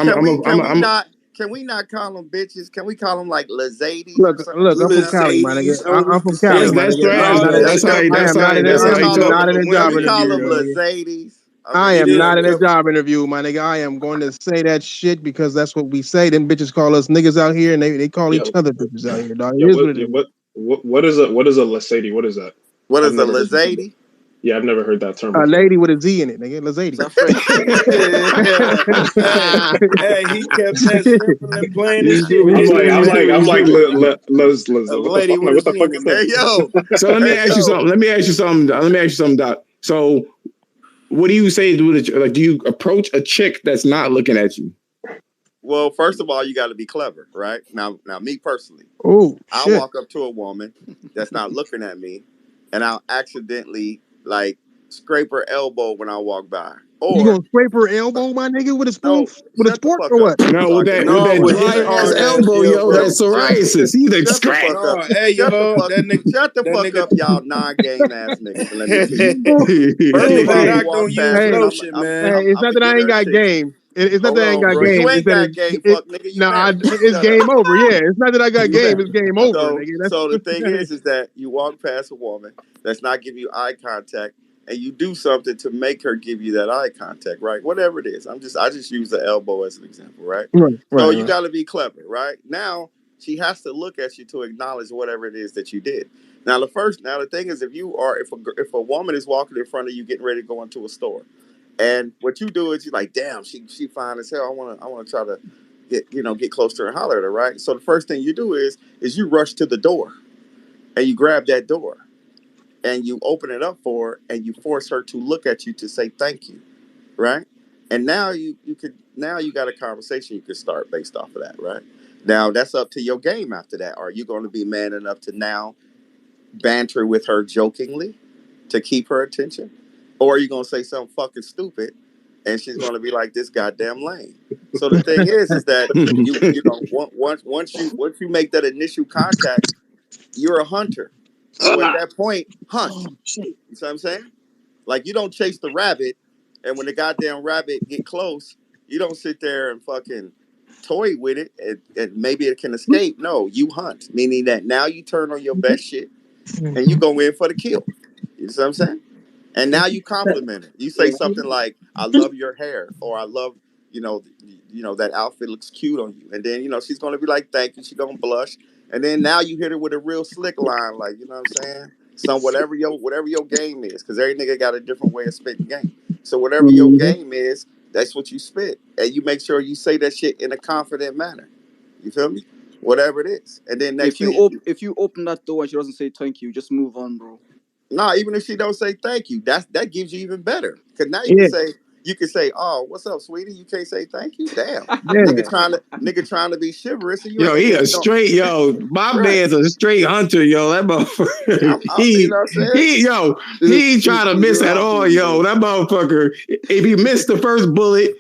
Can we not call them bitches? Can we call them like Lazadies? Look, I'm from Cali, my nigga. I'm from Cali, my nigga. That's how not in a job interview. We call them Lazadies. I am not in a job interview, my nigga. I am going to say that shit because that's what we say. Them bitches call us niggas out here, and they call each other bitches out here, dog. What is a Lazady? What is that? What is a Lazady? Yeah, I've never heard that term. A lady with a Z in it, nigga. Lazady. Hey, he kept that simple and plain as shit. I'm like, lady what the fuck is that? Hey, yo. So let me ask you something, Doc. So, what do you say? Do you approach a chick that's not looking at you? Well, first of all, you got to be clever, right? Now, me personally, I'll walk up to a woman that's not looking at me, and I'll accidentally like scrape her elbow when I walk by. Or you gonna scrape her elbow, my nigga, with a spoon, with a spork, or what? No, with that dry ass elbow, yo, that's psoriasis. He like scrape. Shut the fuck up, y'all non-game ass niggas. Let me see. It's not that I ain't got game. It's not that I ain't got game. You ain't got game, fuck nigga. It's game over. Yeah, it's not that I got game. It's game over, nigga. So the thing is that you walk past a woman that's not giving you eye contact, and you do something to make her give you that eye contact, right? Whatever it is. I just use the elbow as an example, right? So you got to be clever, right? Now she has to look at you to acknowledge whatever it is that you did. Now the thing is, if a woman is walking in front of you getting ready to go into a store, and what you do is you're like, damn, she fine as hell. I want to try to get close to her and holler at her, right? So the first thing you do is you rush to the door, and you grab that door, and you open it up for her, and you force her to look at you to say thank you, right? And now you got a conversation you could start based off of that, right? Now that's up to your game after that. Are you going to be man enough to now banter with her jokingly to keep her attention? Or are you going to say something fucking stupid and she's going to be like, this goddamn lame? So the thing is that once you make that initial contact, you're a hunter. So at that point, hunt. You know what I'm saying? Like, you don't chase the rabbit, and when the goddamn rabbit get close, you don't sit there and fucking toy with it and maybe it can escape. No, you hunt, meaning that now you turn on your best shit and you go in for the kill. You know what I'm saying? And now you compliment it. You say something like, I love your hair, or I love that outfit looks cute on you, and then she's gonna be like, thank you. She's gonna blush, and then now you hit her with a real slick line, like you know what I'm saying. So whatever your game is, because every nigga got a different way of spitting game. So whatever your game is, that's what you spit, and you make sure you say that shit in a confident manner. You feel me? Whatever it is, and then next thing, if you open that door and she doesn't say thank you, just move on, bro. nah, even if she don't say thank you, that gives you even better. Because now you can say, oh, what's up, sweetie? You can't say thank you? Damn. Nigga trying to be chivalrous and you yo, he a straight, my man's a straight hunter, yo. That motherfucker. He trying to miss at all, yo. That motherfucker, if he missed the first bullet,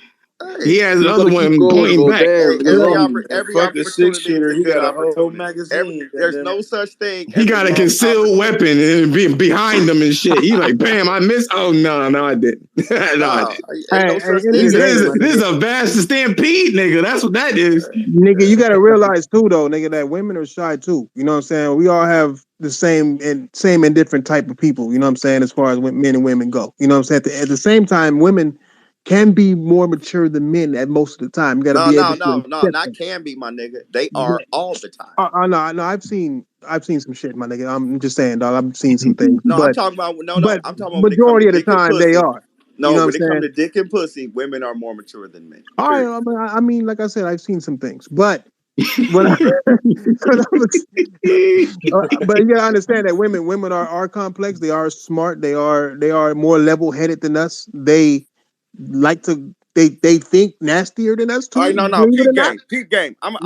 he has another one pointing back. Every fucking six opportunity shooter, is a he good got a whole opportunity. magazine. There's no such thing. He got a concealed weapon and be behind him and shit. He like, bam, I missed. Oh no, I didn't. I didn't. This is a vast stampede, nigga. That's what that is. Nigga, you gotta realize too, though, nigga, that women are shy too. You know what I'm saying? We all have the same and different type of people. You know what I'm saying? As far as men and women go, you know what I'm saying? At the same time, women can be more mature than men at most of the time. You gotta be able to. No, not can be, my nigga. They are all the time. No, I've seen some shit, my nigga. I'm just saying, dog. I've seen some things. No, but, I'm talking about I'm talking about majority of the time they are. No, you know when it comes to dick and pussy, women are more mature than men. I mean, like I said, I've seen some things, but but you gotta understand that women are complex. They are smart. They are more level headed than us. They like to. They think nastier than us too. All right, no, peep game. I'm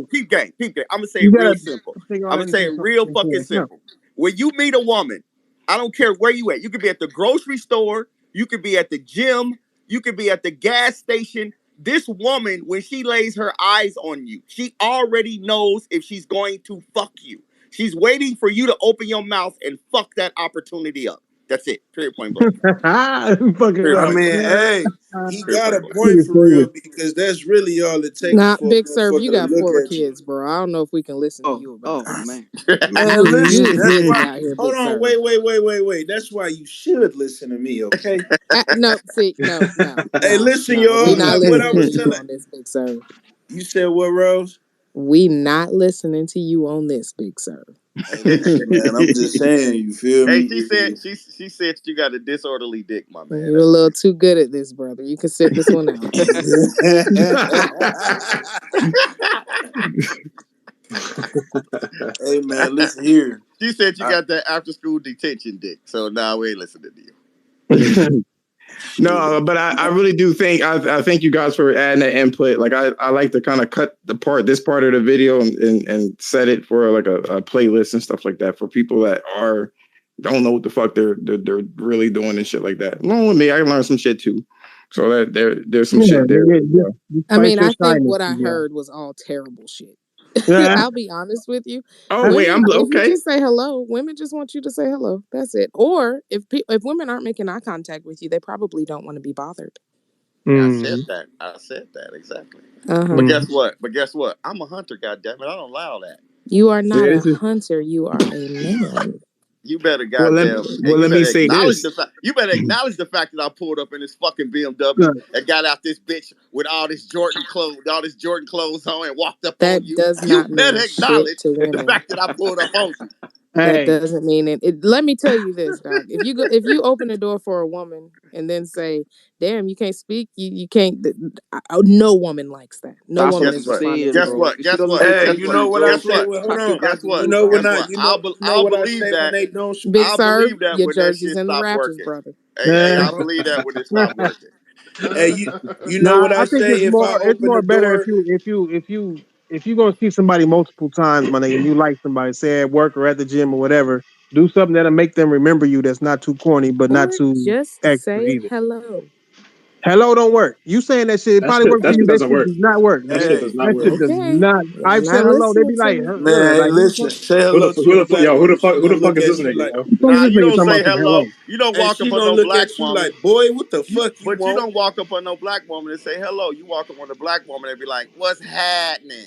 peep game. I'm gonna say it real simple. I'm gonna say it real fucking simple. When you meet a woman, I don't care where you at. You could be at the grocery store. You could be at the gym. You could be at the gas station. This woman, when she lays her eyes on you, she already knows if she's going to fuck you. She's waiting for you to open your mouth and fuck that opportunity up. That's it. Period. Point blank. I mean, hey, he got a point for real because that's really all it takes. Nah, Big Sir, you got 4 kids, bro. I don't know if we can listen to you about that. Man, listen, that's why. out here, Hold on, wait. That's why you should listen to me, okay? No. Hey, listen, y'all. We not what I was listening to you telling on this, Big Sir. You said what, Rose? We not listening to you on this, Big Sir. Hey, listen, man, I'm just saying, you feel me? Hey, she said you got a disorderly dick, my man. You're a little too good at this, brother. You can sit this one out. Hey, man, listen here. She said you got that after school detention dick, so now we ain't listening to you. No, but I really do think I thank you guys for adding that input. Like I like to kind of cut this part of the video and set it for like a playlist and stuff like that for people that don't know what the fuck they're really doing and shit like that. Along with me, I learned some shit too. So that there's some shit there. I mean, I think what I heard was all terrible shit. I'll be honest with you. Wait, I'm okay. If you just say hello, women just want you to say hello. That's it. Or if women aren't making eye contact with you, they probably don't want to be bothered. Yeah, I said that exactly. But guess what? I'm a hunter. Goddammit, I don't allow that. You are not a hunter. You are a man. You better let me say this. You better acknowledge the fact that I pulled up in this fucking BMW and got out this bitch with all this Jordan clothes on and walked up on you. Does not you better mean acknowledge shit to women. the fact that I pulled up on you. That doesn't mean it. Let me tell you this, dog. If you open the door for a woman and then say, "Damn, you can't speak," you can't. No woman likes that. No woman is responding. Guess what? Hey, you know what I say? Hold on. Guess what? You know when I'll believe that. Big Sir, believe that your when jersey's that in the shit Raptors, working. brother. Hey, I believe that when it stopped working. Hey, you know what I say? Think it's more better if you gonna see somebody multiple times, my nigga, and you like somebody, say at work or at the gym or whatever, do something that'll make them remember you. That's not too corny, but not too just extra say either. hello. Hello don't work. You saying that shit? It probably works for you. That shit does not work. That shit does not work. That shit does not. I've said hello. They be like, man, hey, listen, say hello to who the fuck is this nigga? Nah, you don't say hello. You don't walk up on no black woman. Like, boy, what the fuck you want? But you don't walk up on no black woman and say hello. You walk up on a black woman and be like, "What's happening?"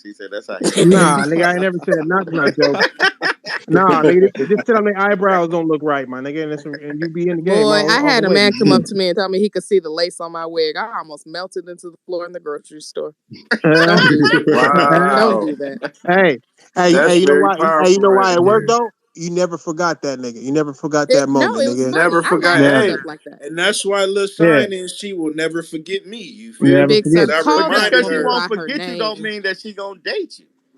She said that's how he Nah, nigga, I ain't never said nothing. Not joke. Nah, nigga, just sit on the eyebrows don't look right, my nigga, and you be in the game Boy, all I had the a way. man come up to me and tell me he could see the lace on my wig. I almost melted into the floor in the grocery store. Don't do that. Don't Wow. do that. That's You know very why? Hey, you powerful know right why it worked there. though? You never forgot that nigga. You never forgot It, that no, moment, it was nigga. funny. Never I forgot. laugh at Never. stuff Hey, like that. And that's why Lil Yeah. Sign is she will never forget me. You feel Never me? Big forget son, it. I call But just that reminded because she woman her. won't by her forget you, don't name. mean that she gonna date you.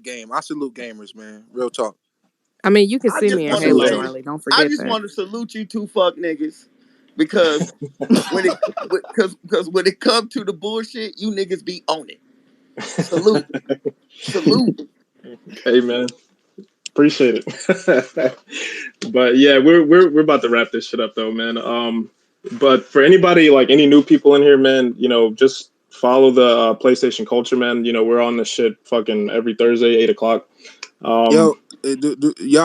a game. I salute gamers, man. Real talk. I mean, you can I see just me in want to Halo, say, Marley. Don't I forget just that. want to salute you two fuck niggas because because when it comes to the bullshit, you niggas be on it. Salute, salute. Hey man, appreciate it. But yeah, we're about to wrap this shit up though, man. But for anybody like any new people in here, man, just follow the PlayStation culture, man. We're on this shit fucking every Thursday, 8:00. Yo,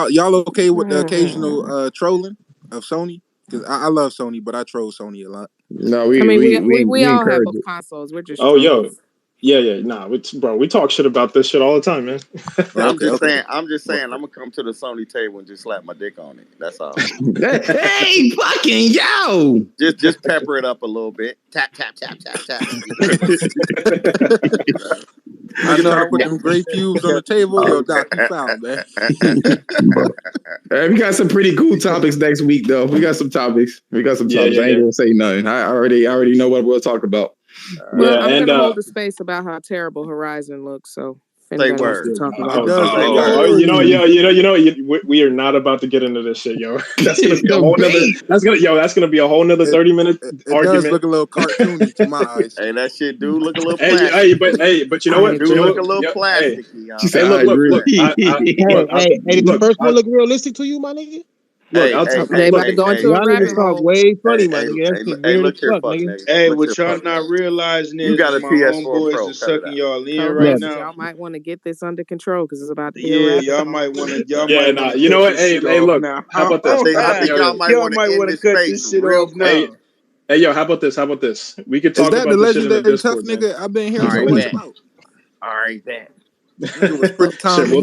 y'all okay with the occasional trolling of Sony? Because I love Sony, but I troll Sony a lot. No, we all have encourage it. consoles. We're just yo. Yeah. Nah, we talk shit about this shit all the time, man. I'm just saying. I'm gonna come to the Sony table and just slap my dick on it. That's all. Hey, fucking yo! Just pepper it up a little bit. Tap tap tap tap tap. I know how to put them gray cubes on the table. Yo, Doc, you found, man. We got some pretty cool topics next week, though. We got some topics. I ain't gonna say nothing. I already know what we'll talk about. Well, I'm gonna hold the space about how terrible Horizon looks. So if anybody wants to talk about we are not about to get into this shit, yo. That's gonna be a whole nother. That's gonna be a whole nother 30-minute argument. It does look a little cartoony to my eyes. Hey, that shit do look a little plastic. But you know what? Do look a little plasticky. Hey, look. Hey, the first one look realistic to you, my nigga? Look, they about to go into a rabbit hole. Way funny, my nigga. Hey, look here, fuck nigga. Hey, what y'all not realizing is my homeboys is sucking y'all in right now. Y'all might want to get this under control because it's about to be a rabbit hole. Y'all might want to. You know what? Hey, look. How about this? I think y'all might want to cut this shit off now. Hey, yo, how about this? We could talk about this shit in the Discord, nigga? I've been here so much about. All right, that. We'll